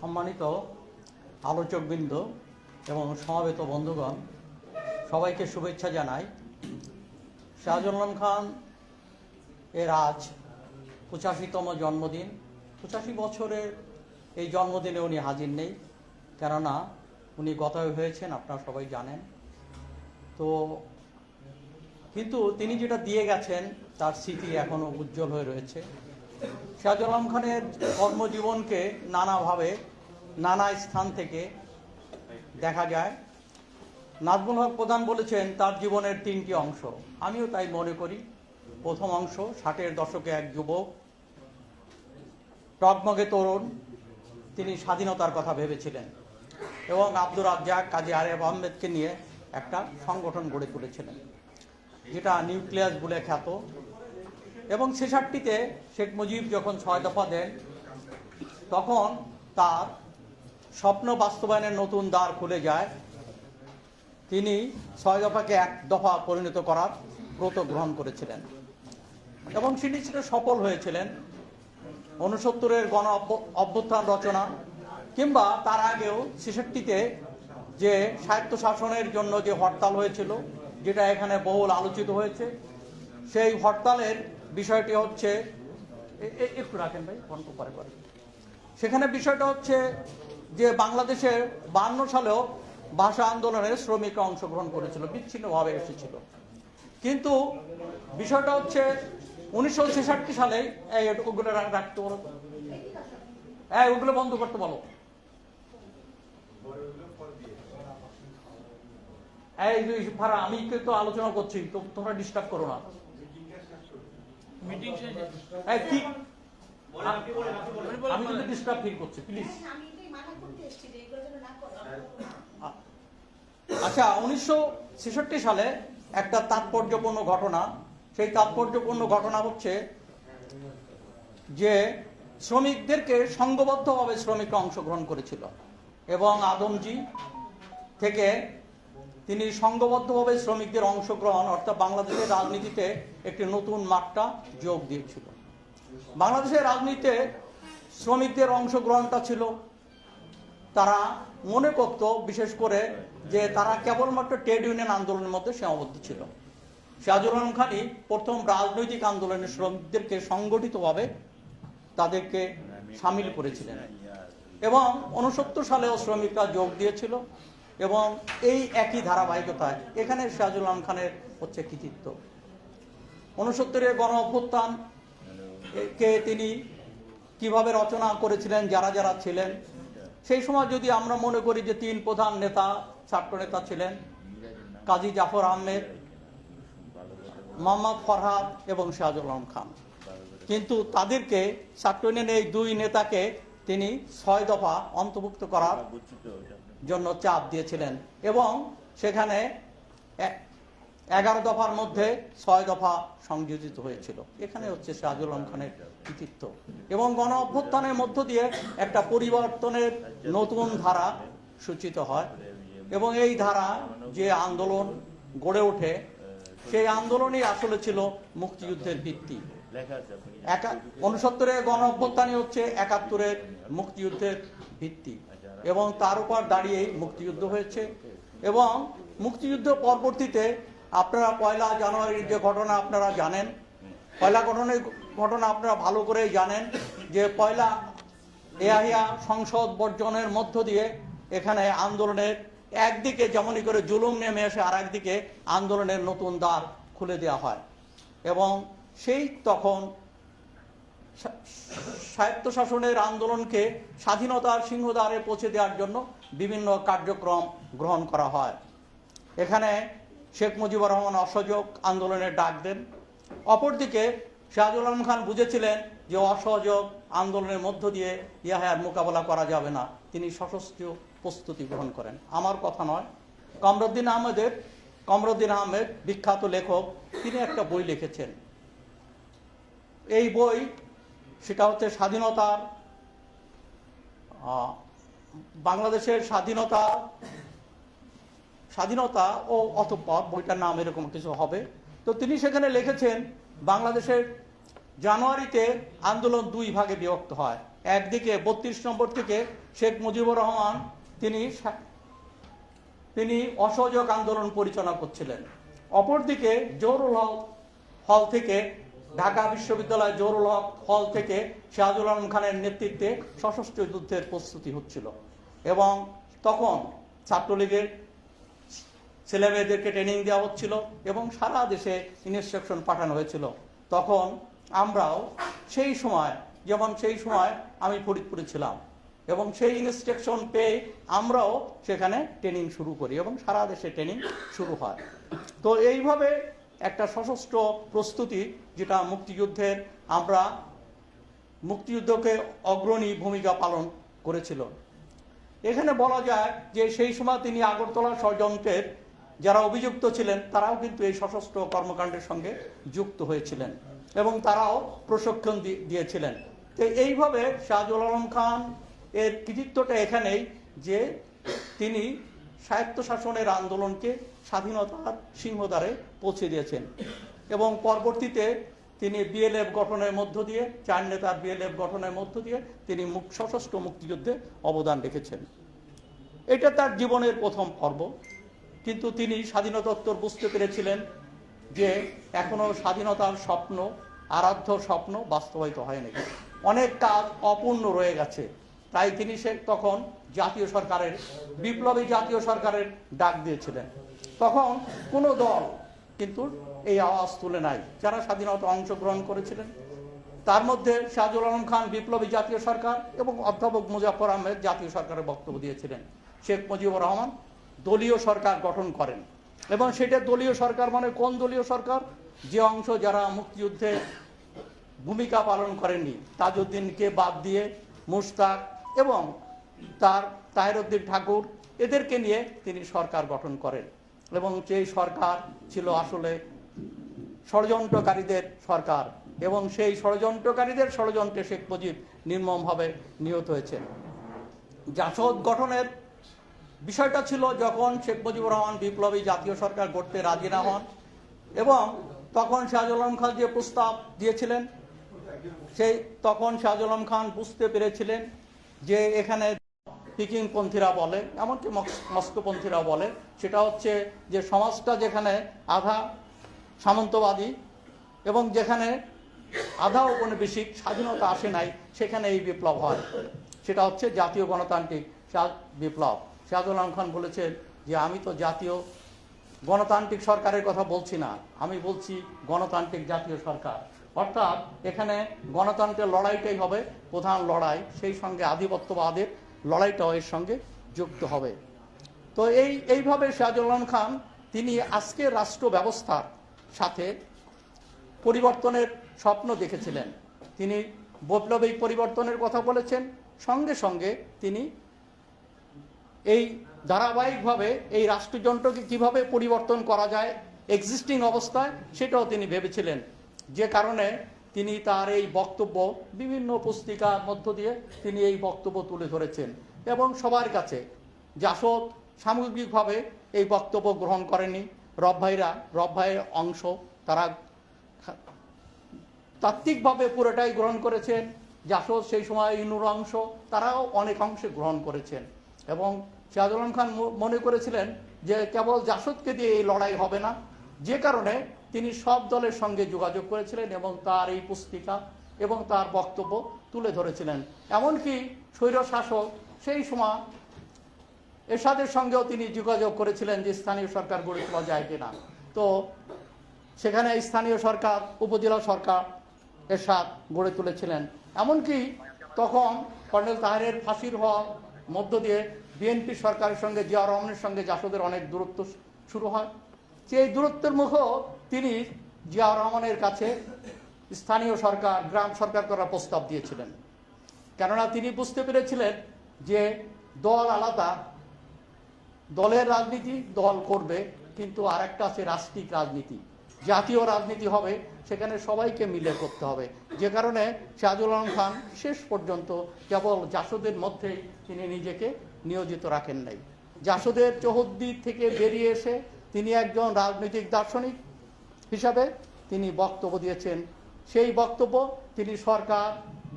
সম্মানিত আলোচকবৃন্দ এবং সমাবেত বন্ধুগণ, সবাইকে শুভেচ্ছা জানাই। শাহজালাল খান এর আজ 85তম জন্মদিন। 85 বছরের এই জন্মদিনে উনি হাজির নেই, কেননা উনি গতই হয়েছেন, আপনারা সবাই জানেন। তো কিন্তু তিনি যেটা দিয়ে গেছেন তার স্মৃতি এখনও উজ্জ্বল হয়ে রয়েছে। শাহজালাল খানের কর্মজীবনকে নানাভাবে নানা স্থান থেকে দেখা যায়। নাজমুল হক প্রধান বলেছেন তার জীবনের 3টি অংশ, আমিও তাই মনে করি। প্রথম অংশ 60-এর দশকে এক যুবক, টগমগে তরুণ, তিনি স্বাধীনতার কথা ভেবেছিলেন এবং আব্দুর রাজ্জাক, কাজী আরিফ আহমেদকে নিয়ে একটা সংগঠন গড়ে তুলেছিলেন যেটা নিউক্লিয়াস বলে খ্যাত। এবং 66-তে শেখ মুজিব যখন 6 দফা দেন, তখন তার স্বপ্ন বাস্তবায়নের নতুন দ্বার খুলে যায়। তিনি 6 দফাকে 1 দফা পরিণত করার ব্রত গ্রহণ করেছিলেন এবং তিনি সেটা সফল হয়েছিলেন। 69-এর গণ অভ্যুত্থান রচনা কিংবা তার আগেও 66-তে যে স্বায়ত্তশাসনের জন্য যে হরতাল হয়েছিল, যেটা এখানে বহুল আলোচিত হয়েছে, সেই হরতালের বিষয়টি হচ্ছে, একটু রাখেন ভাই, ঘন্টা পরে করে। সেখানে বিষয়টা হচ্ছে যে বাংলাদেশে 52 সালেও ভাষা আন্দোলনে শ্রমিকরা অংশগ্রহণ করেছিল, বিচ্ছিন্নভাবে এসেছিল। কিন্তু বিষয়টা হচ্ছে 1966 সালে ওগুলো রাখতে বলো, ওগুলো বন্ধ করতে বলো। আমি তো আলোচনা করছি, তোমরা ডিস্টার্ব করো না। আমি কিন্তু ডিস্টার্ব ফিল করছি, প্লিজ। আচ্ছা, 1966 সালে একটা তাৎপর্যপূর্ণ ঘটনা, সেই তাৎপর্যপূর্ণ ঘটনা হচ্ছে যে শ্রমিকদেরকে সংঘবদ্ধভাবে শ্রমিকরা অংশগ্রহণ করেছিল এবং আদমজি থেকে তিনি সংঘবদ্ধভাবে শ্রমিকদের অংশগ্রহণ, অর্থাৎ বাংলাদেশের রাজনীতিতে একটি নতুন মাত্রা যোগ দিয়েছিল। বাংলাদেশের রাজনীতিতে শ্রমিকদের অংশগ্রহণটা ছিল, তারা মনে করত বিশেষ করে যে তারা কেবলমাত্র ট্রেড ইউনিয়ন আন্দোলনের মধ্যে সীমাবদ্ধ ছিল। শাহজালাল খানই প্রথম রাজনৈতিক আন্দোলনে শ্রমিকদেরকে সংগঠিতভাবে তাদেরকে সামিল করেছিলেন এবং 69 সালেও শ্রমিকরা যোগ দিয়েছিল এবং এই একই ধারাবাহিকতায় এখানে শাহজালাল খানের হচ্ছে কৃতিত্ব। 69-এর গণ অভ্যুত্থান কে তিনি কিভাবে রচনা করেছিলেন, যারা যারা ছিলেন, সেই সময় যদি আমরা মনে করি যে 3 প্রধান নেতা, ছাত্র নেতা ছিলেন, কাজী জাফর আহমেদ, মোহাম্মদ ফরহাদ এবং শাহজালাল খান। কিন্তু তাদেরকে ছাত্র ইউনিয়নের এই 2 নেতাকে তিনি 6 দফা অন্তর্ভুক্ত করার জন্য চাপ দিয়েছিলেন এবং সেখানে 11 দফার মধ্যে 6 দফা সংযোজিত হয়েছিল। এখানে হচ্ছে শাহজালাল খানের কৃতিত্ব এবং গণ অভ্যুত্থানের মধ্য দিয়ে একটা পরিবর্তনের নতুন ধারা সূচিত হয় এবং এই ধারা যে আন্দোলন গড়ে ওঠে, সেই আন্দোলনই আসলে ছিল মুক্তিযুদ্ধের ভিত্তি। 69-এর গণ অভ্যুত্থানই হচ্ছে 71-এর মুক্তিযুদ্ধের ভিত্তি এবং তার উপর দাঁড়িয়েই মুক্তিযুদ্ধ হয়েছে। এবং মুক্তিযুদ্ধ পরবর্তীতে আপনারা 1 জানুয়ারির যে ঘটনা আপনারা জানেন, 1 ঘটনা আপনারা ভালো করেই জানেন যে 1 এয়াহিয়া সংসদ বর্জনের মধ্য দিয়ে এখানে আন্দোলনের একদিকে যেমনই করে জুলুম নেমে এসে আর একদিকে আন্দোলনের নতুন দ্বার খুলে দেওয়া হয় এবং সেই তখন স্বায়ত্তশাসনের আন্দোলনকে স্বাধীনতার সিংহদ্বারে পৌঁছে দেওয়ার জন্য বিভিন্ন কার্যক্রম গ্রহণ করা হয়। এখানে শেখ মুজিবুর রহমান অসহযোগ আন্দোলনের ডাক দেন। অপরদিকে শাহজালাল খান বুঝেছিলেন যে অসহযোগ আন্দোলনের মধ্য দিয়ে ইয়াহিয়ার মোকাবেলা করা যাবে না, তিনি সশস্ত্র প্রস্তুতি গ্রহণ করেন। আমার কথা নয়, কমরুদ্দিন আহমেদ বিখ্যাত লেখক, তিনি একটা বই লিখেছেন। এই বই সেটা হচ্ছে বাংলাদেশের স্বাধীনতা ও অতঃপর, বইটার নাম এরকম কিছু হবে। তো তিনি সেখানে লিখেছেন বাংলাদেশের জানুয়ারিতে আন্দোলন 2 ভাগে বিভক্ত হয়। একদিকে 32 নম্বর থেকে শেখ মুজিবুর রহমান তিনি অসহযোগ আন্দোলন পরিচালনা করছিলেন, অপরদিকে জহুরুল হক হল থেকে ঢাকা বিশ্ববিদ্যালয় জহুরুল হক হল থেকে শাহজালাল আলম খানের নেতৃত্বে সশস্ত্র যুদ্ধের প্রস্তুতি হচ্ছিল এবং তখন ছাত্রলীগের ছেলেমেয়েদেরকে ট্রেনিং দেওয়া হচ্ছিল এবং সারা দেশে ইনস্ট্রাকশন পাঠানো হয়েছিল। তখন আমরাও সেই সময় আমি ফরিদপুরে ছিলাম এবং সেই ইনস্ট্রাকশন পেয়ে আমরাও সেখানে ট্রেনিং শুরু করি এবং সারা দেশে ট্রেনিং শুরু হয়। তো এইভাবে একটা সশস্ত্র প্রস্তুতি, যেটা মুক্তিযুদ্ধকে অগ্রণী ভূমিকা পালন করেছিল। এখানে বলা যায় যে সেই সময় তিনি আগরতলা ষড়যন্ত্রের যারা অভিযুক্ত ছিলেন তারাও কিন্তু এই সশস্ত্র কর্মকাণ্ডের সঙ্গে যুক্ত হয়েছিলেন এবং তারাও প্রশিক্ষণ দিয়েছিলেন। তো এইভাবে শাহজালাল আলম খান এর কৃতিত্বটা এখানেই যে তিনি স্বায়ত্তশাসনের আন্দোলনকে স্বাধীনতার সিংহদ্বারে পৌঁছে দিয়েছেন এবং পরবর্তীতে তিনি বিএলএফ গঠনের মধ্য দিয়ে, 4 নেতার বিএলএফ গঠনের মধ্য দিয়ে তিনি সশস্ত্র মুক্তিযুদ্ধে অবদান রেখেছেন। এটা তার জীবনের প্রথম পর্ব, কিন্তু তিনি স্বাধীনতোত্তর বুঝতে পেরেছিলেন যে এখনো স্বাধীনতার স্বপ্ন, আরাধ্য স্বপ্ন বাস্তবায়িত হয়নি, অনেক কাজ অপূর্ণ রয়ে গেছে। তাই তিনি তখন বিপ্লবী জাতীয় সরকারের ডাক দিয়েছিলেন। তখন কোনো দল কিন্তু এই আওয়াজ তুলে নাই যারা স্বাধীনতা অংশগ্রহণ করেছিলেন। তার মধ্যে শাহজালাল আলম খান বিপ্লবী জাতীয় সরকার এবং অধ্যাপক মুজাফফর আহমেদ জাতীয় সরকারের বক্তব্য দিয়েছিলেন। শেখ মুজিবুর রহমান দলীয় সরকার গঠন করেন এবং সেটা দলীয় সরকার মানে কোন দলীয় সরকার? যে অংশ যারা মুক্তিযুদ্ধে ভূমিকা পালন করেননি, তাজউদ্দিনকে বাদ দিয়ে মুশতাক এবং তার তাহেরউদ্দিন ঠাকুর, এদেরকে নিয়ে তিনি সরকার গঠন করেন এবং সেই সরকার ছিল আসলে ষড়যন্ত্রকারীদের সরকার এবং সেই ষড়যন্ত্রকারীদের ষড়যন্ত্রে শেখ মুজিব নির্মমভাবে নিহত হয়েছেন। জাসদ গঠনের বিষয়টা ছিল যখন শেখ মুজিবুর রহমান বিপ্লবী জাতীয় সরকার গড়তে রাজি না হন এবং তখন শাহজালাল আলম খান যে প্রস্তাব দিয়েছিলেন, তখন শাহজালাল আলম খান বুঝতে পেরেছিলেন যে এখানে পিকিংপন্থীরা বলে, এমনকি মস্কোপন্থীরা বলে, সেটা হচ্ছে যে সমাজটা যেখানে আধা সামন্তবাদী এবং যেখানে আধা ঔপনিবেশিক স্বাধীনতা আসে নাই, সেখানে এই বিপ্লব হয়। সেটা হচ্ছে জাতীয় গণতান্ত্রিক বিপ্লব। শাহজালাল আলম খান বলেছেন যে আমি তো জাতীয় গণতান্ত্রিক সরকারের কথা বলছি না, আমি বলছি গণতান্ত্রিক জাতীয় সরকার। অর্থাৎ এখানে গণতন্ত্রের লড়াইটাই হবে প্রধান লড়াই, সেই সঙ্গে আধিপত্যবাদের লড়াইটাও এর সঙ্গে যুক্ত হবে। তো এইভাবে শাহজালাল আলম খান তিনি আজকের রাষ্ট্র ব্যবস্থার সাথে পরিবর্তনের স্বপ্ন দেখেছিলেন। তিনি বৈপ্লবিক পরিবর্তনের কথা বলেছেন, সঙ্গে সঙ্গে তিনি এই ধারাবাহিকভাবে এই রাষ্ট্রযন্ত্রকে কিভাবে পরিবর্তন করা যায় এক্সিস্টিং অবস্থায়, সেটাও তিনি ভেবেছিলেন। যে কারণে তিনি তার এই বক্তব্য বিভিন্ন পুস্তিকার মধ্য দিয়ে তিনি এই বক্তব্য তুলে ধরেছেন এবং সবার কাছে। জাসদ সামগ্রিকভাবে এই বক্তব্য গ্রহণ করেনি, রব ভাইয়ের অংশ তারা তাত্ত্বিকভাবে পুরোটাই গ্রহণ করেছেন। জাসদ সেই সময় ইনুর অংশ, তারাও অনেক অংশে গ্রহণ করেছেন এবং শাহজালাল আলম খান মনে করেছিলেন যে কেবল জাসদকে দিয়ে এই লড়াই হবে না, যে কারণে তিনি সব দলের সঙ্গে যোগাযোগ করেছিলেন এবং তার এই পুস্তিকা এবং তার বক্তব্য তুলে ধরেছিলেন। এমনকি স্বৈরশাসক সেই সময় এরশাদের সঙ্গেও তিনি যোগাযোগ করেছিলেন যে স্থানীয় সরকার গড়ে তোলা যায় কিনা। তো সেখানে স্থানীয় সরকার, উপজেলা সরকার এরশাদ গড়ে তুলেছিলেন। এমনকি তখন কর্নেল তাহেরের ফাঁসির হওয়ার মধ্য দিয়ে বিএনপি সরকারের সঙ্গে জিয়াউর রহমানের সঙ্গে জাসদের অনেক দূরত্ব শুরু হয়। সেই দূরত্বের মুখেও তিনি জিয়াউর রহমানের কাছে স্থানীয় সরকার, গ্রাম সরকার করার প্রস্তাব দিয়েছিলেন। কেননা তিনি বুঝতে পেরেছিলেন যে দল আলাদা, দলের রাজনীতি দল করবে, কিন্তু আর একটা আছে রাষ্ট্রিক রাজনীতি, জাতীয় রাজনীতি হবে, সেখানে সবাইকে মিলে করতে হবে। যে কারণে শাহজালাল আলম খান শেষ পর্যন্ত কেবল জাসদের মধ্যেই তিনি নিজেকে নিয়োজিত রাখেন নাই। জাসদের চৌহদ্দি থেকে বেরিয়ে এসে তিনি একজন রাজনৈতিক দার্শনিক হিসাবে তিনি বক্তব্য দিয়েছেন। সেই বক্তব্য তিনি সরকার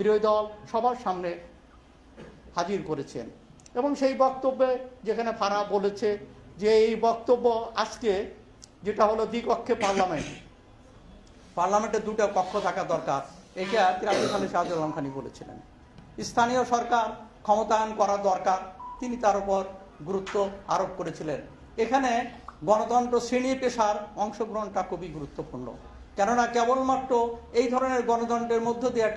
বিরোধী দল সবার সামনে হাজির করেছেন। এবং সেই বক্তব্যে যেখানে ফারাহ বলেছে যে এই বক্তব্য আজকে যেটা হলো দ্বিকক্ষে পার্লামেন্টে দুটো কক্ষ থাকা দরকার, এটা 83 সালে শাহজাহান আলম খানই বলেছিলেন। স্থানীয় সরকার ক্ষমতায়ন করা দরকার, তিনি তার উপর গুরুত্ব আরোপ করেছিলেন। এখানে গণতন্ত্র শ্রেণী পেশার অংশগ্রহণটা খুবই গুরুত্বপূর্ণ, কেননা কেবলমাত্র এই ধরনের গণতন্ত্রের মধ্য দিয়ে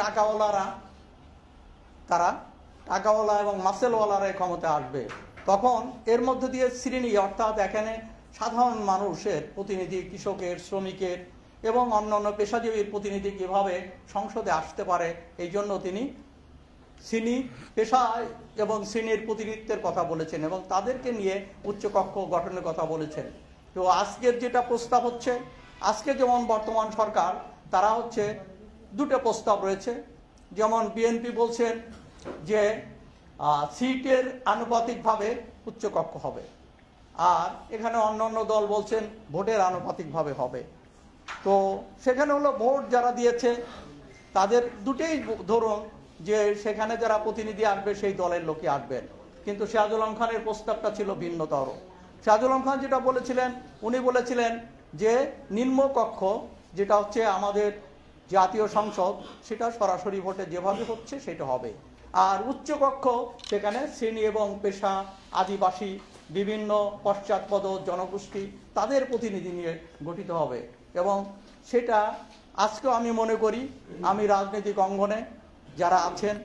টাকাওয়ালা এবং মাসেলওয়ালারাই ক্ষমতায় আসবে। তখন এর মধ্য দিয়ে শ্রেণী, অর্থাৎ এখানে সাধারণ মানুষের প্রতিনিধি, কৃষকের, শ্রমিকের এবং অন্যান্য পেশাজীবীর প্রতিনিধি কিভাবে সংসদে আসতে পারে, এই জন্য তিনি শ্রেণী পেশা এবং শ্রেণীর প্রতিনিধিত্বের কথা বলেছেন এবং তাদেরকে নিয়ে উচ্চকক্ষ গঠনের কথা বলেছেন। তো আজকের যেটা প্রস্তাব হচ্ছে, আজকে যেমন বর্তমান সরকার তারা হচ্ছে দুটো প্রস্তাব রয়েছে। যেমন বিএনপি বলছেন যে সিটের আনুপাতিকভাবে উচ্চকক্ষ হবে, আর এখানে অন্যান্য দল বলছেন ভোটের আনুপাতিকভাবে হবে। তো সেখানে হলো ভোট যারা দিয়েছে তাদের দুটেই ধরুন যে সেখানে যারা প্রতিনিধি আসবে সেই দলের লোকে আসবেন, কিন্তু শাহজাহান আলম খানের প্রস্তাবটা ছিল ভিন্নতর। শাহজাহান আলম খান যেটা বলেছিলেন, উনি বলেছিলেন যে নিম্নকক্ষ যেটা হচ্ছে আমাদের জাতীয় সংসদ, সেটা সরাসরি ভোটে যেভাবে হচ্ছে সেটা হবে, আর উচ্চকক্ষ সেখানে শ্রেণী এবং পেশা, আদিবাসী, বিভিন্ন পশ্চাৎপদ জনগোষ্ঠী তাদের প্রতিনিধি নিয়ে গঠিত হবে। এবং সেটা আজকেও আমি মনে করি, আমি রাজনৈতিক অঙ্গনে যারা আছেন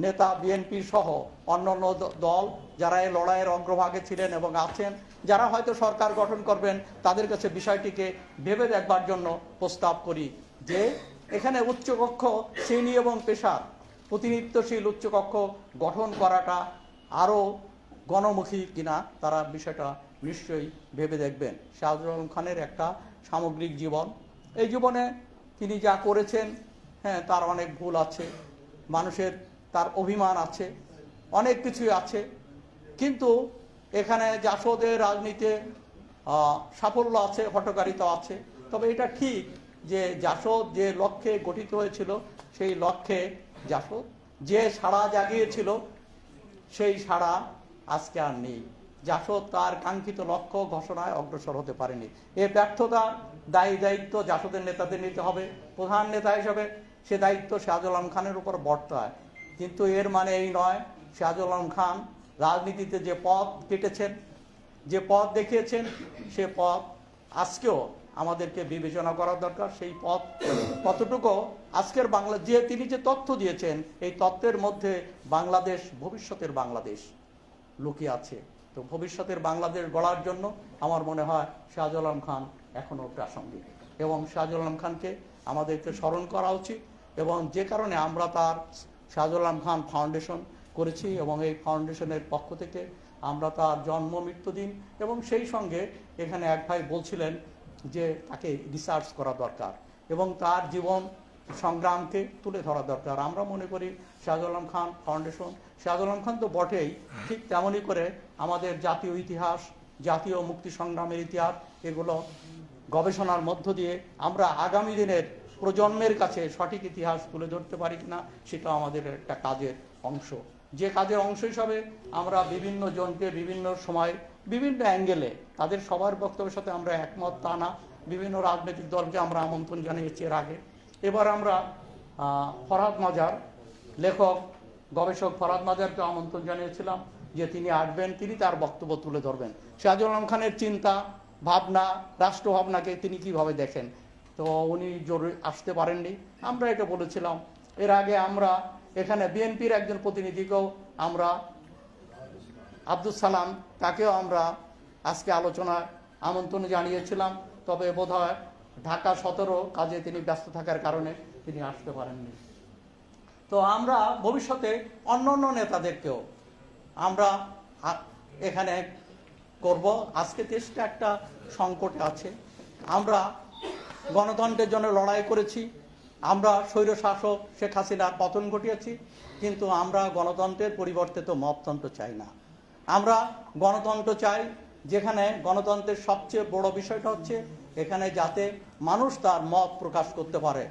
নেতা, বিএনপি সহ অন্যান্য দল যারা এই লড়াইয়ের অগ্রভাগে ছিলেন এবং আছেন, যারা হয়তো সরকার গঠন করবেন, তাদের কাছে বিষয়টিকে ভেবে দেখবার জন্য প্রস্তাব করি যে এখানে উচ্চকক্ষ শ্রেণী এবং পেশার প্রতিনিধিত্বশীল উচ্চকক্ষ গঠন করাটা আরও গণমুখী কিনা তারা বিষয়টা নিশ্চয়ই ভেবে দেখবেন। শাহজাহান আলম খানের একটা সামগ্রিক জীবন, এই জীবনে তিনি যা করেছেন, হ্যাঁ, তার অনেক ভুল আছে, মানুষের তার অভিমান আছে, অনেক কিছুই আছে, কিন্তু এখানে জাসদের রাজনীতিতে সাফল্য আছে, হঠকারিতা আছে। তবে এটা ঠিক যে জাসদ যে লক্ষ্যে গঠিত হয়েছিল সেই লক্ষ্যে জাসদ যে সাড়া জাগিয়েছিল সেই সাড়া আজকে আর নেই। জাসদ তার কাঙ্ক্ষিত লক্ষ্য ঘোষণায় অগ্রসর হতে পারেনি। এ ব্যর্থতার দায়িত্ব জাসদের নেতাদের নিতে হবে। প্রধান নেতা হিসেবে সে দায়িত্ব শাহজাহান আলম খানের উপর বর্তায়, কিন্তু এর মানে এই নয় শাহজাহান আলম খান রাজনীতিতে যে পথ কেটেছেন, যে পথ দেখিয়েছেন, সে পথ আজকেও আমাদেরকে বিবেচনা করা দরকার। সেই পথ কতটুকু আজকের বাংলা, যে তিনি যে তথ্য দিয়েছেন, এই তথ্যের মধ্যে বাংলাদেশ, ভবিষ্যতের বাংলাদেশ লুকিয়ে আছে। তো ভবিষ্যতের বাংলাদেশ গড়ার জন্য আমার মনে হয় শাহজাহান আলম খান এখনও প্রাসঙ্গিক, এবং শাহজাহান আলম খানকে আমাদেরকে স্মরণ করা উচিত। এবং যে কারণে আমরা তার শাহজাহান আলম খান ফাউন্ডেশন করেছি, এবং এই ফাউন্ডেশনের পক্ষ থেকে আমরা তার জন্ম মৃত্যুদিন এবং সেই সঙ্গে এখানে এক ভাই বলছিলেন যে তাকে রিসার্চ করা দরকার এবং তার জীবন সংগ্রামকে তুলে ধরা দরকার। আমরা মনে করি শাহজাহান আলম খান ফাউন্ডেশন, শাহজাহান আলম খান তো বটেই, ঠিক তেমনই করে আমাদের জাতীয় ইতিহাস, জাতীয় মুক্তি সংগ্রামের ইতিহাস, এগুলো গবেষণার মধ্য দিয়ে আমরা আগামী দিনের প্রজন্মের কাছে সঠিক ইতিহাস তুলে ধরতে পারি কিনা, সেটা আমাদের একটা কাজের অংশ। যে কাজের অংশ হিসাবে আমরা বিভিন্ন জনকে বিভিন্ন সময় বিভিন্ন অ্যাঙ্গেলে, তাদের সবার বক্তব্যের সাথে আমরা একমত তা না, বিভিন্ন রাজনৈতিক দলকে আমরা আমন্ত্রণ জানিয়েছি এর আগে। এবার আমরা ফরহাদ মাজার, লেখক গবেষক ফরহাদ মাজারকে আমন্ত্রণ জানিয়েছিলাম যে তিনি আসবেন, তিনি তার বক্তব্য তুলে ধরবেন। শাহজাহান আলম খানের চিন্তা ভাবনা, রাষ্ট্রভাবনাকে তিনি কিভাবে দেখেন। তো উনি জরুরি আসতে পারেননি, আমরা এটা বলেছিলাম। এর আগে আমরা এখানে বিএনপির একজন প্রতিনিধিকেও আমরা, আব্দুল সালাম, তাকেও আমরা আজকে আলোচনায় আমন্ত্রণ জানিয়েছিলাম, তবে বোধহয় ঢাকা 17 কাজে তিনি ব্যস্ত থাকার কারণে তিনি আসতে পারেননি। তো আমরা ভবিষ্যতে অন্য নেতাদেরকেও আমরা এখানে করব। আজকে দেশটা একটা সংকটে আছে। আমরা গণতন্ত্রের জন্য লড়াই করেছি, আমরা স্বৈরশাসক শেখ হাসিনার পতন ঘটিয়েছি, কিন্তু আমরা গণতন্ত্রের পরিবর্তে তো মততন্ত্র চাই না। আমরা গণতন্ত্র চাই যেখানে গণতন্ত্রের সবচেয়ে বড় বিষয়টা হচ্ছে এখানে যাতে মানুষ তার মত প্রকাশ করতে পারে,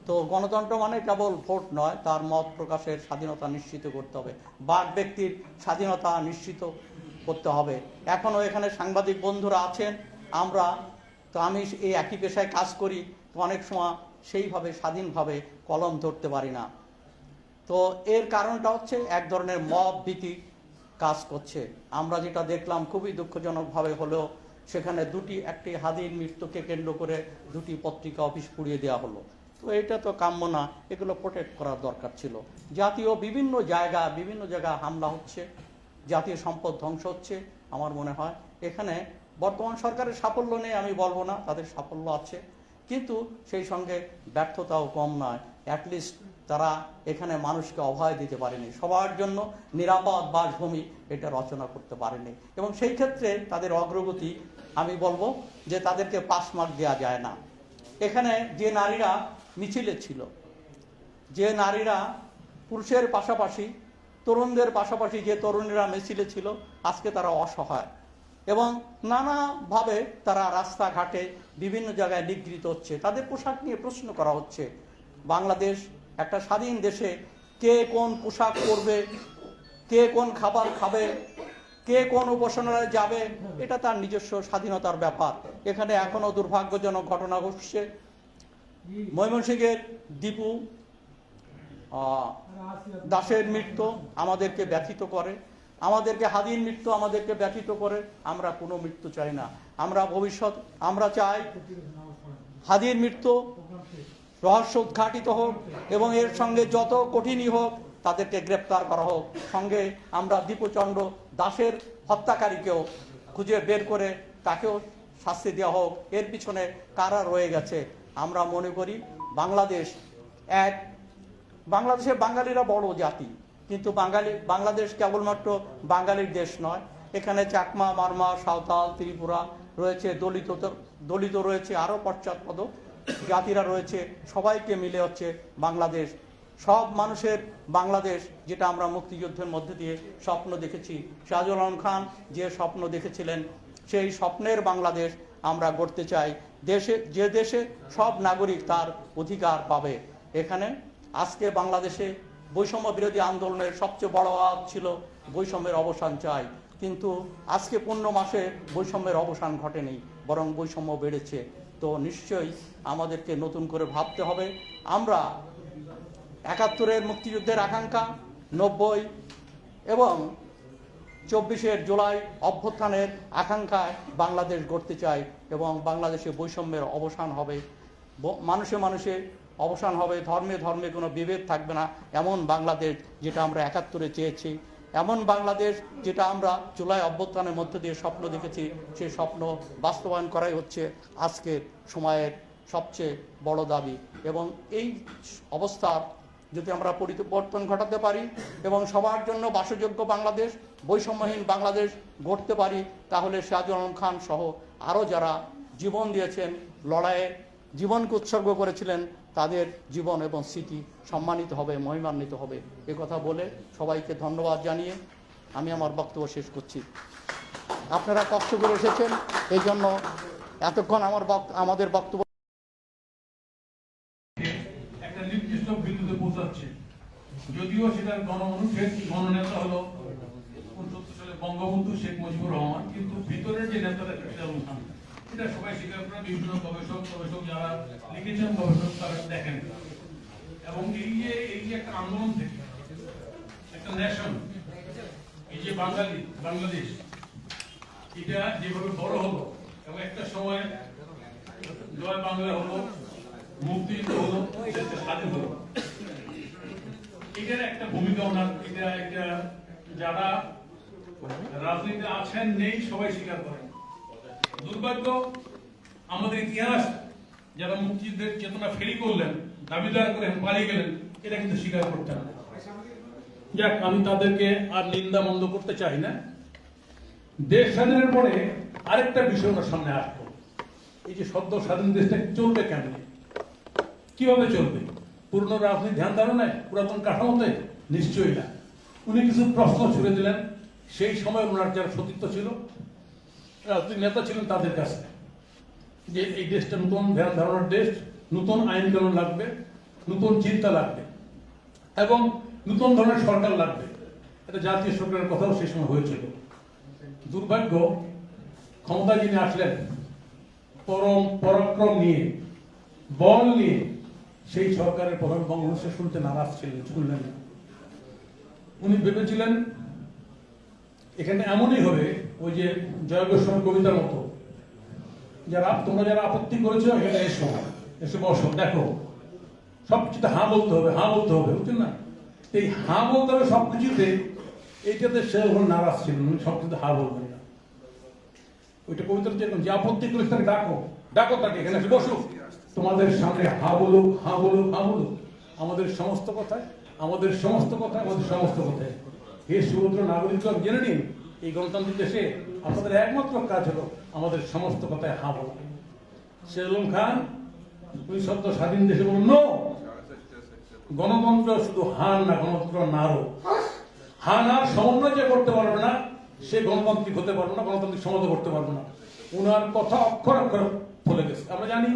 তো গণতন্ত্র মানে কেবল ভোট নয়, তার মত প্রকাশের স্বাধীনতা নিশ্চিত করতে হবে, বাক ব্যক্তির স্বাধীনতা নিশ্চিত করতে হবে। এখনও এখানে সাংবাদিক বন্ধুরা আছেন, আমরা তো আমি এই একই পেশায় কাজ করি, তো অনেক সময় সেইভাবে স্বাধীনভাবে কলম ধরতে পারি না। তো এর কারণটা হচ্ছে এক ধরনের মব ভীতি কাজ করছে। আমরা যেটা দেখলাম খুবই দুঃখজনকভাবে হলেও, সেখানে একটি হাদির মৃত্যুকে কেন্দ্র করে 2টি পত্রিকা অফিস পুড়িয়ে দেওয়া হলো। তো এটা তো কাম্য না, এগুলো প্রোটেক্ট করার দরকার ছিল। জাতীয় বিভিন্ন জায়গায় হামলা হচ্ছে, জাতীয় সম্পদ ধ্বংস হচ্ছে। আমার মনে হয় এখানে বর্তমান সরকারের সাফল্য নেই আমি বলবো না, তাদের সাফল্য আছে, কিন্তু সেই সঙ্গে ব্যর্থতাও কম নয়। অ্যাটলিস্ট তারা এখানে মানুষকে অভয় দিতে পারেনি, সবার জন্য নিরাপদ বাসভূমি এটা রচনা করতে পারেনি, এবং সেই ক্ষেত্রে তাদের অগ্রগতি আমি বলবো যে তাদেরকে পাস মার্ক দেওয়া যায় না। এখানে যে নারীরা মিছিলে ছিল, যে নারীরা পুরুষের পাশাপাশি তরুণদের পাশাপাশি যে তরুণীরা মিছিলে ছিল, আজকে তারা অসহায় এবং নানাভাবে তারা রাস্তাঘাটে বিভিন্ন জায়গায় নিগৃহীত হচ্ছে। তাদের পোশাক নিয়ে প্রশ্ন করা হচ্ছে। বাংলাদেশ একটা স্বাধীন দেশে কে কোন পোশাক পরবে, কে কোন খাবার খাবে, কে কোন উপাসনায় যাবে, এটা তার নিজস্ব স্বাধীনতার ব্যাপার। এখানে এখনো দুর্ভাগ্যজনক ঘটনা ঘটছে। ময়মনসিংহের দীপু দাসের মৃত্যু আমাদেরকে ব্যথিত করে, হাদির মৃত্যু আমাদেরকে ব্যথিত করে। আমরা কোনো মৃত্যু চাই না। আমরা চাই হাদির মৃত্যু রহস্য উদ্ঘাটিত হোক এবং এর সঙ্গে যত কঠিনই হোক তাদেরকে গ্রেপ্তার করা হোক। সঙ্গে আমরা দীপুচন্দ্র দাসের হত্যাকারীকেও খুঁজে বের করে তাকেও শাস্তি দেওয়া হোক। এর পিছনে কারা রয়ে গেছে? আমরা মনে করি বাংলাদেশে বাঙালিরা বড় জাতি, কিন্তু বাংলাদেশ কেবলমাত্র বাঙালির দেশ নয়। এখানে চাকমা, মারমা, সাঁওতাল, ত্রিপুরা রয়েছে, দলিত রয়েছে, আরও পশ্চাৎপদ জাতিরা রয়েছে। সবাইকে মিলে হচ্ছে বাংলাদেশ, সব মানুষের বাংলাদেশ, যেটা আমরা মুক্তিযুদ্ধের মধ্যে দিয়ে স্বপ্ন দেখেছি। শাহজালাল আলম খান যে স্বপ্ন দেখেছিলেন, সেই স্বপ্নের বাংলাদেশ আমরা গড়তে চাই, যে দেশে সব নাগরিক তার অধিকার পাবে। এখানে আজকে বাংলাদেশে বৈষম্য বিরোধী আন্দোলনের সবচেয়ে বড় আওয়াজ ছিল বৈষম্যের অবসান চাই, কিন্তু আজকে 15 মাসে বৈষম্যের অবসান ঘটেনি, বরং বৈষম্য বেড়েছে। তো নিশ্চয়ই আমাদেরকে নতুন করে ভাবতে হবে। আমরা 71-এর মুক্তিযুদ্ধের আকাঙ্ক্ষা, 90 এবং 24 জুলাই অভ্যুত্থানের আকাঙ্ক্ষায় বাংলাদেশ গড়তে চাই, এবং বাংলাদেশে বৈষম্যের অবসান হবে, মানুষে মানুষে অবসান হবে, ধর্মে ধর্মে কোনো বিভেদ থাকবে না, এমন বাংলাদেশ যেটা আমরা 71-এ চেয়েছি, এমন বাংলাদেশ যেটা আমরা জুলাই অভ্যুত্থানের মধ্যে দিয়ে স্বপ্ন দেখেছি, সেই স্বপ্ন বাস্তবায়ন করাই হচ্ছে আজকের সময়ের সবচেয়ে বড় দাবি। এবং এই অবস্থার যদি আমরা পরিবর্তন ঘটাতে পারি এবং সবার জন্য বাসযোগ্য বাংলাদেশ, বৈষম্যহীন বাংলাদেশ গড়তে পারি, তাহলে শাহজালাল আলম খান সহ আরও যারা জীবন দিয়েছেন, লড়াইয়ে জীবনকে উৎসর্গ করেছিলেন, তাদের জীবন এবং স্মৃতি সম্মানিত হবে, মহিমান্বিত হবে। এ কথা বলে সবাইকে ধন্যবাদ জানিয়ে আমি আমার বক্তব্য শেষ করছি। আপনারা কষ্ট করে এসেছেন, এই জন্য এতক্ষণ আমাদের বক্তব্য একটা নির্দিষ্ট বিন্দুতে পৌঁছাচ্ছে। যদিও সেটার গণনেতা হলো 69 সালে বঙ্গবন্ধু শেখ মুজিবুর রহমান, কিন্তু ভিতরের যে নেতারা সেটা অনুষ্ঠান, এটা সবাই স্বীকার করে। বিভিন্ন গবেষক যারা লিখেছেন, গবেষক তারা দেখেন। এবং এই যে একটা আন্দোলন থেকে একটা নেশন, এই যে বাংলাদেশ, এটা যেভাবে বড় হলো এবং একটা সময় জয় বাংলা হলো, মুক্তিযুদ্ধ হলো, স্বাধীন হলো, এটার একটা ভূমিকা ওনার। এটা যারা রাজনীতিতে আছেন নেই সবাই স্বীকার করেন। দুর্ভাগ্য আমাদের ইতিহাস যারা মুক্তিযুদ্ধের চেতনা ফেরি করলেন, দাবিদার করে পালিয়ে গেলেন, এটা কিন্তু স্বীকার করতেন না। যাক, আমি তাদেরকে আর নিন্দা মন্দ করতে চাই না। দেশ স্বাধীনের পরে আরেকটা বিষয় ওনার সামনে আসবো, এই যে সদ্য স্বাধীন দেশটা চলবে কেমন, কিভাবে চলবে? পুরনো রাজনীতি ধ্যান ধারণায়, পুরাতন কাঠামোতে? নিশ্চয়ই না। উনি কিছু প্রশ্ন ছুড়ে দিলেন সেই সময় ওনার যারা সতীর্থ ছিল, রাজনৈতিক নেতা ছিলেন, তাদের কাছে, যে এই দেশটা নতুন ধ্যান ধারণার দেশ, নতুন আইন কানুন লাগবে, নতুন চিন্তা লাগবে এবং নতুন ধরনের সরকার লাগবে। একটা জাতীয় সরকারের কথাও সেই সময় হয়েছিল। দুর্ভাগ্য, ক্ষমতায় যিনি আসলেন পরম পরাক্রম নিয়ে, বল নিয়ে, সেই সরকারের প্রধান বঙ্গবন্ধু শুনতে নারাজ ছিলেন, শুনলেন না। উনি ভেবেছিলেন এখানে এমনই হবে ওই যে জয় গোস্বামী কবিতার মতো, তোমরা যারা আপত্তি করেছো এখানে এসো, এসে বসো, দেখো সবকিছুতে হ্যাঁ বলতে হবে, হ্যাঁ বলতে হবে, বুঝছেন না? এই হ্যাঁ বলতে হবে সবকিছুতে, এইটাতে সে নারাজ ছিলেন, উনি সবকিছুতে হ্যাঁ বলবেন না। ওইটা কবিতার যেরকম, যে আপত্তি করেছে তাকে ডাকো, ডাকো তাকে এখানে এসে বসো, তোমাদের সামনে হ্যাঁ বলুক, হ্যাঁ বলুক, হ্যাঁ বলুক, আমাদের সমস্ত কথায়, আমাদের সমস্ত কথায়, আমাদের সমস্ত কথায়। হে সুভদ্র নাগরিক, জেনে নিন এই গণতান্ত্রিক দেশে আপনাদের একমাত্র কাজ হলো আমাদের সমস্ত কথায় হ্যাঁ বলা। সেলুম খান উনি সত্য স্বাধীন দেশে বলুন, নো, গণতন্ত্র শুধু হান না, গণতন্ত্র নারও। হান আর সমন্বয় যে করতে পারবে না সে গণতান্ত্রিক হতে পারবে না, গণতান্ত্রিক সমাজ করতে পারবে না। উনার কথা অক্ষর অক্ষর ফলে গেছে। আমরা জানি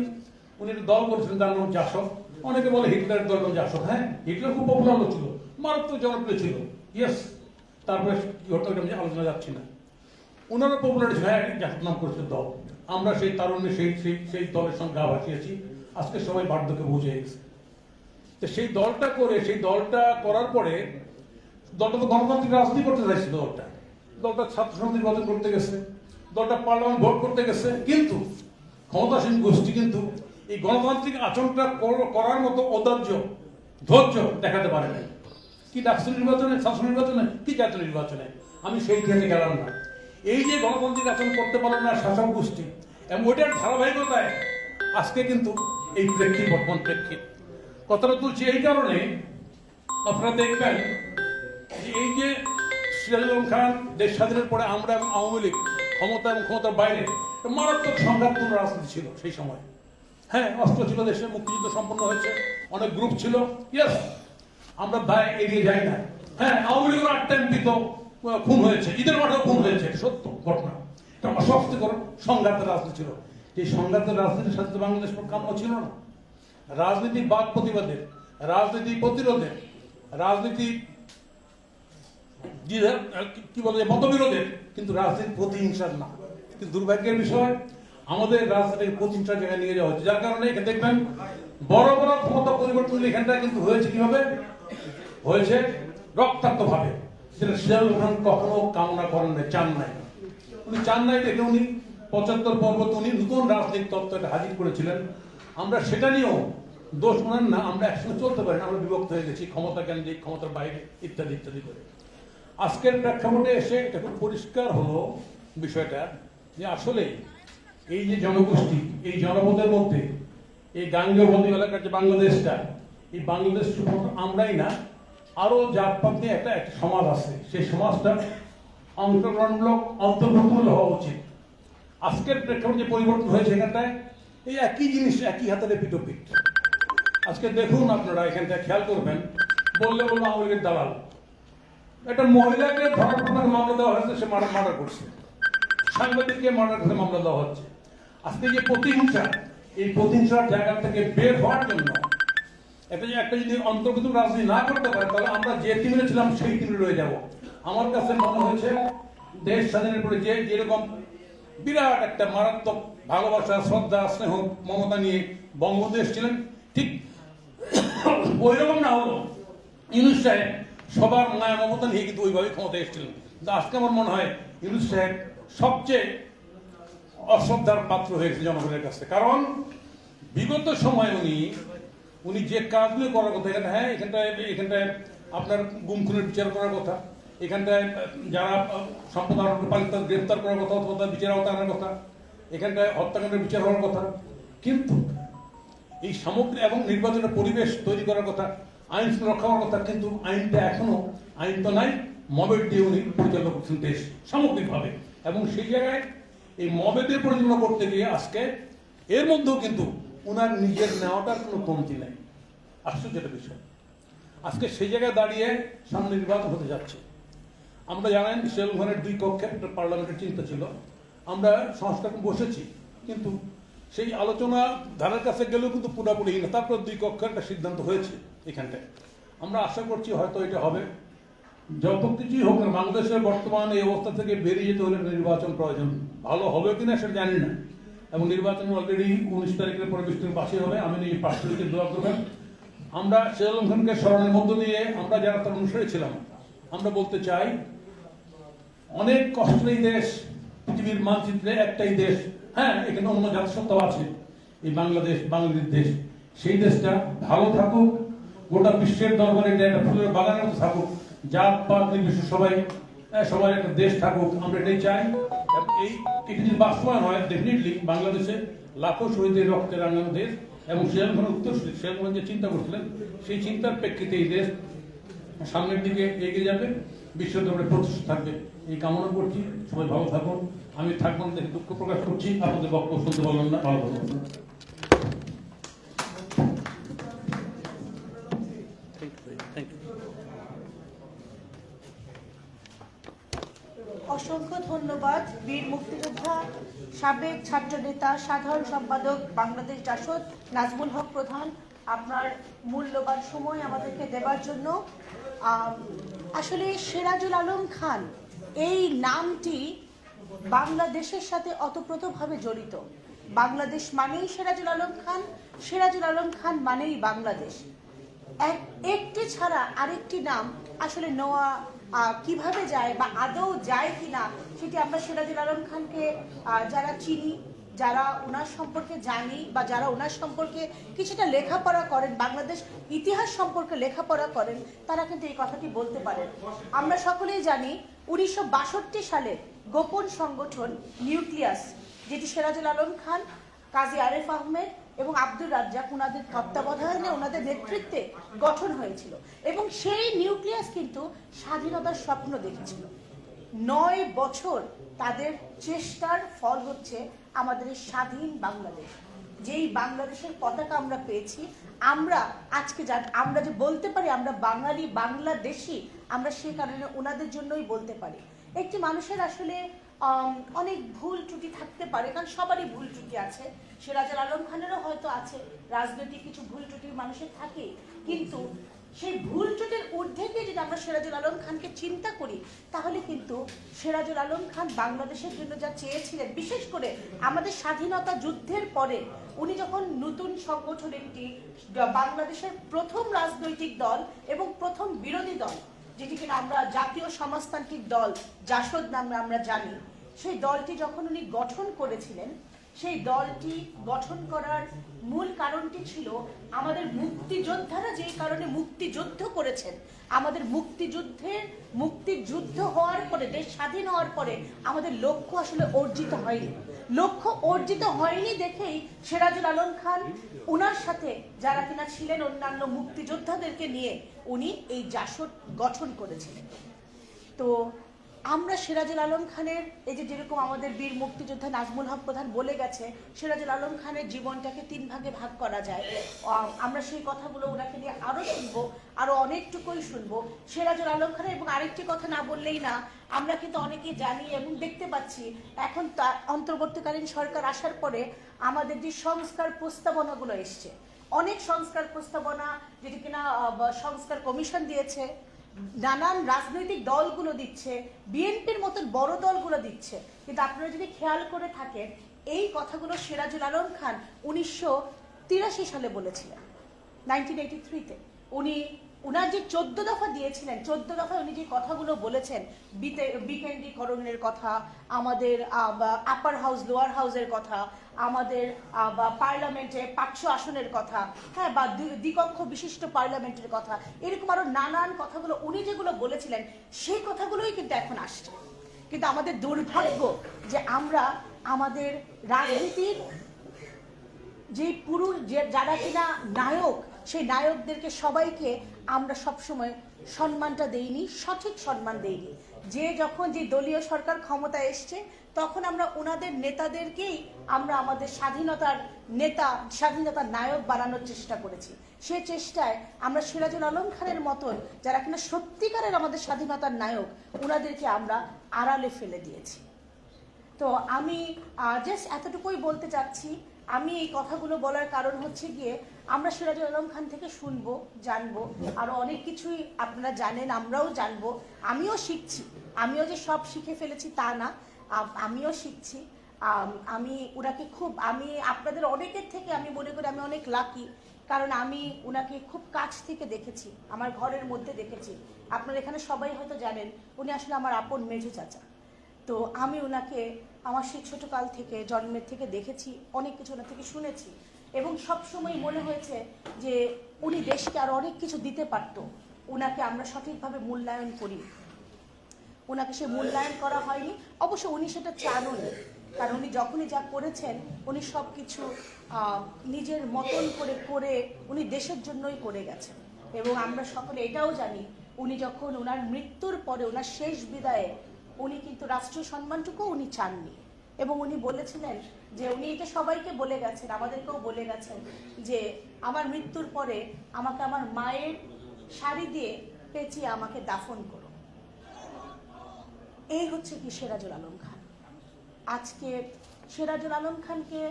উনি একটা দল করেছিলেন, তার নাম জাসদ। অনেকে বলে হিটলারের দল নাম জাসদ। হ্যাঁ, হিটলার খুব পপুলার ছিল, মারাত্মক জনপ্রিয় ছিল, ইয়েস। তারপরে কি হতো আমি আলোচনা যাচ্ছি না। ওনারও পপুলার ছিল, হ্যাঁ, জাসদ নাম করেছিল দল। আমরা সেই তারুণ্যে সেই দলের সঙ্গে গা ভাসিয়েছি, আজকে সবাই বার্ধক্যে বুঝে গেছে। তো সেই দলটা করে, সেই দলটা করার পরে দলটা তো গণতান্ত্রিক রাজনীতি করতে চাইছে। দলটা ছাত্র সমিতি নির্বাচন করতে গেছে, দলটা পার্লামেন্ট ভোট করতে গেছে, কিন্তু ক্ষমতাসীন গোষ্ঠী কিন্তু এই গণতান্ত্রিক আচরণটা করার মতো ঔদার্য, ধৈর্য দেখাতে পারে না। কি ডাকসু নির্বাচনে, শাসন নির্বাচনে, কি জাতীয় নির্বাচনে, আমি সেই থেকে গেলাম না। এই যে গণতান্ত্রিক আচরণ করতে পারল না শাসক গোষ্ঠী, এবং ওইটার ধারাবাহিকতায় আজকে কিন্তু এই প্রেক্ষিত, বর্তমান প্রেক্ষিত কথাটা তুলছি এই কারণে, আপনারা দেখবেন এই যে সিরাজুল খান দেশ স্বাধীনের পরে আমরা এবং আওয়ামী লীগ ক্ষমতা এবং ক্ষমতার বাইরে মারাত্মক সংঘাতপূর্ণ রাজনীতি ছিল সেই সময়। হ্যাঁ, অস্ত্র ছিল দেশে, মুক্তিযুদ্ধ সম্পন্ন হয়েছে, অনেক গ্রুপ ছিল, ইয়েস, আমরা দায় এড়িয়ে যাই না। হ্যাঁ, আওয়ামী লীগের 8টা এমপি তো খুন হয়েছে, ঈদের মাঠেও খুন হয়েছে, সত্য ঘটনা। এটা অস্বস্তিকর সংঘাতের রাজনীতি ছিল। এই সংঘাতের রাজনীতির সাথে তো বাংলাদেশ কাম্য ছিল না। রাজনীতি বাদ প্রতিবাদের, রাজনীতি প্রতিরোধের, রাজনীতি কি বলে মতবিরোধের, কিন্তু রাজনীতি প্রতিহিংসার না। কিন্তু দুর্ভাগ্যের বিষয় আমাদের রাজনীতিকে প্রতিহিংসার জায়গায় নিয়ে যাওয়া হচ্ছে, যার কারণে এখানে দেখবেন বড় বড় ক্ষমতা পরিবর্তন এখানটা কিন্তু হয়েছে কিভাবে হয়েছে, রক্তাক্ত ভাবে। সেটা সিরাজুল খান কখনো কামনা করেন না, চান নাই। উনি চান নাই দেখে উনি 75 পর্বত উনি নতুন রাজনৈতিক তত্ত্বটা হাজির করেছিলেন। আমরা সেটা নিয়েও দোষ মানেন না, আমরা একসঙ্গে চলতে পারি না, আমরা বিভক্ত হয়ে গেছি, ক্ষমতা কেন্দ্রিক, ক্ষমতার বাইরে, ইত্যাদি ইত্যাদি করে। আজকের প্রেক্ষাপটে এসে এটা খুব পরিষ্কার হলো বিষয়টা যে আসলে এই যে জনগোষ্ঠী, এই জনপদের মধ্যে এই গাঙ্গেয় বন্দী এলাকার যে বাংলাদেশটা, এই বাংলাদেশ শুধুমাত্র আমরাই না, আরো জাতপাত নিয়ে একটা সমাজ আছে, সেই সমাজটা অংশগ্রহণমূলক, অন্তর্ভুক্তমূলক হওয়া উচিত। আজকের প্রেক্ষাপটে যে পরিবর্তন হয়েছে এখানটায় এই একই জিনিস, একই হাতে পিঠোপিঠ। আজকে দেখুন আপনারা এখানটা খেয়াল করবেন, বললে আওয়ামী লীগের দালাল, একটা মহিলাকে ধরার পর মামলা দেওয়া হয়েছে, সে মার্ডার করছে, সাংবাদিককে মার্ডার করে মামলা দেওয়া হচ্ছে। আজকে যে প্রতিহিংসা, এই প্রতিহিংসার জায়গা থেকে বের হওয়ার জন্য একটা যদি অন্তর্গত রাজনীতি না করতে পারে, তাহলে আমরা যে টিমে ছিলাম সেই টিমে রয়ে যাব। আমার কাছে মনে হয়েছে দেশ স্বাধীনের পরে যেরকম বিরাট একটা মারাত্মক ভালোবাসা, শ্রদ্ধা, স্নেহ, মমতা নিয়ে বঙ্গবন্ধু এসেছিলেন, ঠিক ওইরকম না হলো ইউনূস সাহেব সবার মায়া মমতা নিয়ে কিন্তু ওইভাবে ক্ষমতা এসেছিলেন। কিন্তু আজকে আমার মনে হয় ইউনূস সাহেব সবচেয়ে অশ্রদ্ধার পাত্র হয়েছে জনগণের কাছে। কারণ বিগত সময় উনি যে কাজগুলো করার কথা, এখানে হ্যাঁ এখানটায় আপনার গুম খুনের বিচার করার কথা, এখানটায় যারা সম্পদ আহরণ পালিত গ্রেফতার করার কথা, অথবা বিচার আওতায় আনার কথা, এখানটায় হত্যাকাণ্ডের বিচার হওয়ার কথা, কিন্তু এই সামগ্রিক এবং নির্বাচনের পরিবেশ তৈরি করার কথা, আইন রক্ষা করার কথা, কিন্তু আইনটা এখনো, আইন তো নাই, মবের দিয়ে উনি পরিচালনা করছেন দেশ সামগ্রিকভাবে। এবং সেই জায়গায় এই মবেদের পরিচালনা করতে গিয়ে আজকে এর মধ্যেও কিন্তু ওনার নিজের নেওয়াটার কোনো কমতি নাই। আশ্চর্য একটা বিষয়, আজকে সেই জায়গায় দাঁড়িয়ে সামনে নির্বাচন হতে যাচ্ছে। আমরা জানেন সিরাজুল খানের 2 কক্ষের একটা পার্লামেন্টের চিন্তা ছিল, আমরা সংস্কার বসেছি, কিন্তু সেই আলোচনা ধারের কাছে গেলেও কিন্তু পুরোপুরি না। তারপর 2 কক্ষের একটা সিদ্ধান্ত হয়েছে এখানটায়। আমরা আশা করছি হয়তো এটা হবে। যত কিছুই হোক না, বাংলাদেশের বর্তমান এই অবস্থা থেকে বেরিয়ে যেতে হলে নির্বাচন প্রয়োজন। ভালো হবে কিনা সেটা জানি না, এবং নির্বাচন অলরেডি 19 তারিখের পরে 20 তারিখ পাশে হবে। আমি এই পার্সোনালিটি দোয়া করবেন। আমরা শের আলম খানকে স্মরণের মধ্য দিয়ে আমরা যারা তার অনুসারী ছিলাম, আমরা বলতে চাই অনেক কষ্টের এই দেশ, পৃথিবীর মানচিত্রে একটাই দেশ, হ্যাঁ এখানে অন্য জাতিসত্তাও আছে, এই বাংলাদেশ, বাঙালির দেশ। সেই দেশটা ভালো থাকুক, গোটা বিশ্বের দরবারে একটা ফুলের বাগানের মতো থাকুক, জাত পাত নির্বিশেষে সবাই একটা দেশ থাকুক, আমরা এটাই চাই। এটি যদি বাস্তবায়ন হয়, ডেফিনেটলি বাংলাদেশে লাখো শহীদের রক্তে রাঙানো দেশ, এবং শের আলম খান উত্তরসূরি, শের আলম খান যে চিন্তা করছিলেন সেই চিন্তার প্রেক্ষিতে এই দেশ সামনের দিকে এগিয়ে যাবে, বিশ্ব দরবারে প্রতিষ্ঠিত থাকবে, এই কামনা করছি। সবাই ভালো থাকুন। আমি থাকবো না দেখে দুঃখ প্রকাশ করছি, আপনাদের বক্তব্য শুনতে পারলাম না, ভালো থাকুন। অসংখ্য ধন্যবাদ বীর মুক্তিযোদ্ধা, সাবেক ছাত্র নেতা, সাধারণ সম্পাদক বাংলাদেশ জাসদ নাজমুল হক প্রধান, আপনার মূল্যবান সময় আমাদেরকে দেবার জন্য। আসলে সিরাজুল আলম খান এই নামটি বাংলাদেশের সাথে ওতপ্রোতভাবে জড়িত। বাংলাদেশ মানেই সিরাজুল আলম খান, সিরাজুল আলম খান মানেই বাংলাদেশ। একটি ছাড়া আরেকটি নাম আসলে নেওয়া কিভাবে যায় বা আদৌ যায় কিনা, সেটি আমরা সিরাজুল আলম খানকে যারা চিনি, যারা ওনার সম্পর্কে জানি, বা যারা ওনার সম্পর্কে কিছুটা লেখাপড়া করেন, বাংলাদেশ ইতিহাস সম্পর্কে লেখাপড়া করেন, তারা কিন্তু এই কথাটি বলতে পারেন। আমরা সকলেই জানি 1962 সালে গোপন সংগঠন নিউক্লিয়াস, যেটি সিরাজুল আলম খান, কাজী আরিফ আহমেদ এবং আব্দুর রাজ্জাক ওনাদের তত্ত্বাবধানে, ওনাদের নেতৃত্বে গঠন হয়েছিল, এবং সেই নিউক্লিয়াস কিন্তু স্বাধীনতার স্বপ্ন দেখেছিল। 9 বছর তাদের চেষ্টার ফল হচ্ছে আমাদের স্বাধীন বাংলাদেশ, যেই বাংলাদেশের পতাকা আমরা পেয়েছি। আমরা আজকে আমরা যে বলতে পারি আমরা বাঙালি, বাংলাদেশি, আমরা সেই কারণে ওনাদের জন্যই বলতে পারি। একটি মানুষের আসলে অনেক ভুল ত্রুটি থাকতে পারে, কারণ সবারই ভুল ত্রুটি আছে, সিরাজুল আলম খানেরও হয়তো আছে, রাজনৈতিক কিছু ভুল ত্রুটি মানুষের থাকে, কিন্তু সেই ভুল ত্রুটির ঊর্ধ্বে গিয়ে যদি আমরা সিরাজুল আলম খানকে চিন্তা করি, তাহলে কিন্তু সিরাজুল আলম খান বাংলাদেশের জন্য যা চেয়েছিলেন, বিশেষ করে আমাদের স্বাধীনতা যুদ্ধের পরে উনি যখন নতুন সংগঠন, একটি বাংলাদেশের প্রথম রাজনৈতিক দল এবং প্রথম বিরোধী দল, যেটি কিনা আমরা জাতীয় সমাজতান্ত্রিক দল জাসদ নামে আমরা জানি, সেই দলটি যখন উনি গঠন করেছিলেন, সেই দলটি গঠন করার মূল কারণটি ছিল আমাদের মুক্তিযোদ্ধারা যেই কারণে মুক্তিযুদ্ধ করেছেন, আমাদের মুক্তিযুদ্ধ হওয়ার পরে, দেশ স্বাধীন হওয়ার পরে আমাদের লক্ষ্য আসলে অর্জিত হয়নি। লক্ষ্য অর্জিত হয়নি দেখেই সিরাজুল আলম খান ওনার সাথে যারা কিনা ছিলেন অন্যান্য মুক্তিযোদ্ধাদেরকে নিয়ে উনি এই জাসদ গঠন করেছিলেন। তো আমরা সিরাজুল আলম খানের এই যেরকম আমাদের বীর মুক্তিযোদ্ধা নাজমুল হক প্রধান বলে গেছে, সিরাজুল আলম খানের জীবনটাকে 3 ভাগে ভাগ করা যায়। আমরা সেই কথাগুলো ওনাকে নিয়ে আরো শুনবো, আরো অনেকটুকুই শুনবো সিরাজুল আলম খানের। এবং আরেকটি কথা না বললেই না, আমরা কিন্তু অনেকেই জানি এবং দেখতে পাচ্ছি, এখন অন্তর্বর্তীকালীন সরকার আসার পরে আমাদের যে সংস্কার প্রস্তাবনাগুলো এসছে, অনেক সংস্কার প্রস্তাবনা যেটি কিনা সংস্কার কমিশন দিয়েছে, নানান রাজনৈতিক দলগুলো দিচ্ছে, বিএনপির মতন বড় দলগুলো দিচ্ছে, কিন্তু আপনারা যদি খেয়াল করে থাকেন, এই কথাগুলো সিরাজুল আলম খান 1983 সালে বলেছিলেন, 1983-তে উনি ওনার যে 14 দফা দিয়েছিলেন, 14 দফায় উনি যে কথাগুলো বলেছেন, বিকেন্দ্রীকরণের কথা, আমাদের আপার হাউস লোয়ার হাউসের কথা, আমাদের পার্লামেন্টে 500 আসনের কথা, হ্যাঁ, বা দ্বিকক্ষ বিশিষ্ট পার্লামেন্টের কথা, এরকম আরো নানান কথাগুলো উনি যেগুলো বলেছিলেন, সেই কথাগুলোই কিন্তু এখন আসছে। কিন্তু আমাদের দুর্ভাগ্য যে আমরা আমাদের রাজনীতির যে পুরুষ, যারা কিনা নায়ক, সেই নায়কদেরকে সবাইকে আমরা সবসময় সম্মানটা দেইনি, সঠিক সম্মান দেইনি। যখন যে দলীয় সরকার ক্ষমতায় এসছে, তখন আমরা ওনাদের নেতাদেরকেই আমরা আমাদের স্বাধীনতার নেতা, স্বাধীনতার নায়ক বানানোর চেষ্টা করেছি। সে চেষ্টায় আমরা সিরাজুল আলম খানের মতন যারা কিনা সত্যিকারের আমাদের স্বাধীনতার নায়ক, ওনাদেরকে আমরা আড়ালে ফেলে দিয়েছি। তো আমি জাস্ট এতটুকুই বলতে চাচ্ছি, আমি এই কথাগুলো বলার কারণ হচ্ছে গিয়ে আমরা সিরাজুল আলম খান থেকে শুনবো, জানবো, আরো অনেক কিছুই আপনারা জানেন, আমরাও জানবো, আমিও শিখছি। আমিও যে সব শিখে ফেলেছি তা না, আমিও শিখছি। আমি ওনাকে আমি আপনাদের অনেকের থেকে আমি মনে করি আমি অনেক লাকি, কারণ আমি ওনাকে খুব কাছ থেকে দেখেছি, আমার ঘরের মধ্যে দেখেছি। আপনারা এখানে সবাই হয়তো জানেন উনি আসলে আমার আপন মেজো চাচা। তো আমি ওনাকে আমার সেই ছোটকাল থেকে, জন্মের থেকে দেখেছি, অনেক কিছু ওনার থেকে শুনেছি, এবং সবসময় মনে হয়েছে যে উনি দেশকে আরো অনেক কিছু দিতে পারতো, ওনাকে আমরা সঠিকভাবে মূল্যায়ন করি। ওনাকে সে মূল্যায়ন করা হয়নি, অবশ্য উনি সেটা চানও না, কারণ উনি যখনই যা করেছেন উনি সব কিছু নিজের মতন করে উনি দেশের জন্যই করে গেছেন। এবং আমরা সকলে এটাও জানি উনি যখন ওনার মৃত্যুর পরে, ওনার শেষ বিদায়ে উনি কিন্তু রাষ্ট্রীয় সম্মানটুকু উনি চাননি, এবং উনি বলেছিলেন যে উনি এটা সবাইকে বলে গেছেন, আমাদেরকেও বলে গেছেন যে আমার মৃত্যুর পরে আমাকে আমার মায়ের শাড়ি দিয়ে পেঁচিয়ে আমাকে দাফন করো। এই হচ্ছে কি সিরাজুল আলম খান। আজকে সিরাজুল আলম খানকে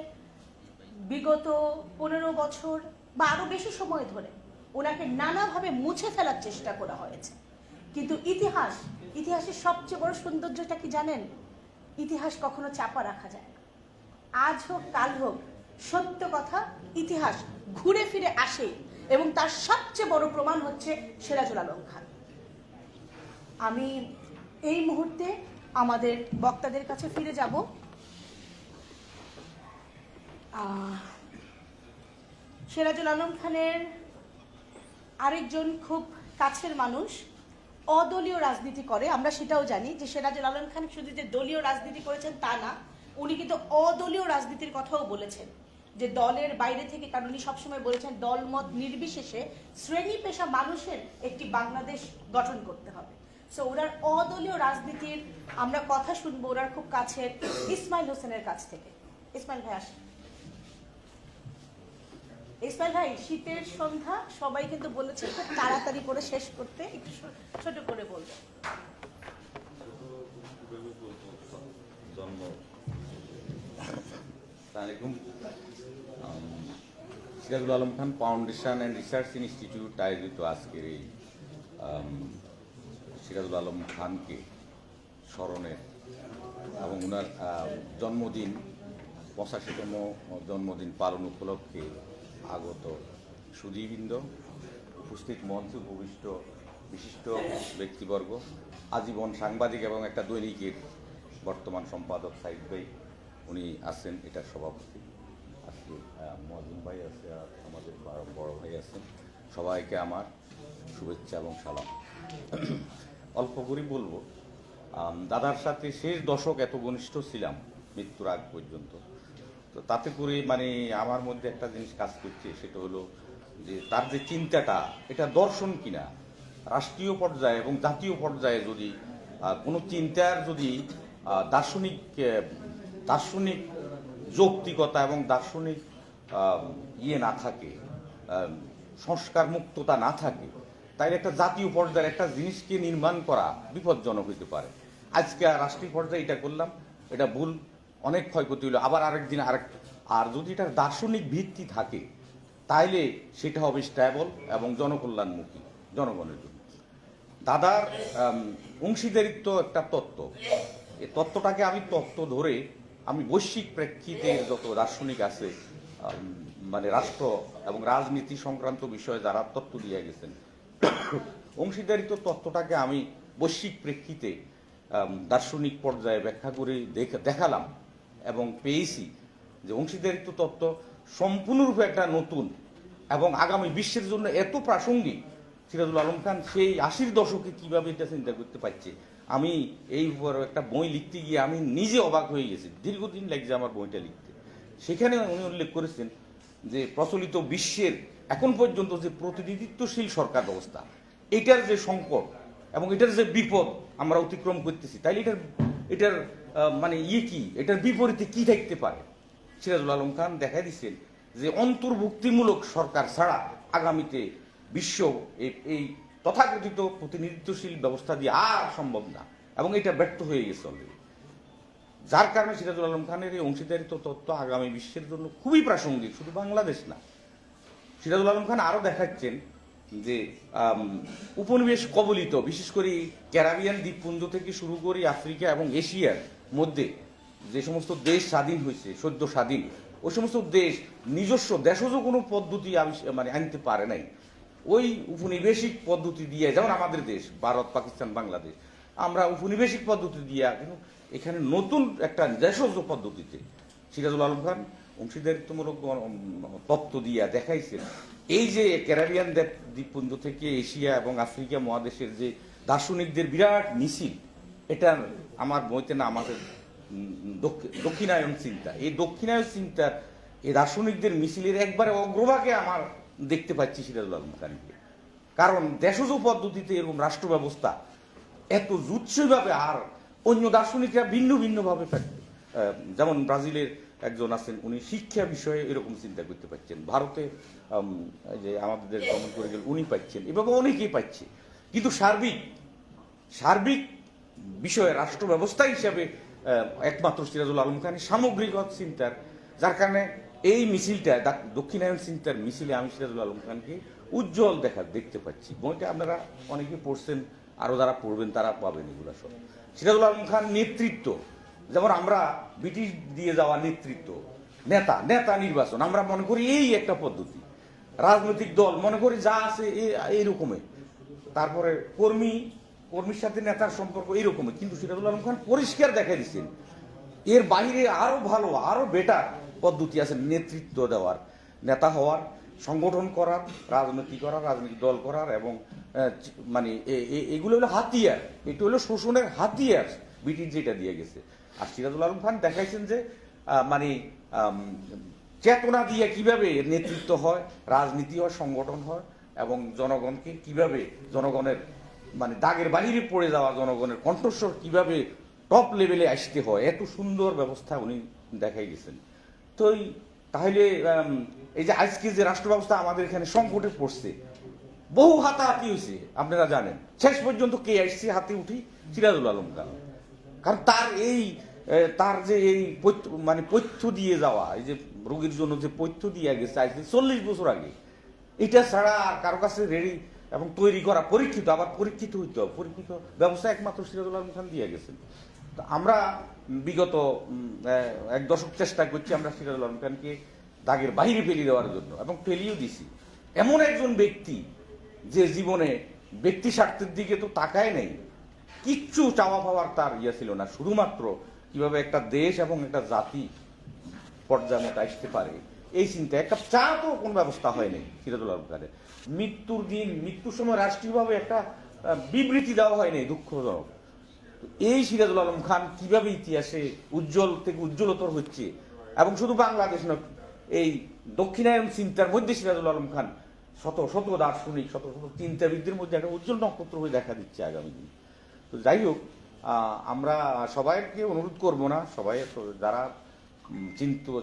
বিগত 15 বছর বা আরো বেশি সময় ধরে ওনাকে নানাভাবে মুছে ফেলার চেষ্টা করা হয়েছে, কিন্তু ইতিহাসের সবচেয়ে বড় সৌন্দর্যটা কি জানেন? ইতিহাস কখনো চাপা রাখা যায় না। আজ হোক কাল হোক, সত্য কথা ইতিহাস ঘুরে ফিরে আসে, এবং তার সবচেয়ে বড় প্রমাণ হচ্ছে সিরাজুল আলম খান। আমি এই মুহূর্তে আমাদের বক্তাদের কাছে ফিরে যাব। সিরাজুল আলম খানের আরেকজন খুব কাছের মানুষ অদলীয় রাজনীতি করে, আমরা সেটাও জানি যে সিরাজুল আলম খান শুধু যে দলীয় রাজনীতি করেছেন তা না, উনি কিন্তু অদলীয় রাজনীতির কথাও বলেছেন, যে দলের বাইরে থেকে, কারণ উনি সবসময় বলেছেন দলমত নির্বিশেষে শ্রেণী পেশা মানুষের একটি বাংলাদেশ গঠন করতে হবে। সো ওনার অদলীয় রাজনীতির আমরা কথা শুনবো ওনার খুব কাছের ইসমাইল হোসেনের কাছ থেকে। ইসমাইল ভাই আসেন। ইসমাইল ভাই, শীতের সন্ধ্যা, সবাই কিন্তু বলেছে খুব তাড়াতাড়ি করে শেষ করতে, একটু ছোট করে বলবেন। Sirajul Alam Khan foundation and research institute আয়োজিত আজকের এই সিরাজুল আলম খানকে স্মরণের এবং ওনার জন্মদিন 85তম জন্মদিন পালন উপলক্ষে আগত সুধীবৃন্দ, উপস্থিত মঞ্চে উপবিষ্ট বিশিষ্ট ব্যক্তিবর্গ, আজীবন সাংবাদিক এবং একটা দৈনিকের বর্তমান সম্পাদক সাইদ ভাই, উনি আছেন এটার সভাপতি, আজকে মজিম ভাই আছে, আর আমাদের বড় ভাই আছেন, সবাইকে আমার শুভেচ্ছা এবং সালাম। অল্প করে বলবো, দাদার সাথে শেষ দশক এত ঘনিষ্ঠ ছিলাম মৃত্যুর আগ পর্যন্ত, তো তাতে করে মানে আমার মধ্যে একটা জিনিস কাজ করছে, সেটা হলো যে তার যে চিন্তাটা, এটা দর্শন কিনা, রাষ্ট্রীয় পর্যায়ে এবং জাতীয় পর্যায়ে যদি কোনো চিন্তার যদি দার্শনিক যৌক্তিকতা এবং দার্শনিক না থাকে, সংস্কার মুক্ততা না থাকে, তাই একটা জাতীয় পর্যায়ে একটা জিনিসকে নির্মাণ করা বিপজ্জনক হইতে পারে। আজকে রাষ্ট্রীয় পর্যায়ে এটা করলাম, এটা ভুল, অনেক ক্ষয়ক্ষতি হলো, আবার আরেকদিন আর যদি এটার দার্শনিক ভিত্তি থাকে তাইলে সেটা হবে স্ট্যাবল এবং জনকল্যাণমুখী, জনগণের জন্য। দাদার অংশীদারিত্ব একটা তত্ত্ব, এই তত্ত্বটাকে আমি তত্ত্ব ধরে আমি বৈশ্বিক প্রেক্ষিতে যত দার্শনিক আছে, মানে রাষ্ট্র এবং রাজনীতি সংক্রান্ত বিষয়ে যারা তত্ত্ব দিয়ে গেছেন, অংশীদারিত্ব তত্ত্বটাকে আমি বৈশ্বিক প্রেক্ষিতে দার্শনিক পর্যায়ে ব্যাখ্যা করে দেখালাম এবং পেয়েছি যে অংশীদারিত্ব তত্ত্ব সম্পূর্ণরূপে একটা নতুন এবং আগামী বিশ্বের জন্য এত প্রাসঙ্গিক। সিরাজুল আলম খান সেই 80-র দশকে কীভাবে এটা চিন্তা করতে পারছে, আমি এই উপরে একটা বই লিখতে গিয়ে আমি নিজে অবাক হয়ে গেছি, দীর্ঘদিন লাগছে আমার বইটা লিখতে। সেখানে উনি উল্লেখ করেছেন যে প্রচলিত বিশ্বের এখন পর্যন্ত যে প্রতিনিধিত্বশীল সরকার ব্যবস্থা, এটার যে সংকট এবং এটার যে বিপদ আমরা অতিক্রম করতেছি, তাইলে এটার মানে কি, এটার বিপরীতে কি থাকতে পারে। সিরাজুল আলম খান দেখা দিচ্ছেন যে অন্তর্ভুক্তিমূলক সরকার ছাড়া আগামীতে বিশ্ব এই তথাকথিত প্রতিনিধিত্বশীল ব্যবস্থা দিয়ে আর সম্ভব না, এবং এটা ব্যর্থ হয়ে গেছে অলরেডি। যার কারণে সিরাজুল আলম খানের এই অংশীদারিত্ব তত্ত্ব আগামী বিশ্বের জন্য খুবই প্রাসঙ্গিক, শুধু বাংলাদেশ না। সিরাজুল আলম খান আরও দেখাচ্ছেন যে উপনিবেশ কবলিত, বিশেষ করে ক্যারাবিয়ান দ্বীপপুঞ্জ থেকে শুরু করে আফ্রিকা এবং এশিয়ার মধ্যে যে সমস্ত দেশ স্বাধীন হয়েছে, সদ্য স্বাধীন, ওই সমস্ত দেশ নিজস্ব দেশজ কোনো পদ্ধতি আনতে পারে নাই। ওই উপনিবেশিক পদ্ধতি দিয়ে, যেমন আমাদের দেশ ভারত, পাকিস্তান, বাংলাদেশ, আমরা উপনিবেশিক পদ্ধতি দিয়ে, কিন্তু এখানে নতুন একটা দেশজ পদ্ধতিতে সিরাজুল আলম খান অংশীদারিত্বমূলক তত্ত্ব দিয়ে দেখাইছেন এই যে ক্যারাবিয়ান দ্বীপপুঞ্জ থেকে এশিয়া এবং আফ্রিকা মহাদেশের যে দার্শনিকদের বিরাট মিছিল, এটা আমার বইতে না, আমাদের দক্ষিণায়ন চিন্তা, এই দক্ষিণায়ন চিন্তার এই দার্শনিকদের মিছিলের একবারে অগ্রভাগে আমার দেখতে পাচ্ছি সিরাজুল আলম খানকে। কারণ দেশজ পদ্ধতিতে এরকম রাষ্ট্র ব্যবস্থা এত জুৎসইভাবে, আর অন্য দার্শনিকরা ভিন্ন ভিন্নভাবে, যেমন ব্রাজিলের একজন আছেন, উনি শিক্ষা বিষয়ে এরকম চিন্তা করতে পারছেন, ভারতে যে আমাদের গমন করে গেল উনি পাচ্ছেন, এভাবে অনেকেই পাচ্ছে। কিন্তু সার্বিক বিষয়ে রাষ্ট্র ব্যবস্থা হিসাবে একমাত্র সিরাজুল আলম খানের সামগ্রিক চিন্তার, যার কারণে এই মিছিলটা, দক্ষিণায়ন চিন্তার মিছিলে আমি সিরাজুল আলম খানকে উজ্জ্বল দেখতে পাচ্ছি। বইটা আপনারা অনেকে পড়ছেন, আরও যারা পড়বেন তারা পাবেন এগুলো সব। সিরাজুল আলম খান নেতৃত্ব, যেমন আমরা ব্রিটিশ দিয়ে যাওয়া নেতৃত্ব, নেতা নির্বাচন, আমরা মনে করি এই একটা পদ্ধতি, রাজনৈতিক দল মনে করি যা আছে এইরকমের, তারপরে কর্মীর সাথে নেতার সম্পর্ক এইরকমই। কিন্তু সিরাজুল আলম খান পরিষ্কার দেখাই দিচ্ছেন এর বাইরে আরো ভালো, আরো বেটার পদ্ধতি আছে নেতৃত্ব দেওয়ার, নেতা হওয়ার, সংগঠন করার, রাজনীতি করার, রাজনৈতিক দল করার, এবং এগুলো হলো হাতিয়ার, এটা হলো শোষণের হাতিয়ার ব্রিটিশ যেটা দিয়ে গেছে। আর সিরাজুল আলম খান দেখাইছেন যে চেতনা দিয়ে কিভাবে নেতৃত্ব হয়, রাজনীতি হয়, সংগঠন হয়, এবং জনগণকে কিভাবে, জনগণের দাগের বাহিরে পড়ে যাওয়া জনগণের কণ্ঠস্বর কিভাবে টপ লেভেলে আসতে হয়, এত সুন্দর ব্যবস্থা উনি দেখাই গেছেন। তো তাহলে এই যে আজকে যে রাষ্ট্র ব্যবস্থা আমাদের এখানে সংকটে পড়ছে, বহু হাতাহাতি হয়েছে, আপনারা জানেন, শেষ পর্যন্ত কে আসছে হাতে উঠি? সিরাজুল আলম খান। কারণ তার যে এই পথ্য দিয়ে যাওয়া, এই যে রোগীর জন্য যে পথ্য দিয়ে গেছে আজ 40 বছর আগে, এটা ছাড়া কারো কাছে রেডি এবং তৈরি করা, পরীক্ষিত, আবার পরীক্ষিত হইতে হবে, পরীক্ষিত ব্যবস্থা একমাত্র সিরাজুল আলম খান দিয়ে গেছেন। তো আমরা বিগত 1 দশক চেষ্টা করছি আমরা সিরাজুল আলম খানকে দাগের বাইরে ফেলিয়ে দেওয়ার জন্য, এবং ফেলিয়েও দিছি। এমন একজন ব্যক্তি যে জীবনে ব্যক্তি স্বার্থের দিকে তো তাকায় নেই, কিচ্ছু চাওয়া পাওয়ার তার ছিল না, শুধুমাত্র কিভাবে একটা দেশ এবং একটা জাতি পর্যায়ে মতো আসতে পারে এই চিন্তা। একটা চা তো কোন ব্যবস্থা হয়নি সিরাজুল আলম খানের। মৃত্যুর সময় রাষ্ট্রীয়ভাবে একটা বিবৃতি দেওয়া হয়নি, দুঃখজনক। এই সিরাজুল আলম খান কিভাবে ইতিহাসে উজ্জ্বল থেকে উজ্জ্বলতর হচ্ছে, এবং শুধু বাংলাদেশ নয়, এই দক্ষিণায়ন চিন্তার মধ্যে সিরাজুল আলম খান শত শত দার্শনিক, শত শত চিন্তাবিদদের মধ্যে একটা উজ্জ্বল নক্ষত্র হয়ে দেখা দিচ্ছে আগামী দিন। তো যাই হোক, আমরা সবাইকে অনুরোধ করব না, সবাই যারা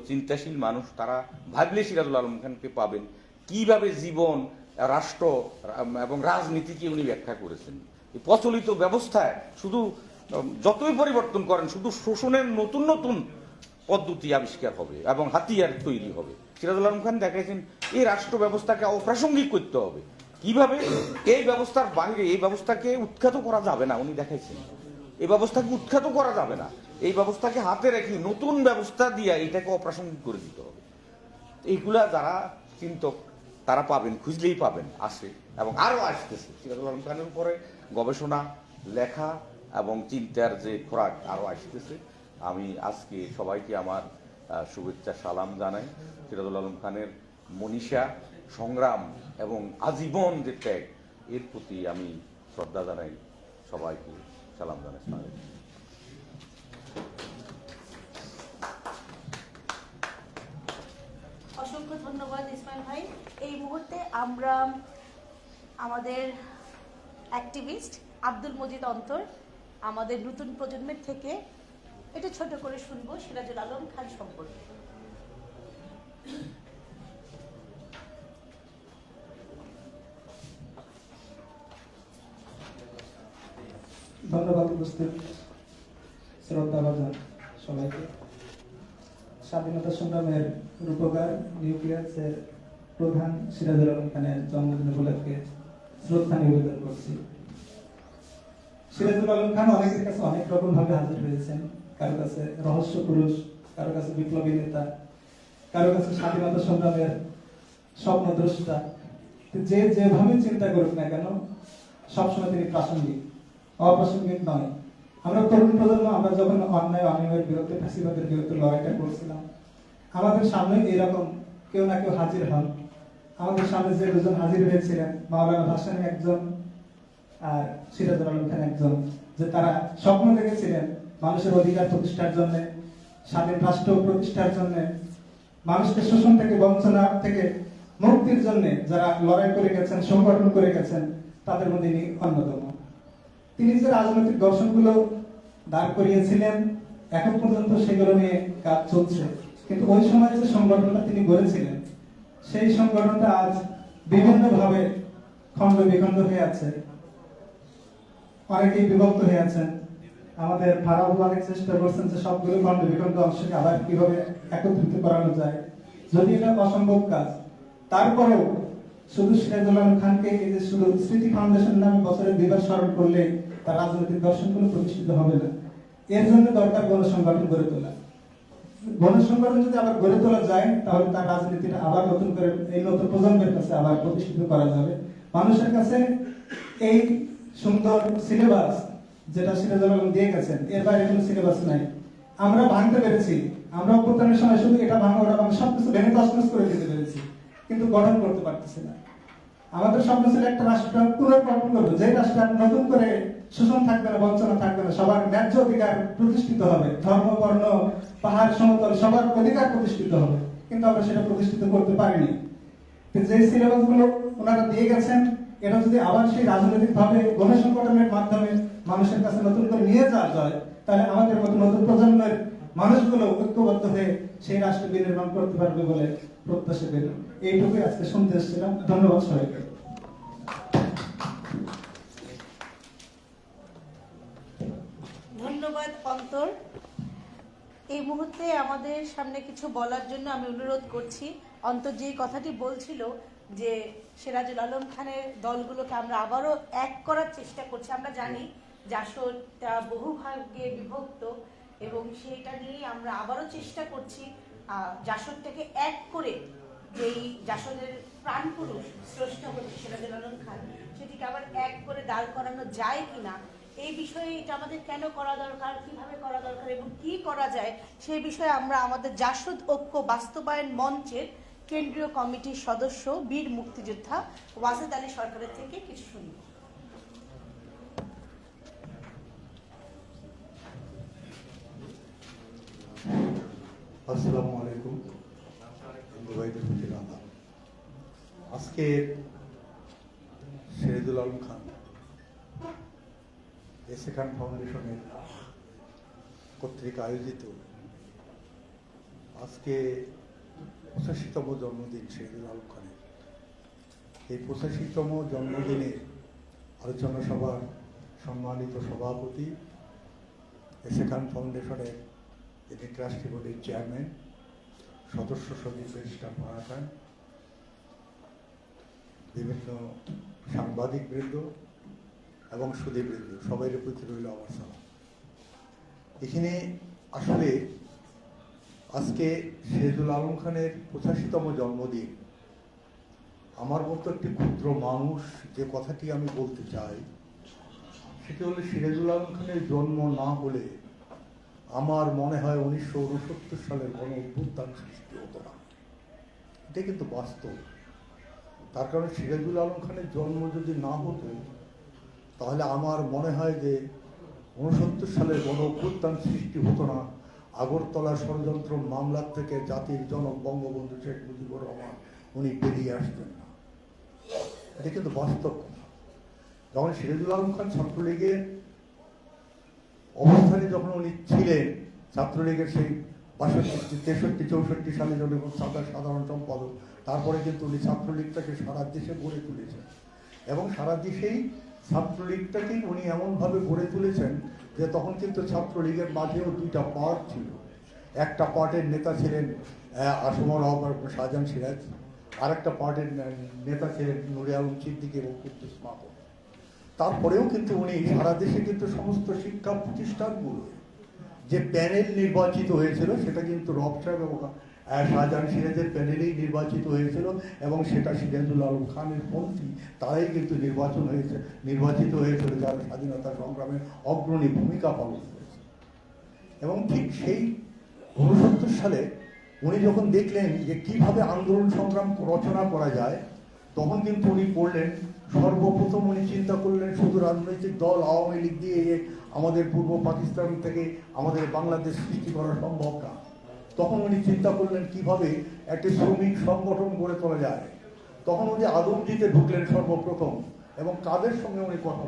চিন্তাশীল মানুষ তারা ভাবলে সিরাজুল আলম খানকে পাবেন, কিভাবে জীবন, রাষ্ট্র এবং রাজনীতিকে উনি ব্যাখ্যা করেছেন। এই প্রচলিত ব্যবস্থায় শুধু যতই পরিবর্তন করেন, শুধু শোষণের নতুন নতুন পদ্ধতি আবিষ্কার হবে এবং হাতিয়ার তৈরি হবে। সিরাজুল আলম খান দেখাইছেন এই রাষ্ট্র ব্যবস্থাকে অপ্রাসঙ্গিক করতে হবে, কিভাবে এই ব্যবস্থার বাইরে, এই ব্যবস্থাকে উৎখাত করা যাবে না, উনি দেখাইছেন এই ব্যবস্থাকে উৎখাত করা যাবে না, এই ব্যবস্থাকে হাতে রেখে নতুন ব্যবস্থা দিয়ে এটাকে অপ্রাসঙ্গিক করে দিতে হবে। এইগুলা যারা চিন্তক তারা পাবেন, খুঁজলেই পাবেন, আসে এবং আরো আসতেছে। সিরাজুল আলম খানের উপরে গবেষণা, লেখা এবং চিন্তার যে খোরাক আরো আসতেছে। আমি আজকে সবাইকে আমার শুভেচ্ছা সালাম জানাই। সিরাজুল আলম খানের মনীষা, সংগ্রাম এবং আজীবন যে ত্যাগ, এর প্রতি আমি শ্রদ্ধা জানাই, সবাইকে সালাম জানাই। অসংখ্য ধন্যবাদ ইসমাইল ভাই। এই মুহূর্তে আমরা আমাদের অ্যাক্টিভিস্ট আব্দুল মজিদ অন্তর, আমাদের নতুন প্রজন্মের থেকে এটা ছোট করে শুনবো সিরাজুল আলম খান সম্পর্কে। ধন্যবাদ উপস্থিত শ্রদ্ধাভাজন সবাইকে। স্বাধীনতা সংগ্রামের রূপকার নিউক্লিয়াসের প্রধান সিরাজুল আলম খানের জন্মদিন উপলক্ষে শ্রদ্ধা নিবেদন করছি। সিরাজুল আলম খান অনেকের কাছে অনেক রকম ভাবে হাজির হয়েছেন, কারো কাছে রহস্য পুরুষ, কারো কাছে বিপ্লবী নেতা, কারো কাছে স্বাধীনতা সংগ্রামের স্বপ্নদ্রষ্টা। যে যেভাবে চিন্তা করুক না কেন সবসময় তিনি প্রাসঙ্গিক, অপ্রাসঙ্গিক নয়। আমরা তরুণ প্রজন্ম, আমরা যখন অন্যায় অনিয়মের বিরুদ্ধে, ফ্যাসিবাদের বিরুদ্ধে লড়াইটা করছিলাম, আমাদের সামনে এরকম কেউ না কেউ হাজির হন। আমাদের সামনে যে দুজন হাজির হয়েছিলেন, মাওলানা ভাসানী একজন আর সিরাজুল আলম খান একজন, যে তারা স্বপ্ন দেখেছিলেন মানুষের অধিকার প্রতিষ্ঠার জন্য, স্বাধীন রাষ্ট্র প্রতিষ্ঠার জন্য, মানুষকে শোষণ থেকে, বঞ্চনা থেকে মুক্তির জন্য যারা লড়াই করে গেছেন, সংগঠন করে গেছেন, তাদের মধ্যে ইনি অন্যতম। তিনি যে রাজনৈতিক দর্শনগুলো দাঁড় করিয়েছিলেন, এখন পর্যন্ত সেগুলো নিয়ে কাজ চলছে, কিন্তু ওই সময় যে সংগঠনটা তিনি গড়েছিলেন, সেই সংগঠনটা আজ বিভিন্নভাবে খণ্ড বিখণ্ড হয়ে আছে, অনেকেই বিভক্ত হয়ে আছেন। আমাদের ফারাউল অনেক চেষ্টা করছেন যে সবগুলো খণ্ড বিখণ্ড অংশকে আবার কিভাবে একত্রিত করানো যায়, যদি এটা অসম্ভব কাজ। তারপরেও শুধু সিরাজুল আলম খানকে এই যে শুধু স্মৃতি ফাউন্ডেশন নামে বছরে 2বার স্মরণ করলে তার রাজনৈতিক দর্শনগুলো প্রতিষ্ঠিত হবে না। এর জন্য দরকার গণসংগঠন গড়ে তোলা। গণসংগঠন যদি আবার গড়ে তোলা যায়, তাহলে তার রাজনীতিটা আবার নতুন করে এই নতুন প্রজন্মের কাছে আবার প্রতিষ্ঠিত করা যাবে। মানুষের কাছে এই সুন্দর সিলেবাস যেটা সিরাজুল আলম দিয়ে গেছেন, এর বাইরে কোনো সিলেবাস নাই। আমরা ভাঙতে পেরেছি, আমরা অভ্যুত্থানের সময় শুধু এটা ভাঙা ওটা ভাঙা সবকিছু ভেঙে তছনছ করে দিতে পেরেছি, কিন্তু গঠন করতে পারতেছি না। আমাদের স্বপ্ন ছিল একটা রাষ্ট্র পুনর্গঠন করবো, যে রাষ্ট্র নতুন করে শোষণ থাকবে না, বঞ্চনা থাকবে না, সবার ন্যায্য অধিকার প্রতিষ্ঠিত হবে, ধর্ম, বর্ণ, পাহাড়, সমতল সবার অধিকার প্রতিষ্ঠিত হবে, কিন্তু আমরা সেটা প্রতিষ্ঠিত করতে পারিনি। যে সিলেবাস গুলো ওনারা দিয়ে গেছেন, এটা যদি আবার সেই রাজনৈতিক ভাবে গণসংগঠনের মাধ্যমে মানুষের কাছে নতুন করে নিয়ে যাওয়া যায়, তাহলে আমাদের মতো নতুন প্রজন্মের মানুষগুলো ঐক্যবদ্ধ হয়ে সেই রাষ্ট্র বিনির্মাণ করতে পারবে বলে প্রত্যাশা করি। এইটুকুই আজকে শুনতে এসেছিলাম। ধন্যবাদ সবাইকে। ধন্যবাদ অন্তর। এই মুহূর্তে আমাদের সামনে কিছু বলার জন্য আমি অনুরোধ করছি। অন্তর যে কথাটি বলছিল যে সিরাজুল আলম খানের দলগুলোকে আমরা আবারও এক করার চেষ্টা করছি। আমরা জানি জাসদটা বহু ভাগে বিভক্ত এবং সেটা নিয়েই আমরা আবারও চেষ্টা করছি জাসদটাকে এক করে, যেই জাসদের প্রাণপুরুষ স্রষ্টা হচ্ছে সিরাজুল আলম খান, সেটিকে আবার এক করে দাঁড় করানো যায় কিনা, এই বিষয়ে এটা আমাদের কেন করা দরকার, কিভাবে করা দরকার এবং কি করা যায়, সেই বিষয়ে আমরা আমাদের জাসদ ঐক্য বাস্তবায়ন মঞ্চের কেন্দ্রীয় কমিটির সদস্য বীর মুক্তিযোদ্ধা ওয়াজেদ আলী সরকারের থেকে কিছু শুনব। আসসালামু আলাইকুম। আজকে সিরাজুল আলম খান এস এ খান ফাউন্ডেশনের কর্তৃক আয়োজিত আজকে 85তম জন্মদিন সিরাজুল আলম খানের। এই 85তম জন্মদিনে আলোচনা সভার সম্মানিত সভাপতি, এস এ খান ফাউন্ডেশনের যিনি ট্রাস্টি বোর্ডের চেয়ারম্যান, সদস্য সচিব ব্যারিস্টার ফারাহ খান, বিভিন্ন সাংবাদিক বৃন্দ এবং সুধীবৃন্দ, সবাইয়ের প্রতি রইল আমার সালাম। এখানে আসলে আজকে সিরাজুল আলম খানের 85তম জন্মদিন। আমার মতো একটি ক্ষুদ্র মানুষ যে কথাটি আমি বলতে চাই সেটি হলো, সিরাজুল আলম খানের জন্ম না হলে আমার মনে হয় 1969 সালের গণ অভ্যুত্থান সৃষ্টি হতো না। এটা কিন্তু বাস্তব। তার কারণ সিরাজুল আলম খানের জন্ম যদি না হতো, তাহলে আমার মনে হয় যে 69 সালের গণ অভ্যুত্থান সৃষ্টি হতো না। আগরতলা ষড়যন্ত্র মামলার থেকে জাতির জনক বঙ্গবন্ধু শেখ মুজিবুর রহমান উনি বেরিয়ে আসতেন না। এটা কিন্তু বাস্তব। যখন সিরাজুল আলম খান ছাত্রলীগের অবস্থানে যখন উনি ছিলেন, ছাত্রলীগের সেই 62, 63, 64 সালে যখন সাধারণ সম্পাদক, তারপরে কিন্তু উনি ছাত্রলীগটাকে সারা দেশে গড়ে তুলেছেন এবং সারা দেশেই ছাত্রলীগটাকেই উনি এমনভাবে গড়ে তুলেছেন যে তখন কিন্তু ছাত্রলীগের মাঝেও দুইটা পার্ট ছিল। একটা পার্টের নেতা ছিলেন আসমর হক শাহজাহান সিরাজ, আর একটা পার্টের নেতা ছিলেন নুরে আলম সিদ্দিকী এবং কুদ্দুস মাহমুদ। তারপরেও কিন্তু উনি সারা দেশে কিন্তু সমস্ত শিক্ষা প্রতিষ্ঠানগুলো যে প্যানেল নির্বাচিত হয়েছিল সেটা কিন্তু রব সাহেব এবং শাহজাহান সিরাজের প্যানেলেই নির্বাচিত হয়েছিল, এবং সেটা সিরাজুল আলম খানের পন্থী তারাই কিন্তু নির্বাচিত হয়েছিল, যারা স্বাধীনতা সংগ্রামে অগ্রণী ভূমিকা পালন করেছে। এবং ঠিক সেই 69 সালে উনি যখন দেখলেন যে কিভাবে আন্দোলন সংগ্রাম রচনা করা যায়, তখন কিন্তু উনি পড়লেন, সর্বপ্রথম উনি চিন্তা করলেন শুধু রাজনৈতিক দল আওয়ামী লীগ দিয়ে আমাদের পূর্ব পাকিস্তান থেকে আমাদের বাংলাদেশ সৃষ্টি করা সম্ভব না। তখন উনি চিন্তা করলেন কিভাবে একটি শ্রমিক সংগঠন গড়ে তোলা যায়। তখন উনি আদমজিতে ঢুকলেন সর্বপ্রথম, এবং কাদের সঙ্গে উনি কথা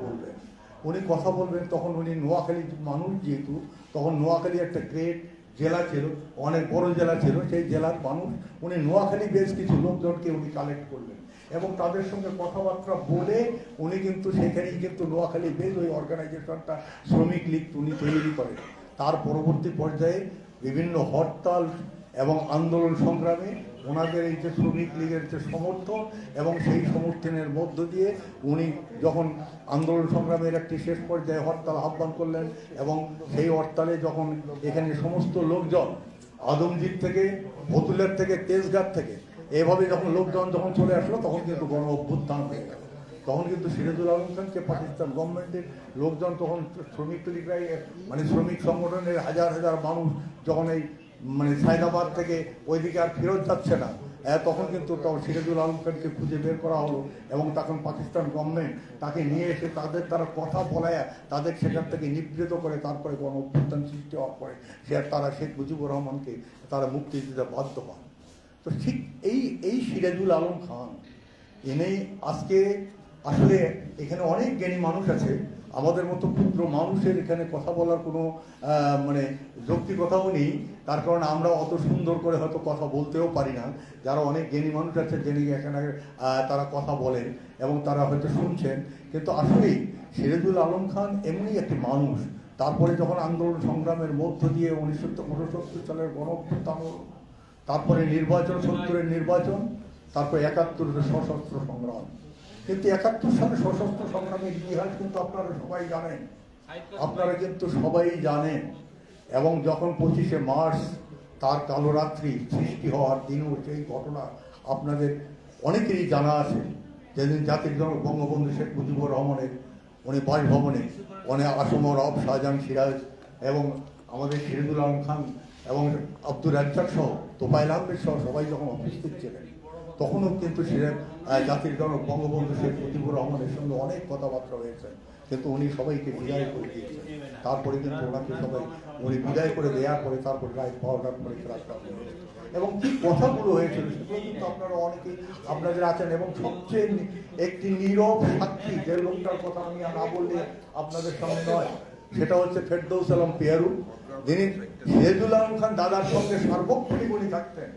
বলবেন, তখন উনি নোয়াখালীর মানুষ, যেহেতু তখন নোয়াখালী একটা গ্রেট জেলা ছিল, অনেক বড় জেলা ছিল, সেই জেলার মানুষ উনি নোয়াখালী বেশ কিছু লোকজনকে উনি কালেক্ট করলেন, এবং তাদের সঙ্গে কথাবার্তা বলে উনি কিন্তু সেখানেই কিন্তু নোয়াখালী বেশ ওই অর্গানাইজেশনটা শ্রমিক লীগ উনি তৈরি করেন। তার পরবর্তী পর্যায়ে বিভিন্ন হরতাল এবং আন্দোলন সংগ্রামে ওনাদের এই যে শ্রমিক লীগের যে সমর্থন, এবং সেই সমর্থনের মধ্য দিয়ে উনি যখন আন্দোলন সংগ্রামের একটি শেষ পর্যায়ে হরতাল আহ্বান করলেন, এবং সেই হরতালে যখন এখানে সমস্ত লোকজন আদমজির থেকে, ভতুলের থেকে, তেজগাঁ থেকে এভাবে যখন লোকজন যখন চলে আসলো, তখন কিন্তু গণ অভ্যুত্থান হয়ে গেল। তখন কিন্তু সিরাজুল আলম খানকে পাকিস্তান গভর্নমেন্টের লোকজন, তখন শ্রমিক লীগরাই মানে শ্রমিক সংগঠনের হাজার হাজার মানুষ যখন এই মানে সায়দাবাদ থেকে ওইদিকে আর ফেরত যাচ্ছে না, তখন কিন্তু সিরাজুল আলম খানকে খুঁজে বের করা হলো, এবং তখন পাকিস্তান গভর্নমেন্ট তাকে নিয়ে এসে তারা কথা বলায় তাদের সেখান থেকে নিবৃত করে, তারপরে গণ অভ্যুত্থান সৃষ্টি হওয়ার পরে তারা শেখ মুজিবুর রহমানকে তারা মুক্তি দিতে বাধ্য হন। তো ঠিক এই সিরাজুল আলম খান এনেই আজকে আসলে এখানে অনেক জ্ঞানী মানুষ আছে, আমাদের মতো ক্ষুদ্র মানুষের এখানে কথা বলার কোনো মানে যৌক্তিকতাও নেই, তার কারণ আমরা অত সুন্দর করে হয়তো কথা বলতেও পারি না। যারা অনেক জ্ঞানী মানুষ আছে যিনি এখানে তারা কথা বলেন এবং তারা হয়তো শুনছেন, কিন্তু আসলেই সিরাজুল আলম খান এমনি একটি মানুষ। তারপরে যখন আন্দোলন সংগ্রামের মধ্য দিয়ে 1969 সালের গণ অভ্যুত্থান, তারপরে নির্বাচন, 70-এর নির্বাচন, তারপরে 71-এর সশস্ত্র সংগ্রাম। কিন্তু 71 সালে সশস্ত্র সংগ্রামের ইতিহাস কিন্তু আপনারা সবাই জানেন, এবং যখন 25শে মার্চ তার কালোরাত্রি সৃষ্টি হওয়ার দিনও সেই ঘটনা আপনাদের অনেকেরই জানা আছে, যেদিন জাতির জনক বঙ্গবন্ধু শেখ মুজিবুর রহমানের উনি বাসভবনে আসমর হক, শাহজাহান সিরাজ এবং আমাদের সিরাজুল আলম খান এবং আব্দুর রাজ্জাক সহ, তোফায়েল আহমেদ সহ সবাই যখন উপস্থিত ছিলেন, তখনও কিন্তু জাতির জনক বঙ্গবন্ধু শেখ মুজিবুর রহমানের সঙ্গে অনেক কথাবার্তা হয়েছে, কিন্তু উনি সবাইকে বিদায় করে দিয়েছেন। তারপরে কিন্তু ওনাকে উনি বিদায় করে দেওয়ার পরে তারপরে রাইট পাওয়ার পরে এবং কি কথাগুলো হয়েছিল সেগুলো কিন্তু আপনারা অনেকেই আপনাদের আছেন। এবং সবচেয়ে একটি নীরব সাক্ষী, যে লোকটার কথা আমি না বললে আপনাদের সামনে নয়, সেটা হচ্ছে ফেরদৌস আলম পিয়ারু, যিনি সিরাজুল আলম খান দাদার সঙ্গে সার্বক্ষণিক উনি থাকতেন।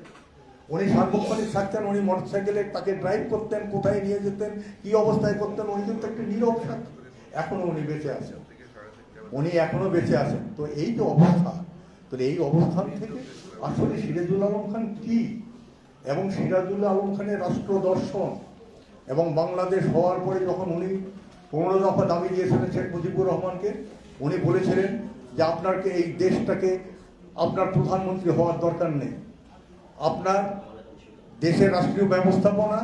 উনি মোটরসাইকেলে তাকে ড্রাইভ করতেন, কোথায় নিয়ে যেতেন, কি অবস্থায় করতেন, উনি কিন্তু একটি নীরব সাক্ষী। এখনো উনি বেঁচে আছেন, তো এই যে অবস্থা, তো এই অবস্থান থেকে আসলে সিরাজুল আলম খান কি, এবং সিরাজুল আলম খানের রাষ্ট্র দর্শন, এবং বাংলাদেশ হওয়ার পরে যখন উনি 15 দফা দাবি দিয়েছিলেন শেখ মুজিবুর রহমানকে, উনি বলেছিলেন যে আপনাকে এই দেশটাকে আপনার প্রধানমন্ত্রী হওয়ার দরকার নেই, আপনার দেশের রাষ্ট্রীয় ব্যবস্থাপনা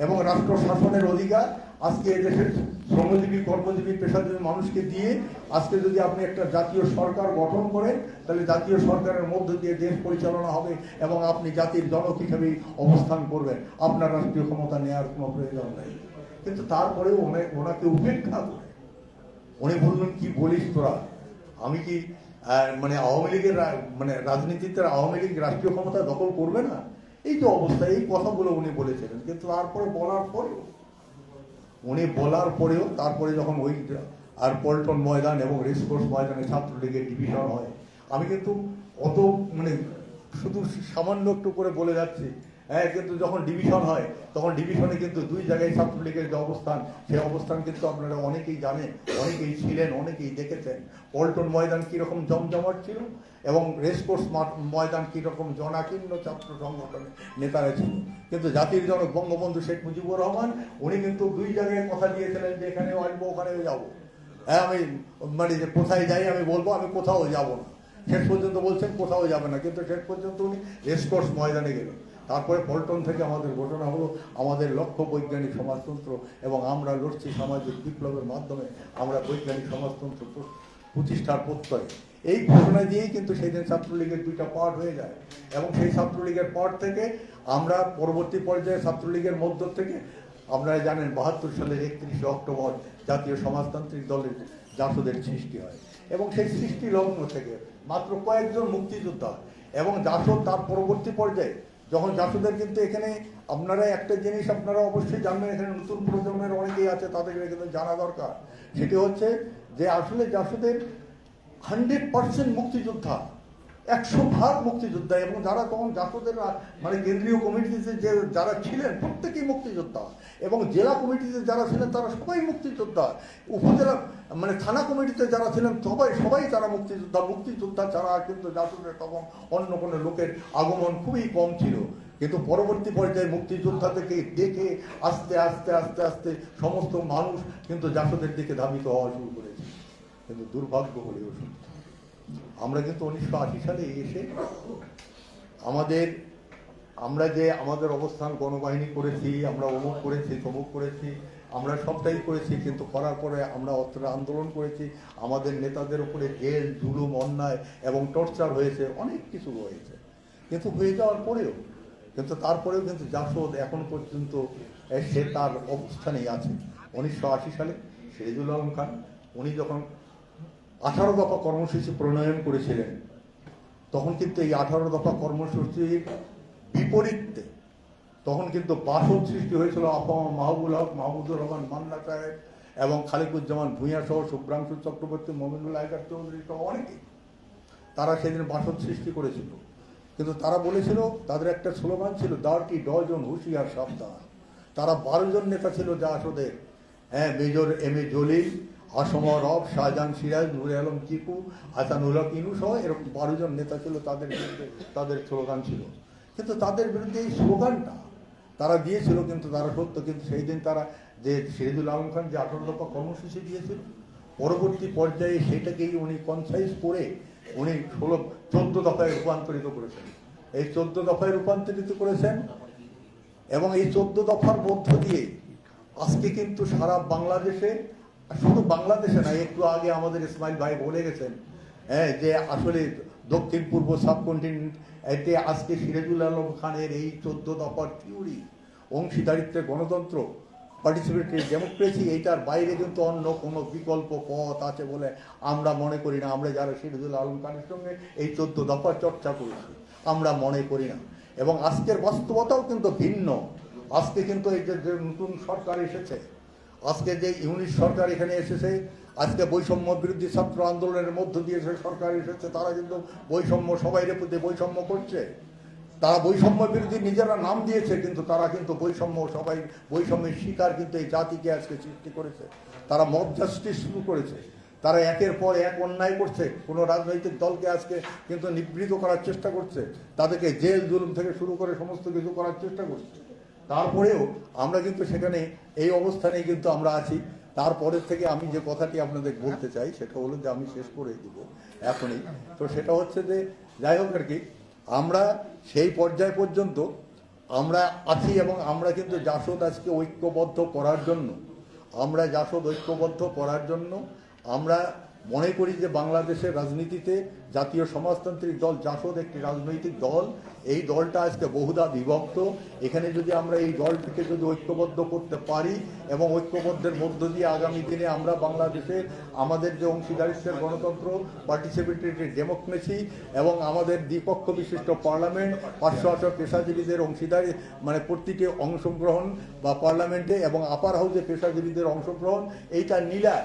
এবং রাষ্ট্র শাসনের অধিকার আজকে এদেশের শ্রমজীবী, কর্মজীবী, পেশাজীবী মানুষকে দিয়ে আজকে যদি আপনি একটা জাতীয় সরকার গঠন করেন, তাহলে জাতীয় সরকারের মধ্য দিয়ে দেশ পরিচালনা হবে এবং আপনি জাতির জনক হিসেবেই অবস্থান করবেন, আপনার রাষ্ট্রীয় ক্ষমতা নেওয়ার কোনো প্রয়োজন নেই। কিন্তু তারপরেও ওনাকে উপেক্ষা করে উনি বললেন, কি বলিস তোরা, আমি কি মানে আওয়ামী লীগের মানে রাজনীতিতে আওয়ামী লীগ রাষ্ট্রীয় ক্ষমতা দখল করবে না, এই যে অবস্থা, এই কথাগুলো উনি বলেছিলেন। কিন্তু তারপরে বলার পরেও তারপরে যখন ওই আর পল্টন ময়দান এবং রেসকোর্স ময়দানে ছাত্রলীগের ডিভিশন হয়, আমি কিন্তু অত মানে শুধু সামান্য একটু করে বলে যাচ্ছি, হ্যাঁ, কিন্তু যখন ডিভিশন হয় তখন ডিভিশনে কিন্তু দুই জায়গায় ছাত্রলীগের যে অবস্থান, সেই অবস্থান কিন্তু আপনারা অনেকেই জানেন, অনেকেই ছিলেন, অনেকেই দেখেছেন। পল্টন ময়দান কীরকম জমজমাট ছিল এবং রেসকোর্স ময়দান কীরকম জনাকীর্ণ ছাত্র সংগঠনের নেতারা ছিল। কিন্তু জাতির জনক বঙ্গবন্ধু শেখ মুজিবুর রহমান উনি কিন্তু দুই জায়গায় কথা দিয়েছিলেন যে এখানেও আসবো, ওখানেও যাবো। হ্যাঁ, আমি মানে যে কোথায় যাই আমি বলবো, আমি কোথাও যাবো না। শেষ পর্যন্ত বলছেন কোথাও যাবে না, কিন্তু শেষ পর্যন্ত উনি রেসকোর্স ময়দানে গেলেন। তারপরে পল্টন থেকে আমাদের ঘটনা হলো আমাদের লক্ষ্য বৈজ্ঞানিক সমাজতন্ত্র, এবং আমরা লড়ছি সামাজিক বিপ্লবের মাধ্যমে আমরা বৈজ্ঞানিক সমাজতন্ত্র প্রতিষ্ঠার প্রত্যয়। এই ঘটনা দিয়েই কিন্তু সেই দিন ছাত্রলীগের দুইটা পার্ট হয়ে যায়, এবং সেই ছাত্রলীগের পার্ট থেকে আমরা পরবর্তী পর্যায়ে ছাত্রলীগের মধ্য থেকে আপনারা জানেন 72 সালের 31শে অক্টোবর জাতীয় সমাজতান্ত্রিক দলের জাসদের সৃষ্টি হয়, এবং সেই সৃষ্টি লগ্ন থেকে মাত্র কয়েকজন মুক্তিযোদ্ধা এবং জাসদ তার পরবর্তী পর্যায়ে যখন জাসদের কিন্তু এখানে আপনারা একটা জিনিস আপনারা অবশ্যই জানবেন, এখানে নতুন প্রজন্মের অনেকেই আছে, তাদের কিন্তু জানা দরকার। সেটি হচ্ছে যে আসলে জাসদের 100% মুক্তিযোদ্ধা, 100% মুক্তিযোদ্ধা, এবং যারা তখন জাসদের মানে কেন্দ্রীয় কমিটিতে যে যারা ছিলেন প্রত্যেকেই মুক্তিযোদ্ধা, এবং জেলা কমিটিতে যারা ছিলেন তারা সবাই মুক্তিযোদ্ধা, উপজেলা মানে থানা কমিটিতে যারা ছিলেন সবাই তারা মুক্তিযোদ্ধা। মুক্তিযোদ্ধা ছাড়া কিন্তু জাসদের তখন অন্য কোনো লোকের আগমন খুবই কম ছিল। কিন্তু পরবর্তী পর্যায়ে মুক্তিযোদ্ধা থেকে দেখে আস্তে আস্তে আস্তে আস্তে সমস্ত মানুষ কিন্তু জাসদের দিকে ধাবিত হওয়া শুরু করেছে। কিন্তু দুর্ভাগ্য হলেও সত্য, আমরা কিন্তু 1980 সালে এসে আমাদের অবস্থান গণবাহিনী করেছি, আমরা অমুক করেছি, তমুক করেছি, আমরা সবটাই করেছি, কিন্তু করার পরে আমরা অস্ত্র আন্দোলন করেছি, আমাদের নেতাদের উপরে জেল, জুলুম, অন্যায় এবং টর্চার হয়েছে, অনেক কিছু হয়েছে। কিন্তু হয়ে যাওয়ার পরেও কিন্তু তারপরেও কিন্তু জাসদ এখন পর্যন্ত সে তার অবস্থানেই আছে। 1980 সালে সিরাজুল আলম খান উনি যখন 18 দফা কর্মসূচি প্রণয়ন করেছিলেন, তখন কিন্তু এই 18 দফা কর্মসূচির বিপরীতে তখন কিন্তু বাসদ সৃষ্টি হয়েছিল আফাম মাহবুল হক, মাহমুদুর রহমান মান্না সাহেব এবং খালিকুজ্জামান ভূঁইয়া সহ শুভ্রাংশু চক্রবর্তী, মমিনুল হায়দার চৌধুরী সহ অনেকে, তারা সেদিন বাসদ সৃষ্টি করেছিল। কিন্তু তারা বলেছিল, তাদের একটা স্লোগান ছিল, 10টি ডজন হুঁশিয়ার সাবধান। তারা 12 জন নেতা ছিল জাসদের, হ্যাঁ, major M A Jalil, Assam রব, শাহজাহান সিরাজ, নুরে আলম চিকু, হাসানুল হক ইনু সহ এরকম 12 জন নেতা ছিল। তাদের বিরুদ্ধে তাদের স্লোগান ছিল, কিন্তু তাদের বিরুদ্ধে এই স্লোগানটা তারা দিয়েছিল, কিন্তু তারা সত্য। কিন্তু সেই দিন তারা যে সিরাজুল আলম খান যে 18 দফা কর্মসূচি দিয়েছিল, পরবর্তী পর্যায়ে সেটাকেই উনি কনসাইজ করে উনি 14 দফায় রূপান্তরিত করেছেন। এই 14 দফায় রূপান্তরিত করেছেন, এবং এই 14 দফার মধ্য দিয়ে আজকে কিন্তু সারা বাংলাদেশে, শুধু বাংলাদেশে না, একটু আগে আমাদের ইসমাইল ভাই বলে গেছেন, হ্যাঁ, যে আসলে দক্ষিণ পূর্ব সাবকন্টিনেন্ট এতে আজকে সিরাজুল আলম খানের এই 14 দফার থিওরি, অংশীদারিত্বের গণতন্ত্র, পার্টিসিপেটরি ডেমোক্রেসি, এইটার বাইরে কিন্তু অন্য কোনো বিকল্প পথ আছে বলে আমরা মনে করি না। আমরা যারা সিরাজুল আলম খানের সঙ্গে এই 14 দফার চর্চা করেছি আমরা মনে করি না। এবং আজকের বাস্তবতাও কিন্তু ভিন্ন। আজকে কিন্তু এই যে নতুন সরকার এসেছে, আজকে যে ইউনিট সরকার এখানে এসেছে, আজকে বৈষম্য বিরোধী ছাত্র আন্দোলনের মধ্য দিয়ে যে সরকার এসেছে, তারা কিন্তু বৈষম্য সবাই প্রতি বৈষম্য করছে। তারা বৈষম্য বিরোধী নিজেরা নাম দিয়েছে, কিন্তু তারা কিন্তু সবাই বৈষম্যের শিকার কিন্তু এই জাতিকে আজকে সৃষ্টি করেছে। তারা মব জাস্টিস শুরু করেছে, তারা একের পর এক অন্যায় করছে, কোনো রাজনৈতিক দলকে আজকে কিন্তু নিবৃত করার চেষ্টা করছে, তাদেরকে জেল জুলুম থেকে শুরু করে সমস্ত কিছু করার চেষ্টা করছে। তারপরেও আমরা কিন্তু সেখানে এই অবস্থানেই কিন্তু আমরা আছি। তারপরের থেকে আমি যে কথাটি আপনাদের বলতে চাই সেটা হলো যে, আমি শেষ করে দিব এখনই, তো সেটা হচ্ছে যে যাই হোক আর কি, আমরা সেই পর্যায় পর্যন্ত আমরা আছি, এবং আমরা কিন্তু জাসদ আজকে ঐক্যবদ্ধ করার জন্য, আমরা মনে করি যে বাংলাদেশের রাজনীতিতে জাতীয় সমাজতান্ত্রিক দল জাসদ একটি রাজনৈতিক দল। এই দলটা আজকে বহুধা বিভক্ত। এখানে যদি আমরা এই দলটিকে যদি ঐক্যবদ্ধ করতে পারি, এবং ঐক্যবদ্ধের মধ্য দিয়ে আগামী দিনে আমরা বাংলাদেশে আমাদের যে অংশীদারিত্বের গণতন্ত্র, পার্টিসিপেটরি ডেমোক্রেসি এবং আমাদের দ্বিপক্ষ বিশিষ্ট পার্লামেন্ট, 500 পেশাজীবীদের অংশীদারি মানে প্রতিটি অংশগ্রহণ বা পার্লামেন্টে এবং আপার হাউসে পেশাজীবীদের অংশগ্রহণ, এইটা নিলে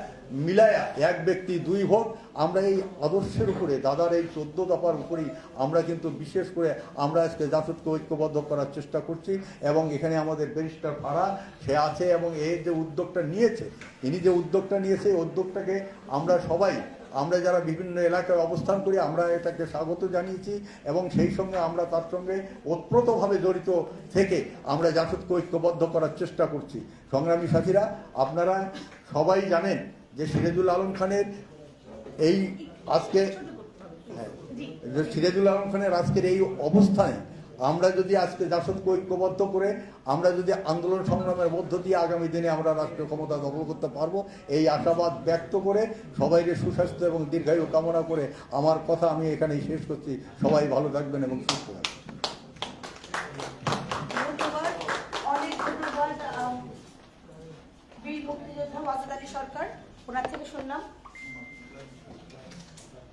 মিলায়া এক ব্যক্তি দুই ভোট, আমরা এই আদর্শের উপরে, দাদার এই 14 দফার উপরেই আমরা কিন্তু বিশেষ করে আমরা আজকে জাসদকে ঐক্যবদ্ধ করার চেষ্টা করছি। এবং এখানে আমাদের ব্যারিস্টার ফারা সে আছে, এবং এই যে উদ্যোগটা নিয়েছে, ইনি যে উদ্যোগটা নিয়েছে, এই উদ্যোগটাকে আমরা সবাই, আমরা যারা বিভিন্ন এলাকায় অবস্থান করি, আমরা এটাকে স্বাগত জানিয়েছি এবং সেই সঙ্গে আমরা তার সঙ্গে ওতপ্রোতভাবে জড়িত থেকে আমরা জাসদকে ঐক্যবদ্ধ করার চেষ্টা করছি। সংগ্রামী সাথীরা, আপনারা সবাই জানেন যে সিরাজুল আলম খানের এই আজকে সিরাজুল আলম খানের আজকের এই অবস্থানে আমরা যদি আজকে জাসদকে ঐক্যবদ্ধ করে আমরা যদি আন্দোলন সংগ্রামের মধ্য দিয়ে আগামী দিনে আমরা রাষ্ট্রীয় ক্ষমতা দখল করতে পারবো, এই আশাবাদ ব্যক্ত করে সবাইকে সুস্বাস্থ্য এবং দীর্ঘায়ু কামনা করে আমার কথা আমি এখানেই শেষ করছি। সবাই ভালো থাকবেন এবং সুস্থ থাকবেন। ধন্যবাদ, অনেক ধন্যবাদ বীর মুক্তিযোদ্ধা ওয়াজেদ আলী সরকার, ওনার থেকে শুনলাম।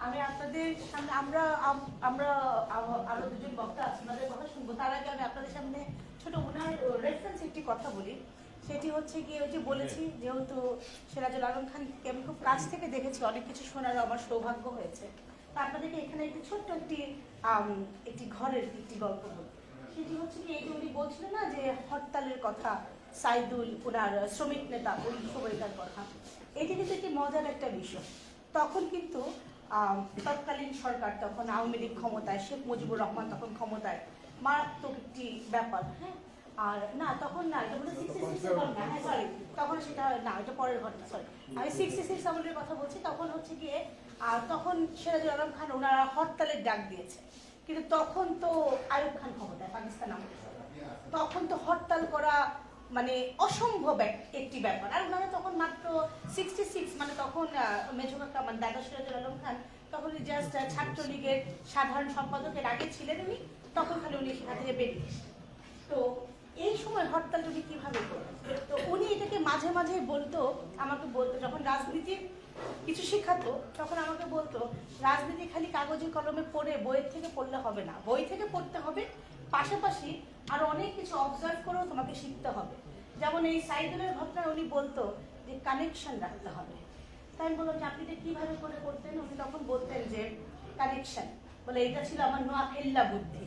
আমি আপনাদের সামনে আমরা আরো দুজন বক্তা আছেন, ওনাদের কথা শুনবো। তার আগে আমি আপনাদের সামনে ছোট ওনার রেফারেন্স একটি কথা বলি। সেটি হচ্ছে গিয়ে ওই যে বলেছি, যেহেতু সিরাজুল আলম খানকে আমি খুব কাছ থেকে দেখেছি, অনেক কিছু শোনারও আমার সৌভাগ্য হয়েছে। তো আপনাদেরকে এখানে একটি ছোট্ট একটি ঘরের একটি গল্প বলি। সেটি হচ্ছে কি, এই যে উনি বলছিলেন না যে হরতালের কথা, সাইদুল ওনার শ্রমিক নেতা ওই সময়কার কথা, এটি কিন্তু একটি মজার একটা বিষয়। তখন কিন্তু তৎকালীন সরকার, তখন আওয়ামী লীগ ক্ষমতায়, শেখ মুজিবুর রহমান তখন ক্ষমতায়, মারাত্মক একটি ব্যাপার। হ্যাঁ, আর না তখন না, এটা বলে 66 না, হ্যাঁ সরি, তখন সেটা না, এটা পরের ঘটনা, সরি আমি 66 আমলের কথা বলছি। তখন হচ্ছে গিয়ে তখন সিরাজুল আলম খান ওনারা হরতালের ডাক দিয়েছে, কিন্তু তখন তো আইয়ুব খান ক্ষমতায়, পাকিস্তান আমলের সরকার, তখন তো হরতাল করা মানে অসম্ভব একটি ব্যাপার। আর ওনারা তখন মাত্র 66, মানে তখন মেজো কাকা মানে দাদা সিরাজুল আলম খান তখন জাস্ট ছাত্রলীগের সাধারণ সম্পাদকের আগে ছিলেন উনি, তখন খালি উনি সেখান থেকে বেরিয়ে। তো এই সময় হরতাল উনি কিভাবে করবেন, তো উনি এটাকে মাঝে মাঝে আমাকে বলতো, যখন রাজনীতির কিছু শেখাতো তখন আমাকে বলতো, রাজনীতি খালি কাগজে কলমে পড়ে বইয়ের থেকে পড়লে হবে না, বই থেকে পড়তে হবে, পাশাপাশি আরো অনেক কিছু অবজার্ভ করেও তোমাকে শিখতে হবে। যেমন এই সাইদুলের ঘটনায় উনি বলতো যে কানেকশন রাখতে হবে। তাই আমি বললাম যে আপনি এটা কিভাবে করে করতেন? উনি তখন বলতেন যে কানেকশন বলে এটা ছিল আমার নোয়াখাইল্লা বুদ্ধি।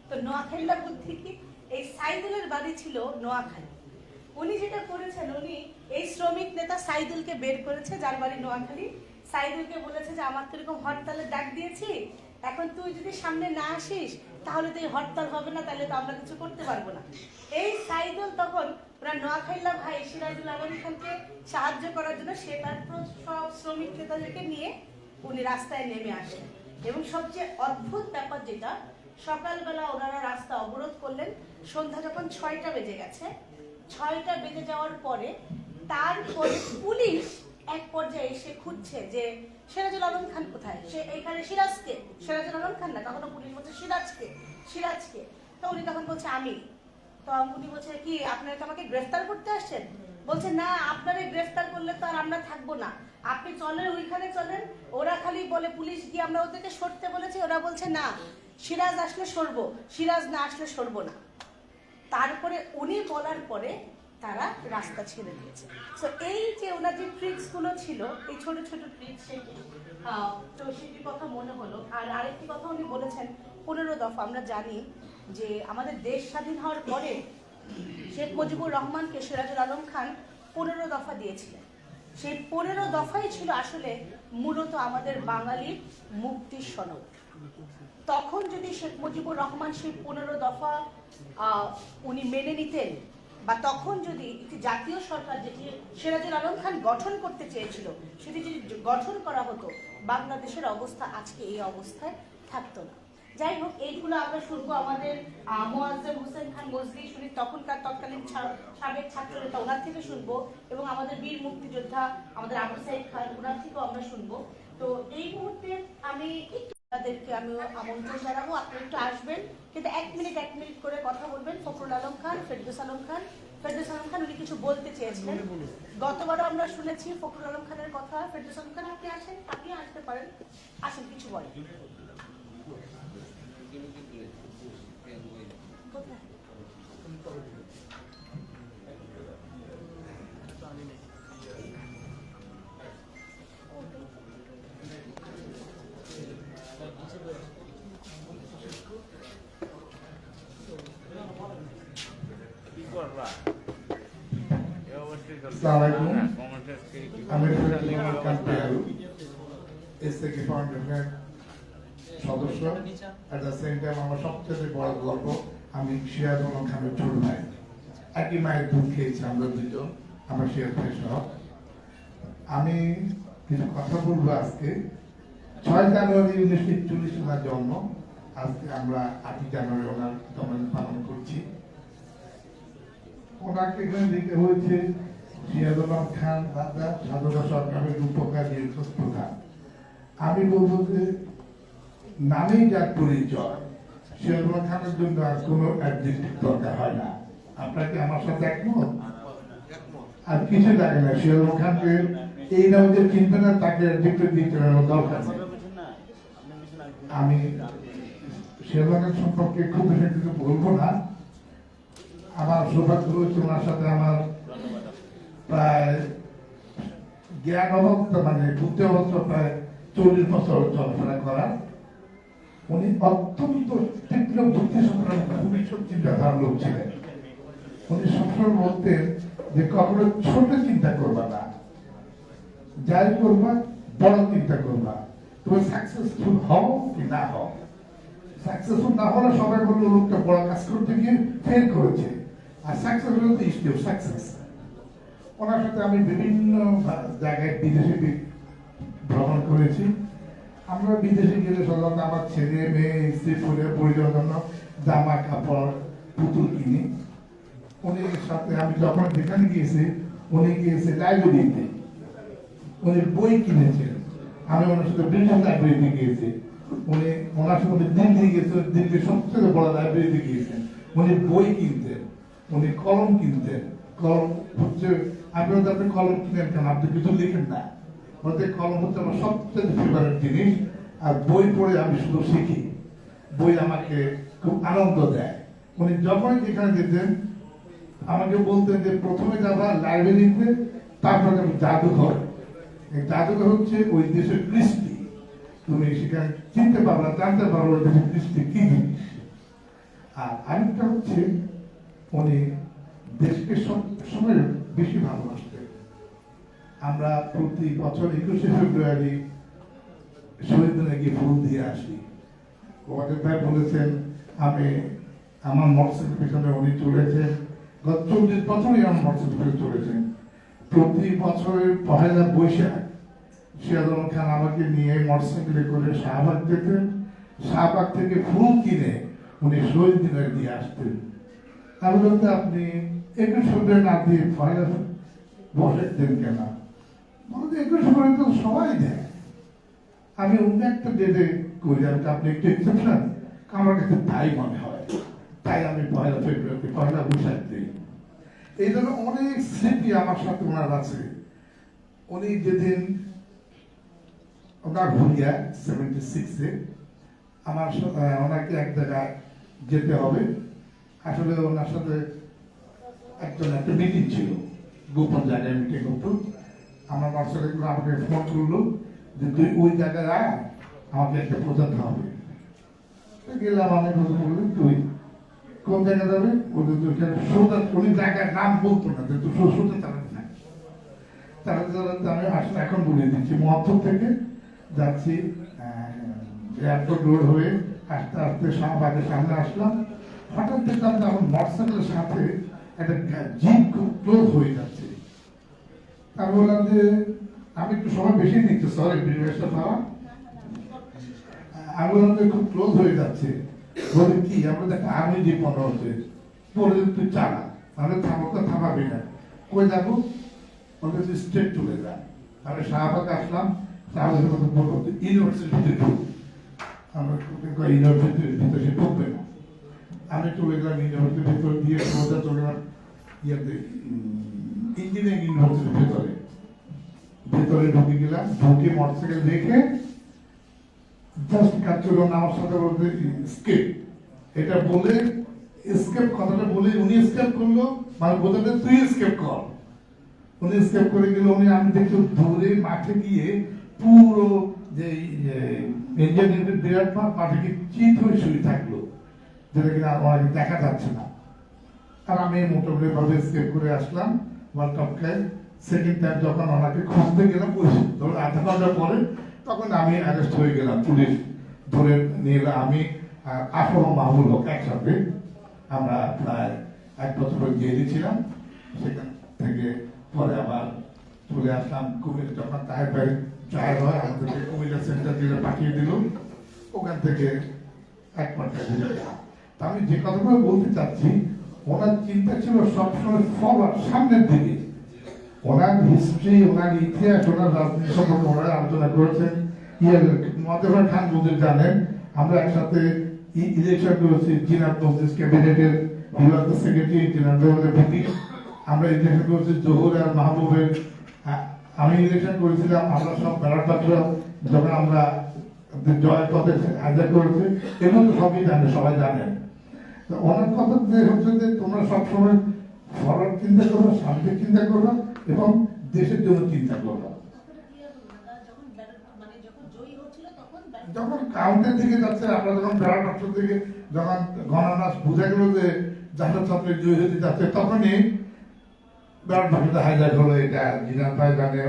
তো নোয়াখাইল্লা বুদ্ধি কি? এই সাইদুলের বাড়ি ছিল নোয়াখালী। উনি যেটা করেছেন, উনি এই শ্রমিক নেতা সাইদুলকে বের করেছে, যার বাড়ি নোয়াখালী। সাইদুলকে বলেছে যে আমার তো এরকম হরতালের ডাক দিয়েছি, এখন তুই যদি সামনে না আসিস তাহলে তো এই হরতাল হবে না, তাহলে তো আমরা কিছু করতে পারবো না। এই সাইদুল তখন ওনার নোয়াখাইল্লা ভাই সিরাজুল আলম খানকে সাহায্য করার জন্য সে তার সব শ্রমিক নেতাদেরকে নিয়ে উনি রাস্তায় নেমে আসেন। এবং সবচেয়ে অদ্ভুত ব্যাপার যেটা, সকালবেলা ওনারা রাস্তা অবরোধ করলেন, সন্ধ্যা যখন 6টা বেজে গেছে, 6টা বেজে যাওয়ার পরে তারপরে পুলিশ এক পর্যায়ে এসে খুঁজছে যে সিরাজুল আলম খান কোথায়, সে এইখানে সিরাজকে, সিরাজুল আলম খান না, তখন পুলিশ বলছে সিরাজকে। তো উনি তখন বলছে আমি। তো উনি বলছে কি আপনারা তো আমাকে গ্রেফতার করতে আসছেন? বলছে না, আপনারে গ্রেফতার করলে তো আর আমরা থাকবো না, আপনি চলেন ওইখানে চলেন। ওরা খালি বলে পুলিশ গিয়ে আমরা ওদেরকে সরতে বলেছি, ওরা বলছে না সিরাজ আসলে সরবো, সিরাজ না আসলে সরবো না। তারপরে উনি বলার পরে তারা রাস্তা ছেড়ে দিয়েছে। তো এই যে ওনার যে ট্রিক্সগুলো ছিল, এই ছোট ছোট ট্রিক্স, তো সেটির কথা মনে হলো। আর আরেকটি কথা উনি বলেছেন 15 দফা। আমরা জানি যে আমাদের দেশ স্বাধীন হওয়ার পরে শেখ মুজিবুর রহমানকে সিরাজুল আলম খান 15 দফা দিয়েছিলেন। সেই 15 দফাই ছিল আসলে মূলত আমাদের বাঙালির মুক্তির সনদ। তখন যদি শেখ মুজিবুর রহমান সেই 15 দফা উনি মেনে নিতেন, বা তখন যদি একটি জাতীয় সরকার যেটি সিরাজুল আলম খান গঠন করতে চেয়েছিল সেটি যদি গঠন করা হতো, বাংলাদেশের অবস্থা আজকে এই অবস্থায় থাকতো না। যাই হোক, এইগুলো আমরা শুনবো আমাদের মোয়াজ্জেম হোসেন খান মজলি, শুনি তখনকার তৎকালীন সাবেক ছাত্রনেতা, ওনার থেকে শুনবো, এবং আমাদের বীর মুক্তিযোদ্ধা আমাদের আবু সাইদ খান, ওনার থেকেও আমরা শুনবো। তো এই মুহূর্তে আমি তাদেরকে আমি আমন্ত্রণ জানাবো, আপনারা একটু আসবেন, কিন্তু 1 মিনিট করে কথা বলবেন। ফখরুল আলম খান, ফেরদৌস আলম খান উনি কিছু বলতে চেয়েছিলেন। গতবারও আমরা শুনেছি ফখরুল আলম খানের কথা। ফেরদৌস আলম খান আপনি আসেন, আপনি আসতে পারেন, আসেন কিছু বলেন। কোথায়? আসসালামু আলাইকুম। আমি এসএকে ফাউন্ডেশনের সদস্য। এট দ্য সেম টাইম আমার সবচেয়ে বড় গর্ব আমি সিরাজুল খানের ছোট ভাই। একই মায়ের দুধ খেয়েছি আমরা দুজন, আমার সিরাজ ভাই সহ। আমি কিছু কথা বলবো আজকে। 6 জানুয়ারি 1941 ওনার জন্ম, আজকে আমরা 8 জানুয়ারি ওনার জন্মদিন পালন করছি। ওনাকে এখানে দেখতে হয়েছে সিরাজুল খান রাজা স্বাধীনতা সরকারের রূপকার নির্বাচন প্রধান। আমি বলবো যে নামেই যার পরিচয়, সিরাজুল খানের জন্য আর কোনো অ্যাডজেক্টিভ দরকার হয় না। আপনার কি আমার সাথে একমত? আর কিছু লাগে না, সিরাজুল খানকে এই নামে যে চিনবে না তাকে অ্যাডজেক্টিভ দিতে দরকার নেই। আমি সিরাজুল খান সম্পর্কে খুব বেশি কিছু বলবো না। আমার সৌভাগ্য হয়েছে ওনার সাথে আমার প্রায় জ্ঞান অবস্থা মানে বুদ্ধি অবস্থা প্রায় 40 বছর চলাফেরা করা। উনি অত্যন্ত তীব্র বুদ্ধি সম্পন্ন ভবিষ্যৎ চিন্তাধারার লোক ছিলেন। উনি সবসময় বলতেন যে কখনো ছোট চিন্তা করবা না, যাই করবা বড় চিন্তা করবা, তুমি সাকসেসফুল হও কি না হও। সাকসেসফুল না হলে সবাই বললো লোকটা বড় কাজ করতে গিয়ে ফেল করেছে, আর সাকসেস হলে তো ইস্ট সাকসেস। ওনার সাথে আমি বিভিন্ন জায়গায় বিদেশে ভ্রমণ করেছি। আমরা বিদেশে গেলে সাধারণত আমার ছেলে মেয়ে স্ত্রী পরিবারের জন্য জামা কাপড় পুতুল কিনি। উনি সাথে আমি যখন যেখানে গিয়েছি, উনি গিয়েছে লাইব্রেরিতে, উনি বই কিনেছেন। আমি ওনার সাথে ব্রিটিশ লাইব্রেরিতে গিয়েছি। উনি ওনার সাথে দিল্লি গিয়েছেন, দিল্লির সবচেয়ে বড় লাইব্রেরিতে গিয়েছেন। উনি বই কিনতেন, উনি কলম কিনতেন। কলম হচ্ছে আপনি কলম কিনেন কেন, আপনি কিছু লিখেন না। ওদের কলম হচ্ছে আমার সবচেয়ে ফেভারিট জিনিস। আর বই পড়ে আমি শুধু শিখি, বই আমাকে খুব আনন্দ দেয়। উনি যখনই যেখানে যেতেন আমাকে বলতেন যে প্রথমে যাবা লাইব্রেরিতে, তারপরে যাবো জাদুঘর। এই জাদুঘর হচ্ছে ওই দেশের কৃষ্টি, তুমি সেখানে চিনতে পারবা, জানতে পারবো ওই দেশের কৃষ্টি কি জিনিস। আর আরেকটা হচ্ছে উনি দেশকে সবসময় বেশি ভালোবাসতেন। আমরা প্রতি বছর 21শে ফেব্রুয়ারি শহীদ দিনে গিয়ে ফুল দিয়ে আসি। ওদের ভাই বলেছেন আমি আমার মোটরসাইকেল পিছনে উনি চলেছেন, গত 40 বছরই আমার মোটরসাইকেল চলেছেন। প্রতি বছরের 1 বৈশাখ সিরাজুল খান আমাকে নিয়ে মোটরসাইকেলে করে শাহবাগ যেতেন। শাহবাগ থেকে ফুল কিনে উনি শহীদ দিনে দিয়ে আসতেন। আমি বলতে আপনি 21 ফেব্রুয়ারি না দিয়ে 1 বৈশাখ দেন কেন? বলতে 21 ফেব্রুয়ারি তো সবাই দেয়, আমি অন্য একটা ডেটে করি, আপনি একটু এক্সেপশন, আমার কাছে তাই মনে হয়, তাই আমি 1 ফেব্রুয়ারি 1 বৈশাখ দিই। এই জন্য অনেক স্মৃতি আমার সাথে ওনার আছে। উনি যেদিন ওনার ভূমিকা 76-এ আমার ওনাকে এক জায়গায় যেতে হবে, আসলে ওনার সাথে একটা মিটিং ছিল, গোপন জায়গায় মিটিং হতো। আমার মাস্টারগুলো আমাকে ফোন করলো যে তুই ওই জায়গায় আয়, আমাকে একটা বোঝাতে হবে। গেলাম, আমি বললাম তুই কোন জায়গায় যাবে? সোজা উনি জায়গার নাম বলতো না, তুই সোজা চালাতে থাক। চালাতে আমি আসলে এখন বলে দিচ্ছি, মহাত্তর থেকে যাচ্ছি এয়ারপোর্ট রোড হয়ে আস্তে আস্তে শাহবাগের সামনে আসলাম। হঠাৎ দেখলাম যে আমার মোটরসাইকেলের সাথে একটা জিপ খুব ক্লোজ হয়ে যাচ্ছে। আমি বললাম যে আমি একটু সময় বেশি নিচ্ছি, সরি পরিবেশটা পাওয়া। আমি বললাম যে খুব ক্লোজ হয়ে যাচ্ছে। বলে কি? আমরা দেখো আর্মি জিপ মনে হচ্ছে। বলে তুই চালা, তাহলে থামাবি না। কই যাবো? বলতে তুই স্ট্রেট চলে যা। আমি শাহবাগ আসলাম, শাহবাগের মধ্যে বলবো ইউনিভার্সিটির ভিতরে ঢুক। আমরা ইউনিভার্সিটির ভিতরে সে ঢুকবে না। আমি চলে গেলাম ইউনিভার্সিটির ভিতর দিয়ে, সোজা চলে গেলাম ইয়েতে ইঞ্জিনিয়ারিং ইউনিভার্সিটির ভেতরে ঢুকে গেলাম। ঢুকে মোটরসাইকেল রেখে জাস্ট কাজ চলো না, আমার সাথে বলতে স্কেপ, এটা বলে স্কেপ কথাটা বলে উনি স্কেপ করলো, মানে বোঝাতে তুই স্কেপ কর। উনি স্কেপ করে গেল। উনি আমি দেখছি দূরে মাঠে গিয়ে পুরো যে ইঞ্জিনিয়ারিং বিরাট মাঠে গিয়ে চিত হয়ে শুয়ে থাকলো, যেটা কিনা আমাকে দেখা যাচ্ছে না। আর আমি মোটামুটি ভাবে স্কেপ করে আসলাম ওয়ার্ল্ড কাপ খেয়ে। সেকেন্ড টাইম যখন ওনাকে খুঁজতে গেলাম, ধরুন আধা ঘন্টা পরে তখন আমি অ্যারেস্ট হয়ে গেলাম, পুলিশ ধরে নিয়ে এলো। আমি আর আফরো মাহবুল হক একসাথে আমরা প্রায় 1 বছর জেলে ছিলাম। সেখান থেকে পরে আবার চলে আসলাম কুমিল্লা। যখন ট্রায়াল হয় আমাদেরকে কুমিল্লা সেন্টার জেলে পাঠিয়ে দিল, ওখান থেকে 1 ঘন্টা জেলে গেলাম। তা আমি যে কথাগুলো বলতে চাচ্ছি, ওনার চিন্তা ছিল সবসময় ফরওয়ার্ড, সামনের দিকে। ওনার হিস্ট্রি, ওনার ইতিহাস, ওনার রাজনীতি সম্পর্কে ওনারা আলোচনা করেছেন। মতেফর খান যদি জানেন, আমরা একসাথে ইলেকশন করেছি জিনাত মসজিদ ক্যাবিনেটের সেক্রেটারি, জিনাত ভিপি। আমরা ইলেকশন করেছি জহুর আর মাহবুবের। আমি ইলেকশন করেছিলাম, আমরা সব ব্যালট বাক্স যখন আমরা জয়ের পথে হাজার করেছি, এবং সবই জানে, সবাই জানেন। তো ওনার কথা যে হচ্ছে যে তোমরা সবসময় ফরওয়ার্ড চিন্তা করো, শান্তির চিন্তা করো এবং দেশের জন্য চিন্তা করো। যখন কাউন্টের দিকে যাচ্ছে, আমরা যখন ব্যালট বাক্সের দিকে যখন গণনা বোঝা গেল যে জাতীয় ছাত্র জয়ী হতে যাচ্ছে, তখনই ব্যালট বাক্সটা হাইলাইট হলো। এটা জিনাত ভাই জানে,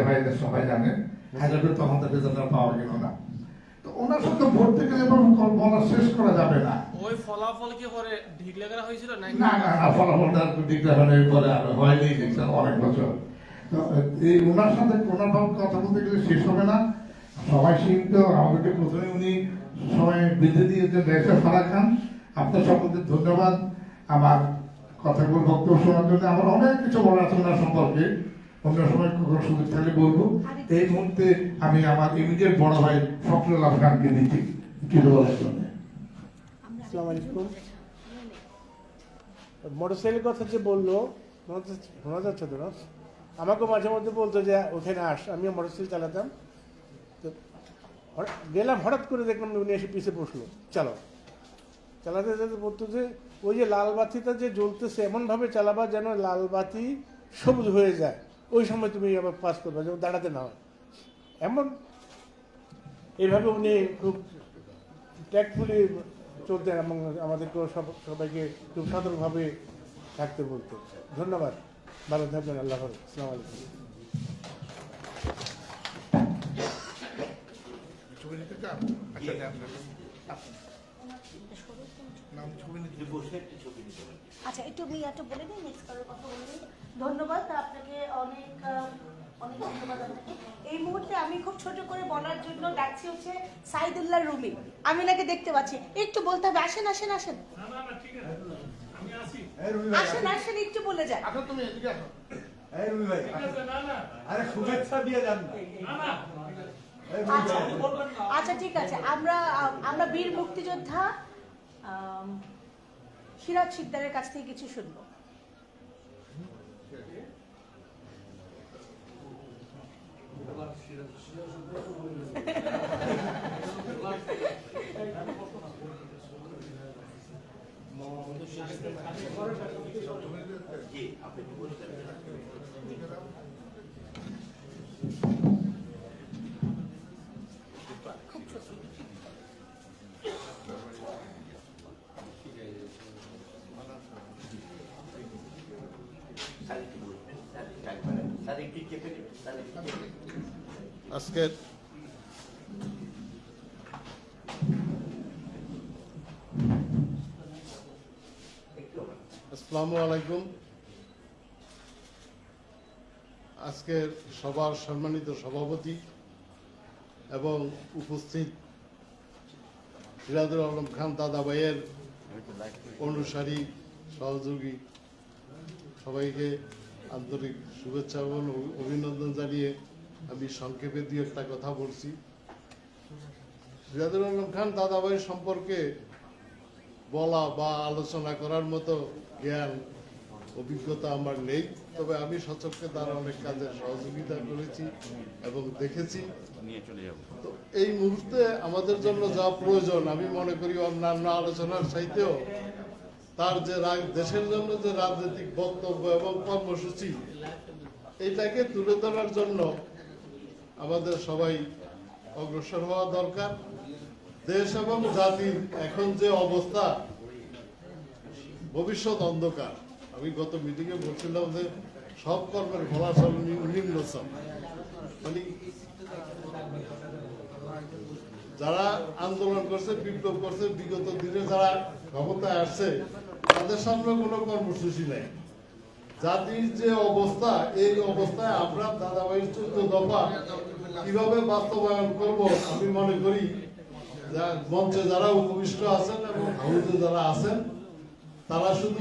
ভাই সবাই জানে, হাইলাইট করে তখন তাদের রেজাল্ট পাওয়া গেল না। তো ওনার সাথে ভর্তি গেলে বলা শেষ করা যাবে না। ওই ফলাফল কি পরে ডিক্লেয়ার করা হয়েছিল নাকি? না না না, ফলাফলটা ডিক্লেয়ার হওয়ার পরে আর হয়নি, দেখছেন অনেক বছর। তো এই ওনার সাথে কোনোভাবে কথা বলতে গেলে শেষ হবে না। সবাই সীমিত, আমাদেরকে প্রথমে উনি সময় বেঁধে দিয়েছেন ডাক্তার ফারাক খান। আপনার সকলকে ধন্যবাদ আমার কথাগুলো বক্তব্য শোনার জন্য। আমার অনেক কিছু বলার আছে ওনার সম্পর্কে, অন্য সময় কখনো সুযোগ থাকলে বলবো। এই মুহূর্তে আমি আমার ইমিডিয়েট বড় ভাই ফখরুল আলম খানকে দিচ্ছি কিছু বলার জন্য। আসসালামু আলাইকুম। মোটরসাইকেলের কথা যে বললো, শোনা যাচ্ছে তো না? আমাকে মাঝে মধ্যে বলতো যে ওখানে আস, আমিও মোটরসাইকেল চালাতাম। তো গেলাম, হঠাৎ করে দেখলাম উনি এসে পিছিয়ে বসলো, চালাও। চালাতে চালাতে বলতো যে ওই যে লাল বাতিটা যে জ্বলতেছে, এমনভাবে চালাবা যেন লাল বাতি সবুজ হয়ে যায়, ওই সময় তুমি আবার পাস করবা, যেমন দাঁড়াতে না হয়। এমন এইভাবে উনি খুব ট্যাক্টফুলি চলতেন এবং আমাদেরকেও সবাইকে খুব সতর্কভাবে থাকতে বলতেন। ধন্যবাদ, ভালো থাকবেন, আল্লাহ হাফেজ, আসসালামু আলাইকুম। আচ্ছা, একটু মিয়াটা বলে দিন, নেক্সট কারোর কথা বলে দিন। ধন্যবাদ আপনাকে, অনেক অনেক ধন্যবাদ আপনাকে। এই মুহূর্তে আমি খুব ছোট করে বলার জন্য ডাকছি হচ্ছে সাইদুল্লাহ রুমি। আমি নাকি দেখতে পাচ্ছি, একটু বলতে হবে। আসেন আসেন আসেন আসেন আসেন, একটু বলে যান। আচ্ছা ঠিক আছে, আমরা বীর মুক্তিযোদ্ধা সিরাজ শিকদারের কাছ থেকে কিছু শুনবো। আজকের আসসালামু আলাইকুম। আজকের সবার সম্মানিত সভাপতি এবং উপস্থিত সিরাজুল আলম খান দাদা ভাইয়ের অনুসারী সহযোগী সবাইকে আন্তরিক শুভেচ্ছা এবং অভিনন্দন জানিয়ে আমি সংক্ষেপে দুই একটা কথা বলছি। সিরাজুল আলম খান দাদা ভাইয়ের সম্পর্কে বলা বা আলোচনা করার মতো জ্ঞান অভিজ্ঞতা আমার নেই, তবে আমি সচক্ষে তার অনেক কাজে সহযোগিতা করেছি এবং দেখেছি। তো এই মুহূর্তে আমাদের জন্য যা প্রয়োজন, আমি মনে করি অন্যান্য আলোচনার চাইতেও তার যে দেশের জন্য যে রাজনৈতিক বক্তব্য এবং কর্মসূচি, এইটাকে তুলে ধরার জন্য আমাদের সবাই অগ্রসর হওয়া দরকার। দেশ এবং জাতির এখন যে অবস্থা, ভবিষ্যৎ অন্ধকার। আমি গত মিটিংয়ে বলছিলাম যে সব কর্মের ফলাফল নিম্নচম। মানে যারা আন্দোলন করছে, বিপ্লব করছে, বিগত দিনে যারা ক্ষমতায় আসছে, তাদের সামনে কোনো কর্মসূচি নাই। জাতির যে অবস্থা, এই অবস্থায় আমরা ধারাবাহিক 14 দফা কিভাবে বাস্তবায়ন করব, আমি মনে করি মঞ্চে যারা উপবিষ্ট আছেন এবং হাউসে যারা আছেন, তারা শুধু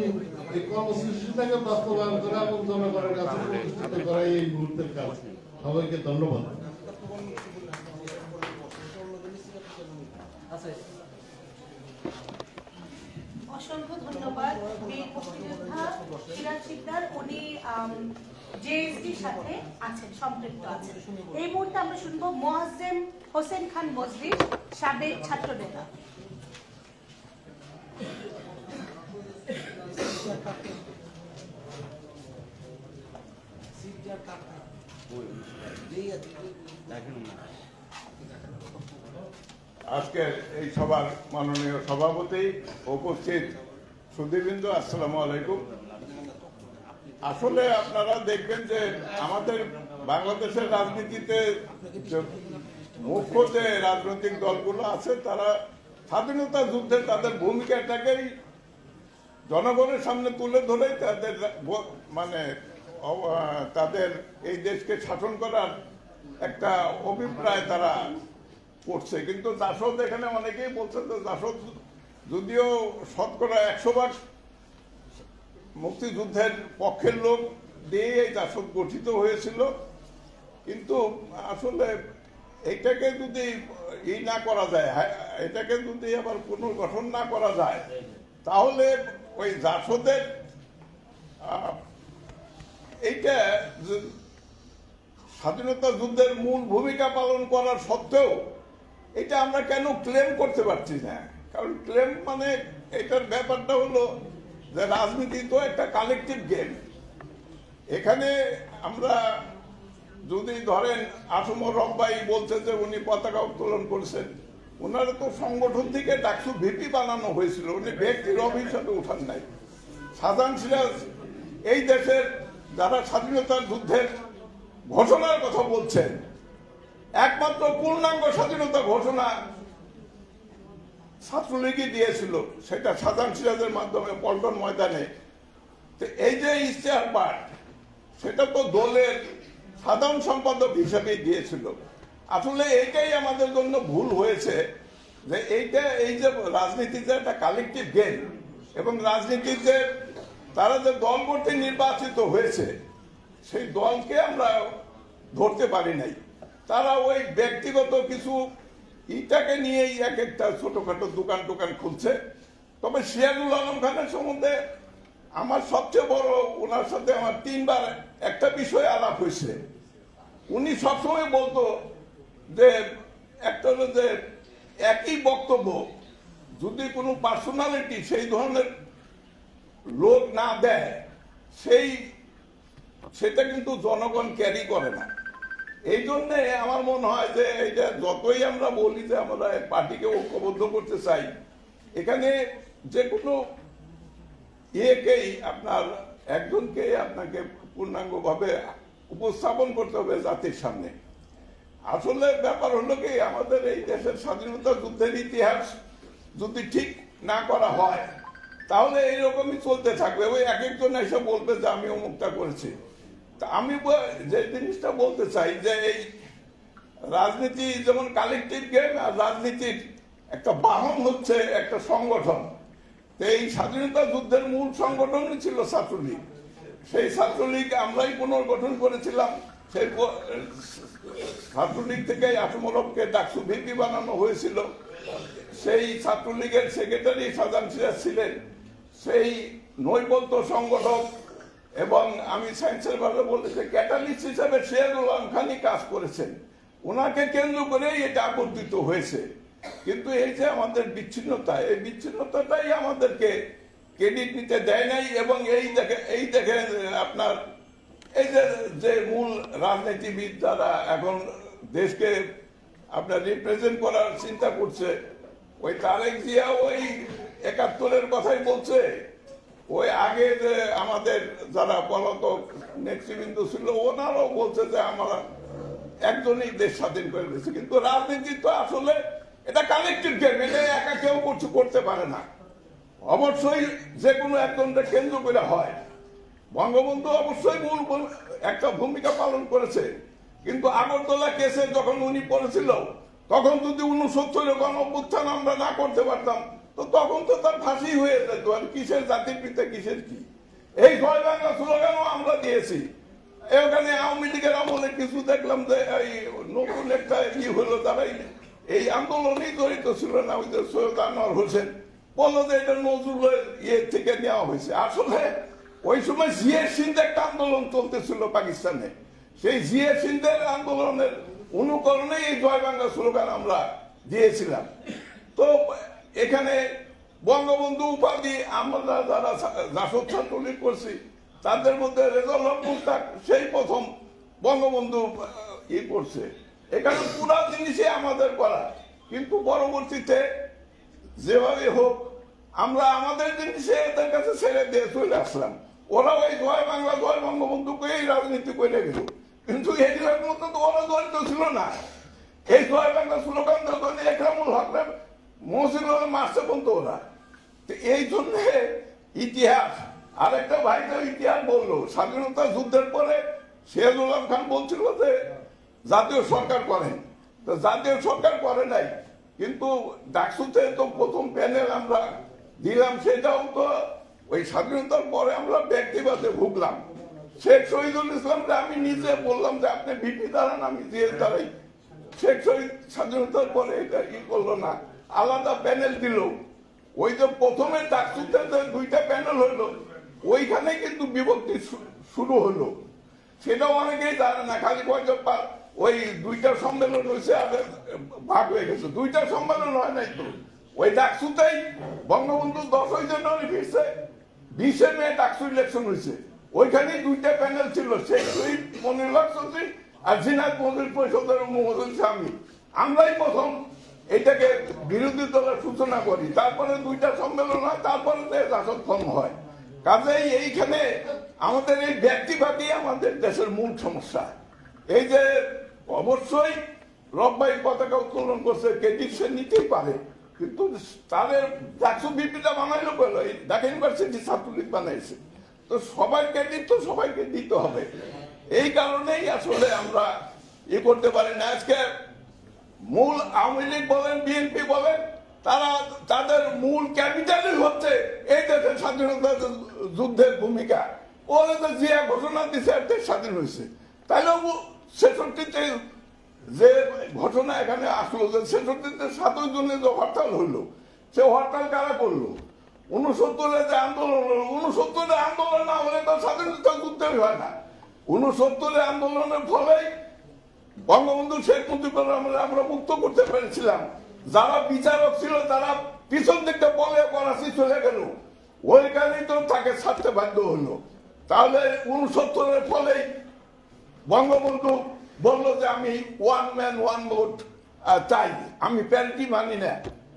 এই কর্মসূচিটাকে বাস্তবায়ন করা এবং জনগণের কাছে প্রতিষ্ঠিত করা এই মুহূর্তের কাজ। সবাইকে ধন্যবাদ। অসংখ্য ধন্যবাদ বীর মুক্তিযোদ্ধা সিরাজ শিকদার। উনি জেএসডির সাথে আছেন, সম্পৃক্ত আছেন। এই মুহূর্তে আমরা শুনবো মোয়াজ্জেম হোসেন খান মজলিস, সাবেক ছাত্র নেতা। আজকের এই সভার মাননীয় সভাপতি, উপস্থিত সুধীবৃন্দ, আসসালামু আলাইকুম। আসলে আপনারা দেখবেন যে আমাদের বাংলাদেশের রাজনীতিতে মুখ্য যে রাজনৈতিক দলগুলো আছে, তারা স্বাধীনতা যুদ্ধে তাদের ভূমিকাটাকেই জনগণের সামনে তুলে ধরে তাদের মানে তাদের এই দেশকে শাসন করার একটা অভিপ্রায় তারা করছে। কিন্তু জাসদ, এখানে অনেকেই বলছে যে জাসদ যদিও শতকরা 100% মুক্তিযুদ্ধের পক্ষের লোক দিয়ে এই জাসদ গঠিত হয়েছিল, কিন্তু আসলে এটাকে যদি না করা যায়, এটাকে যদি আবার পুনর্গঠন না করা যায়, তাহলে ওই জাসদের এইটা স্বাধীনতা যুদ্ধের মূল ভূমিকা পালন করার সত্ত্বেও এটা আমরা কেন ক্লেম করতে পারছি না? কারণ ক্লেম মানে এটার ব্যাপারটা হলো যে রাজনীতি তো একটা কালেকটিভ গেম। এখানে আমরা যদি ধরেন আসমর রব্বাই বলছে যে উনি পতাকা উত্তোলন করেছেন, ওনারা তো সংগঠন থেকে ডাকসু ভিপি বানানো হয়েছিল, উনি ব্যক্তির অভিশাপে উঠান নাই। শাহজাহান সিরাজ এই দেশের যারা স্বাধীনতার যুদ্ধের ঘোষণার কথা বলছেন, একমাত্র পূর্ণাঙ্গ স্বাধীনতা ঘোষণা ছাত্রলীগই দিয়েছিল, সেটা শাহজাহান সিরাজের মাধ্যমে পল্টন ময়দানে। তো এই যে ইশতেহার পাঠ, সেটা তো দলের সাধারণ সম্পাদক হিসেবেই দিয়েছিল। আসলে এইটাই আমাদের জন্য ভুল হয়েছে, যে এইটা এই যে রাজনীতিতে একটা কালেকটিভ গেম, এবং রাজনীতিতে তারা যে দল করতে নির্বাচিত হয়েছে, সেই দলকে আমরা ধরতে পারি নাই। তারা ওই ব্যক্তিগত কিছু ইটাকে নিয়েই এক একটা ছোটখাটো দোকান টোকান খুলছে। তবে সিরাজুল আলম খানের সম্বন্ধে আমার সবচেয়ে বড়, ওনার সাথে আমার 3 বার একটা বিষয়ে আলাপ হয়েছে। উনি সবসময় বলতো যে একটা হলো যে একই বক্তব্য যদি কোনো পার্সোনালিটি সেই ধরনের লোক না দেয়, সেটা কিন্তু জনগণ ক্যারি করে না। এই জন্যে আমার মনে হয় যে এটা যতই আমরা বলি যে আমরা পার্টিকে ঐক্যবদ্ধ করতে চাই, এখানে যে কোনো ইয়েকেই আপনার একজনকে আপনাকে পূর্ণাঙ্গভাবে উপস্থাপন করতে হবে জাতির সামনে। আসলে ব্যাপার হলো কি, আমাদের এই দেশের স্বাধীনতা যুদ্ধের ইতিহাস যদি ঠিক না করা হয়, তাহলে এইরকমই চলতে থাকবে। ওই এক একজন এসে বলবে যে আমি অমুকটা করেছি। তা আমি যে জিনিসটা বলতে চাই যে এই রাজনীতি যেমন কালেকটিভ গেম, আর রাজনীতির একটা বাহন হচ্ছে একটা সংগঠন। তো এই স্বাধীনতা যুদ্ধের মূল সংগঠনই ছিল ছাত্রলীগ। সেই ছাত্রলীগ আমরাই পুনর্গঠন করেছিলাম। সেই ছাত্রলীগ থেকে আসমর হককে ডাকসু ভিপি বানানো হয়েছিল। সেই ছাত্রলীগের সেক্রেটারি শাহজাহান সিরাজ ছিলেন। সেই নৈবদ্য সংগঠক এবং আমি সায়েন্সের ভাবে বলতে ক্যাটালিস্ট হিসাবে সিরাজুল আলম খানই কাজ করেছেন। ওনাকে কেন্দ্র করেই এটা আবর্তিত হয়েছে। কিন্তু এই যে আমাদের বিচ্ছিন্নতা, এই বিচ্ছিন্নতাটাই আমাদেরকে ক্রেডিট নিতে দেয় নাই। এবং এই দেখে আপনার এই যে মূল রাজনীতিবিদ যারা এখন দেশকে আপনার রিপ্রেজেন্ট করার চিন্তা করছে, ওই তারেক জিয়া ওই 71-এর কথাই বলছে। ওই আগে যে আমাদের যারা পলাতক নেতৃবৃন্দ ছিল ওনারাও বলছে যে আমরা একজনই দেশ স্বাধীন করে দিয়েছে, কিন্তু রাজনীতি তো আসলে এটা কালেকটিভ গেম, এটা একা কেউ কিছু করতে পারে না। অবশ্যই যে কোনো একজনকে কেন্দ্র করে হয়। বঙ্গবন্ধু অবশ্যই মূল একটা ভূমিকা পালন করেছে, কিন্তু আগরতলা কেসে যখন উনি পড়েছিল তখন যদি 69 গণঅভ্যুত্থান আমরা না করতে পারতাম তো তখন তো তার ফাঁসি হয়ে যেত। আর কিসের জাতির পিতা কিসের কি, এই জয় বাংলা স্লোগানও আমরা দিয়েছি। এখানে আওয়ামী লীগের আমলে কিছু দেখলাম যে এই নতুন একটা হলো, তারা এই আন্দোলনেই জড়িত ছিল না, ওই যে সৈয়দ আনোয়ার হোসেন বললো যে এটা নজরুলের থেকে নেওয়া হয়েছে। আসলে ওই সময় জিয়া সিন্ধে একটা আন্দোলন চলতেছিল পাকিস্তানে, সেই জিয়া সিন্ধের আন্দোলনের অনুকরণে এই জয় বাংলা স্লোগান আমরা দিয়েছিলাম। তো এখানে বঙ্গবন্ধু উপাধি আমরা যারা জাসদ ছাত্রলীগ করছি তাদের মধ্যে রেজাউল হক মুস্তাক সেই প্রথম বঙ্গবন্ধু করছে। এখানে পুরা জিনিসই আমাদের করা, কিন্তু পরবর্তীতে যেভাবে হোক আমরা আমাদের জিনিসে এদের কাছে ছেড়ে দিয়ে চলে আসলাম। ওরা ওই জয় বাংলা জয় বঙ্গবন্ধুকেই রাজনীতি করে গেল, কিন্তু এগুলোর মতো তো ওরা জড়িত ছিল না। এই জয় বাংলা স্লোগান যখন একরামুল হক মহসিনুল মারছে বলতো ওরা। তো এই জন্য ইতিহাস আরেকটা ভাই তো ইতিহাস বললো, স্বাধীনতা যুদ্ধের পরে সিরাজুল আলম খান বলছিল যে জাতীয় সরকার করেন, তো জাতীয় সরকার করে নাই, কিন্তু ডাকসুতে তো প্রথম প্যানেল আমরা দিলাম, সেটাও তো ওই স্বাধীনতার পরে আমরা ব্যক্তিবাদে ভুগলাম। শেখ শহীদুল ইসলামকে আমি নিজে বললাম যে আপনি বিপি দাঁড়ান, আমি দিয়ে দাঁড়াই। শেখ শহীদ স্বাধীনতার পরে এটা করলো না, আলাদা প্যানেল দিল। ওই যে প্রথমে ডাকসুতে যে 2টা প্যানেল হইলো ওইখানে কিন্তু বিভক্তি শুরু হলো, সেটাও অনেকেই জানে না। খালি কয়েক ওই 2টা সম্মেলন হয়েছে আর ভাগ হয়ে গেছে, 2টা সম্মেলন হয় নাই তো। ওই ডাকসুতেই বঙ্গবন্ধু 10ই জানুয়ারি ফিরছে, 20 মে ডাকসু ইলেকশন হয়েছে, ওইখানেই 2টা প্যানেল ছিল, শেখ শহীদ মনিরুল হক চৌধুরী আর ঝিনাইদ মন্ত্রী পরিষদের মহোদয় স্বামী। আমরাই প্রথম এটাকে বিরোধী দলের সূচনা করি, তারপরে 2টা সম্মেলন হয়, তারপরে জাসদ ফর্ম হয়। কাজেই এইখানে আমাদের এই ব্যক্তিবাদী আমাদের দেশের মূল সমস্যা। এই যে অবশ্যই রব্বাই পতাকা উত্তোলন করছে, ক্রেডিট সে নিতেই পারে, কিন্তু তাদের ডাকসু বিপিটা বানাইলো বলো, এই ঢাকা ইউনিভার্সিটি ছাত্রলীগ বানাইছে, তো সবাই ক্রেডিট তো সবাইকে দিতে হবে। এই কারণেই আসলে আমরা করতে পারি না। আজকে মূল আওয়ামী লীগ বলেন বিএনপি বলেন, তারা তাদের মূল ক্যাপিটালই হচ্ছে এই দেশের স্বাধীনতা যুদ্ধের ভূমিকা। ওরা তো জিয়া ঘোষণা দিচ্ছে দেশ স্বাধীন হয়েছে, তাইলে 66-তে যে ঘটনা এখানে আসলো, যে 66-তে 7 জনে যে হরতাল হইলো, সে হরতাল কারা করলো? 69-এ যে আন্দোলন হলো, 69-এ আন্দোলন না হলে তো স্বাধীনতা যুদ্ধই হয় না। 69-এ আন্দোলনের ফলেই বঙ্গবন্ধু শেখ মুজিবুর রহমানকে আমরা মুক্ত করতে পেরেছিলাম। যারা বিচারক ছিল তারা পিছন দিকটা বলে করাচি চলে গেল, ওইখানেই তো তাকে ছাড়তে বাধ্য হলো। তাহলে 69-এর ফলেই বঙ্গবন্ধু বললো যে আমি 1 ম্যান 1 ভোট চাই, আমি প্যারিটি মানি না।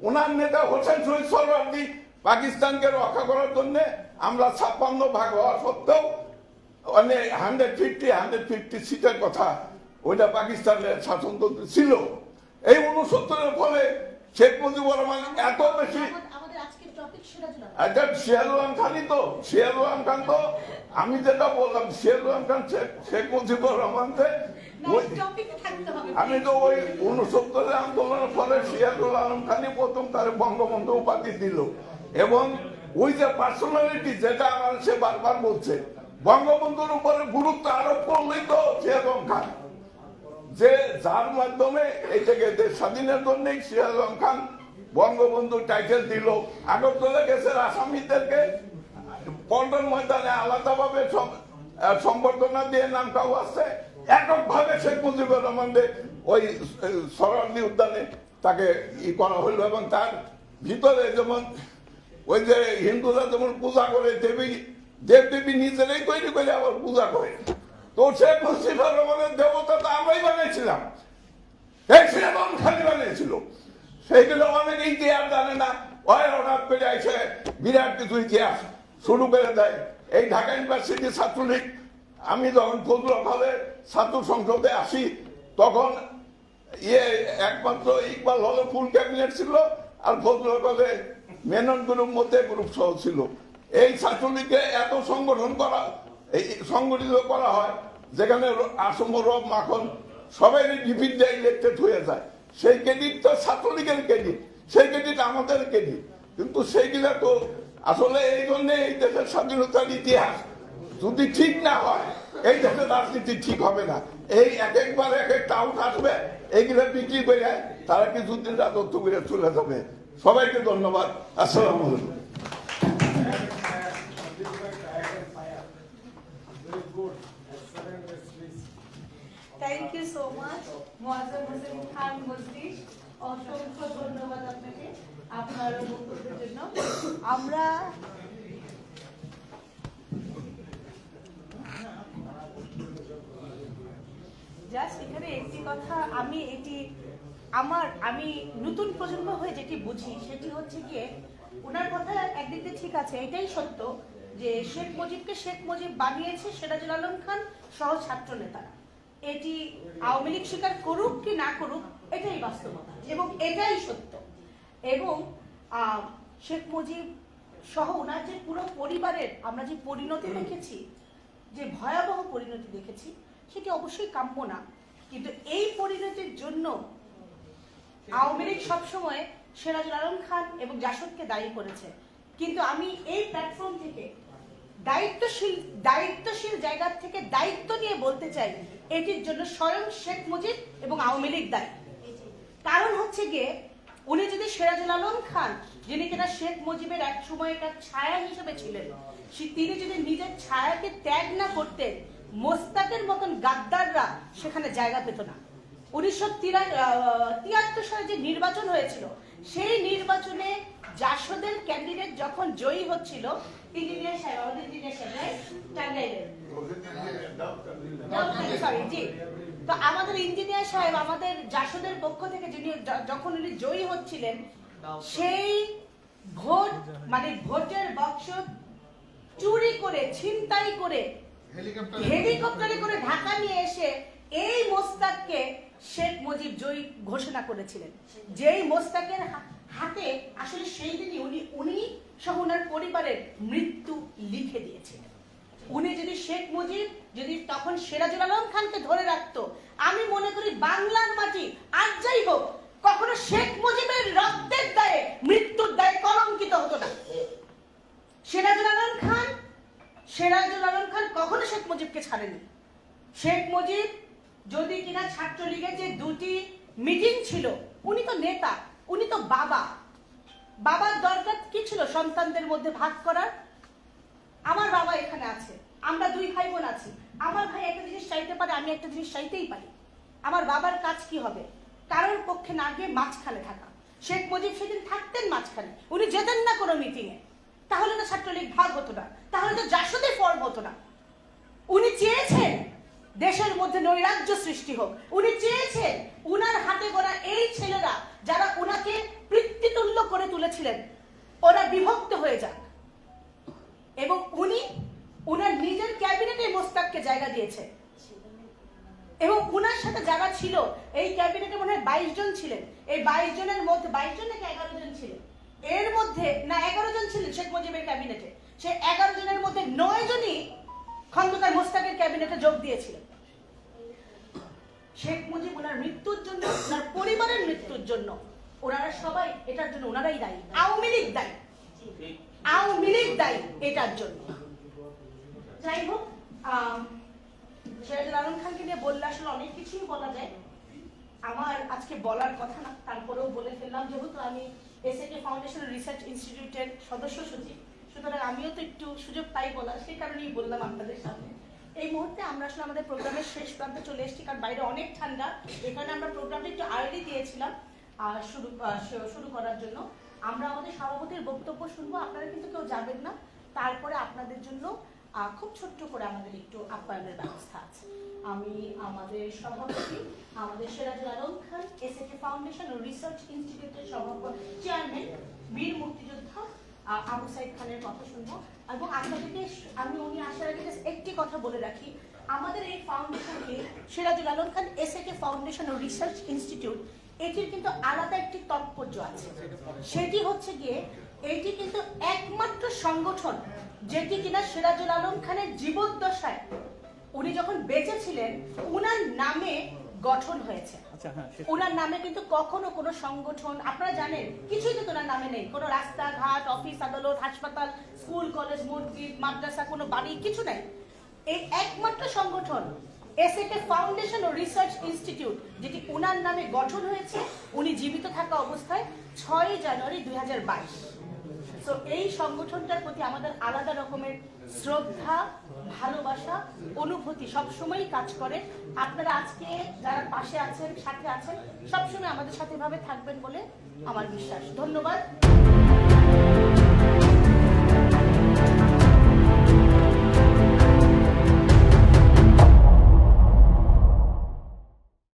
ওনার নেতা হোসেন শহীদ সোহরাওয়ার্দী পাকিস্তানকে রক্ষা করার জন্য আমরা 56 ভাগ হওয়া সত্ত্বেও মানে 150 সিটের কথা ওইটা পাকিস্তানের শাসনতন্ত্র ছিল। এই 69-এর ফলে শেখ মুজিবুর রহমান এত বেশি সিরাজুল আলম খানই তো, সিরাজুল আলম খান তো আমি যেটা বললাম, সিরাজুল আলম খান শেখ মুজিবুর রহমানকে আমি তো ওই 69-এর আন্দোলনের ফলে সিরাজুল আলম খানই প্রথম তার বঙ্গবন্ধু উপাধি দিল। এবং ওই যে পার্সোনালিটি যেটা আমার সে বারবার বলছে, বঙ্গবন্ধুর উপরে গুরুত্ব আরোপ করলেই তো সিরাজুল আলম খান, যে যার মাধ্যমে এইটাকে দেশ স্বাধীনের জন্য সিরাজুল আলম খান বঙ্গবন্ধু টাইটেল দিল। আগরতলা কেসের আসামিদেরকে পল্টন ময়দানে আলাদাভাবে সম্বর্ধনা দিয়ে নাম কাউ আসছে, এককভাবে শেখ মুজিবুর রহমানকে ওই সোহরাওয়ার্দী উদ্যানে তাকে করা হইল। এবং তার ভিতরে যেমন ওই যে হিন্দুরা যেমন পূজা করে দেবদেবী নিজেরাই তৈরি করে আবার পূজা করে, তো শেখ মুজিবুর রহমানের দেবতা তো আমরাই বানিয়েছিলাম, এই সিরাজুল খানই বানিয়েছিল। সেইগুলো অনেক ইতিহাস জানে না, হঠাৎ করে এসে বিরাট কিছু ইতিহাস শুরু করে দেয়। এই ঢাকা ইউনিভার্সিটি ছাত্রলীগ, আমি যখন ফজলুল হলের ছাত্র সংসদে আসি তখন একমাত্র ইকবাল হলে ফুল ক্যাবিনেট ছিল, আর ফজলুল হলে মেনন গ্রুপ মধ্যে গ্রুপ সহ ছিল। এই ছাত্রলীগকে এত সংগঠিত করা হয় যেখানে আসম রব মাখন সবাই ডিফিট দেয়, ইলেক্টেড হয়ে যায়। সেই ক্রেডিট তো ছাত্রলীগের ক্রেডিট, সেই ক্রেডিট আমাদের ক্রেডিট, কিন্তু সেইগুলা তো আসলে এই জন্য এই দেশের স্বাধীনতার ইতিহাস যদি ঠিক না হয় এই দেশের রাজনীতি ঠিক হবে না। এই একবার এক একটা আউট আসবে, এইগুলো বিক্রি করে তারা কিছুদিন রাজত্ব করে চলে যাবে। সবাইকে ধন্যবাদ। আসসালামু আলাইকুম। Thank you so much Moazzem Hossain Khan Majlish, অসংখ্য ধন্যবাদ আপনাকে আপনার বক্তব্যের জন্য। আমরা জাস্ট এখানে একটি কথা, আমি নতুন প্রজন্ম হয়ে যেটি বুঝি সেটি হচ্ছে গিয়ে ওনার কথা একদিক দিয়ে ঠিক আছে, এটাই সত্য যে শেখ মুজিবকে শেখ মুজিব বানিয়েছে সিরাজুল আলম খান সহ ছাত্র নেতারা। এটি আওয়ামী লীগ স্বীকার করুক কি না করুক এটাই বাস্তবতা এবং এটাই সত্য। এবং শেখ মুজিব সহ ওনার যে পুরো পরিবারের আমরা যে পরিণতি দেখেছি, যে ভয়াবহ পরিণতি দেখেছি, সেটি অবশ্যই কাম্য না। কিন্তু এই পরিণতির জন্য আওয়ামী লীগ সবসময় সিরাজুল আলম খান এবং জাসদকে দায়ী করেছে। কিন্তু আমি এই প্ল্যাটফর্ম থেকে দায়িত্বশীল জায়গা থেকে দায়িত্ব নিয়ে বলতে চাই, এটির জন্য স্বয়ং শেখ মুজিব এবং আওয়ামী লীগ দায়ী। কারণ হচ্ছে গিয়ে উনি যদি সিরাজুল আলম খান, যিনি কিনা শেখ মুজিবের এক সময়কার ছায়া হিসেবে ছিলেন, তিনি যদি নিজের ছায়াকে ত্যাগ না করতেন, মোস্তাকের মতন গাদ্দাররা সেখানে জায়গা পেত না। 1973 সালে যে নির্বাচন হয়েছিল, সেই নির্বাচনে জাসদের ক্যান্ডিডেট যখন জয়ী হচ্ছিল, ইঞ্জিনিয়ার সাহেব, আমাদের ইঞ্জিনিয়ার সাহেব টাঙ্গাইলের, তো আমাদের ইঞ্জিনিয়ার সাহেব আমাদের জাসদের পক্ষ থেকে যখন উনি জয়ী হচ্ছিলেন, সেই ভোট মানে ভোটের বাক্স চুরি করে, ছিনতাই করে, হেলিকপ্টারে করে ঢাকা নিয়ে এসে এই মোস্তাককে শেখ মুজিব জয়ী ঘোষণা করেছিলেন। যেই মোস্তাকের হাতে আসলে সেই দিনই উনি সহ ওনার পরিবারের মৃত্যু লিখে দিয়েছিলেন। উনি যদি শেখ মুজিব যদি তখন সিরাজুল আলম খানকে ধরে রাখতো, আমি মনে করি বাংলার মাটি আর যাই হোক কখনো শেখ মুজিবের রক্তের দায়ে, মৃত্যুর দায়ে কলঙ্কিত হতো না। সিরাজুল আলম খান কখনো শেখ মুজিবকে ছাড়েনি। শেখ মুজিব যদি কিনা ছাত্রলীগের যে দুটি মিটিং ছিল, উনি তো নেতা, উনি তো বাবার দরকার কি ছিল সন্তানদের মধ্যে ভাগ করার? আমার বাবা এখানে আছে, আমরা দুই ভাই বোন আছি, আমার ভাই একটা জিনিস চাইতে পারে, আমি একটা জিনিস চাইতেই পারি। আমার বাবার কাজ কি হবে? কারোর পক্ষে না গিয়ে মাঝখানে থাকা। শেখ মুজিব সেদিন থাকতেন মাঝখানে, উনি যেতেন না কোনো মিটিংয়ে, তাহলে তো ছাত্রলীগ ভাগ হতো না, তাহলে তো জাসদে ফর্ম হতো না। উনি চেয়েছেন দেশের মধ্যে নৈরাজ্য সৃষ্টি হোক, উনি চেয়েছেন উনার হাতে গড়া এই ছেলেরা যারা উনাকে পিতৃতুল্য করে তুলেছিলেন, ওরা বিভক্ত হয়ে যাক। এবং উনি উনার নিজের ক্যাবিনেটে মোস্তাককে জায়গা দিয়েছে। এবং উনার সাথে যারা ছিল এই ক্যাবিনেটে মনে হয় 22 জন ছিলেন। এই 22 জনের মধ্যে 22 জন নাকি 11 জন ছিলেন, এর মধ্যে না 11 জন ছিলেন শেখ মুজিবের ক্যাবিনেটে। সেই 11 জনের মধ্যে 9 জনই খন্দকার মোস্তাকের ক্যাবিনেটে যোগ দিয়েছিলেন। শেখ মুজিব ওনার মৃত্যুর জন্য, ওনার পরিবারের মৃত্যুর জন্য ওনারা সবাই এটার জন্য ওনারাই দায়ী। আওয়ামী লীগ দায়ী এটার জন্য। যাই হোক, সিরাজুল আলম খানকে নিয়ে বললে আসলে অনেক কিছুই বলা যায়, আমার আজকে বলার কথা না, তারপরেও বলে ফেললাম। যেহেতু আমি এসএকে ফাউন্ডেশন রিসার্চ ইনস্টিটিউটের সদস্য সচিব, সুতরাং আমিও তো একটু সুযোগ পাই বলার, সেই কারণেই বললাম আপনাদের সামনে। এই মুহূর্তে আমরা আসলে আমাদের প্রোগ্রামের শেষ প্রান্তে চলে এসেছি, কারণ বাইরে অনেক ঠান্ডা। এখানে আমরা প্রোগ্রামটা একটু আর্লি দিয়েছিলাম শুরু করার জন্য। আমরা আমাদের সভাপতির বক্তব্য শুনবো, আপনারা কিন্তু কেউ যাবেন না। তারপরে আপনাদের জন্য খুব ছোট্ট করে আমাদের একটু আপ্যায়নের ব্যবস্থা আছে। আমি আমাদের সভাপতি, আমাদের সিরাজুল আলম খান, এসএকে ফাউন্ডেশন ও রিসার্চ ইনস্টিটিউটের চেয়ারম্যান, বীর মুক্তিযোদ্ধা আবু সাইদ খানের কথা শুনবো এবং আপনাদেরকে আমি উনি আসার আগে just একটি কথা বলে রাখি, আমাদের এই ফাউন্ডেশনকে সিরাজুল আলম খান এসএকে ফাউন্ডেশন ও রিসার্চ ইনস্টিটিউট, এটির কিন্তু আলাদা একটি তাৎপর্য আছে। সেটি হচ্ছে গিয়ে এটি কিন্তু একমাত্র সংগঠন যেটি কিনা সিরাজুল আলম খানের জীবদ্দশায় উনি যখন বেঁচে ছিলেন উনার নামে গঠন হয়েছে। ওনার নামে কিন্তু কখনো কোনো সংগঠন, আপনারা জানেন, কিছুই কিন্তু ওনার নামে নেই। কোনো রাস্তাঘাট, অফিস আদালত, হাসপাতাল, স্কুল, কলেজ, মসজিদ, মাদ্রাসা, কোনো বাড়ি, কিছু নাই। এই একমাত্র সংগঠন এসএকে ফাউন্ডেশন ও রিসার্চ ইনস্টিটিউট যেটি ওনার নামে গঠন হয়েছে উনি জীবিত থাকা অবস্থায় 6 জানুয়ারি 2022। তো এই সংগঠনটার প্রতি আমাদের আলাদা রকমের শ্রদ্ধা, ভালোবাসা, অনুভূতি সবসময় কাজ করে। আপনারা আজকে যারা পাশে আছেন, সাথে আছেন, সবসময় আমাদের সাথে ভাবে থাকবেন বলে আমার বিশ্বাস। ধন্যবাদ।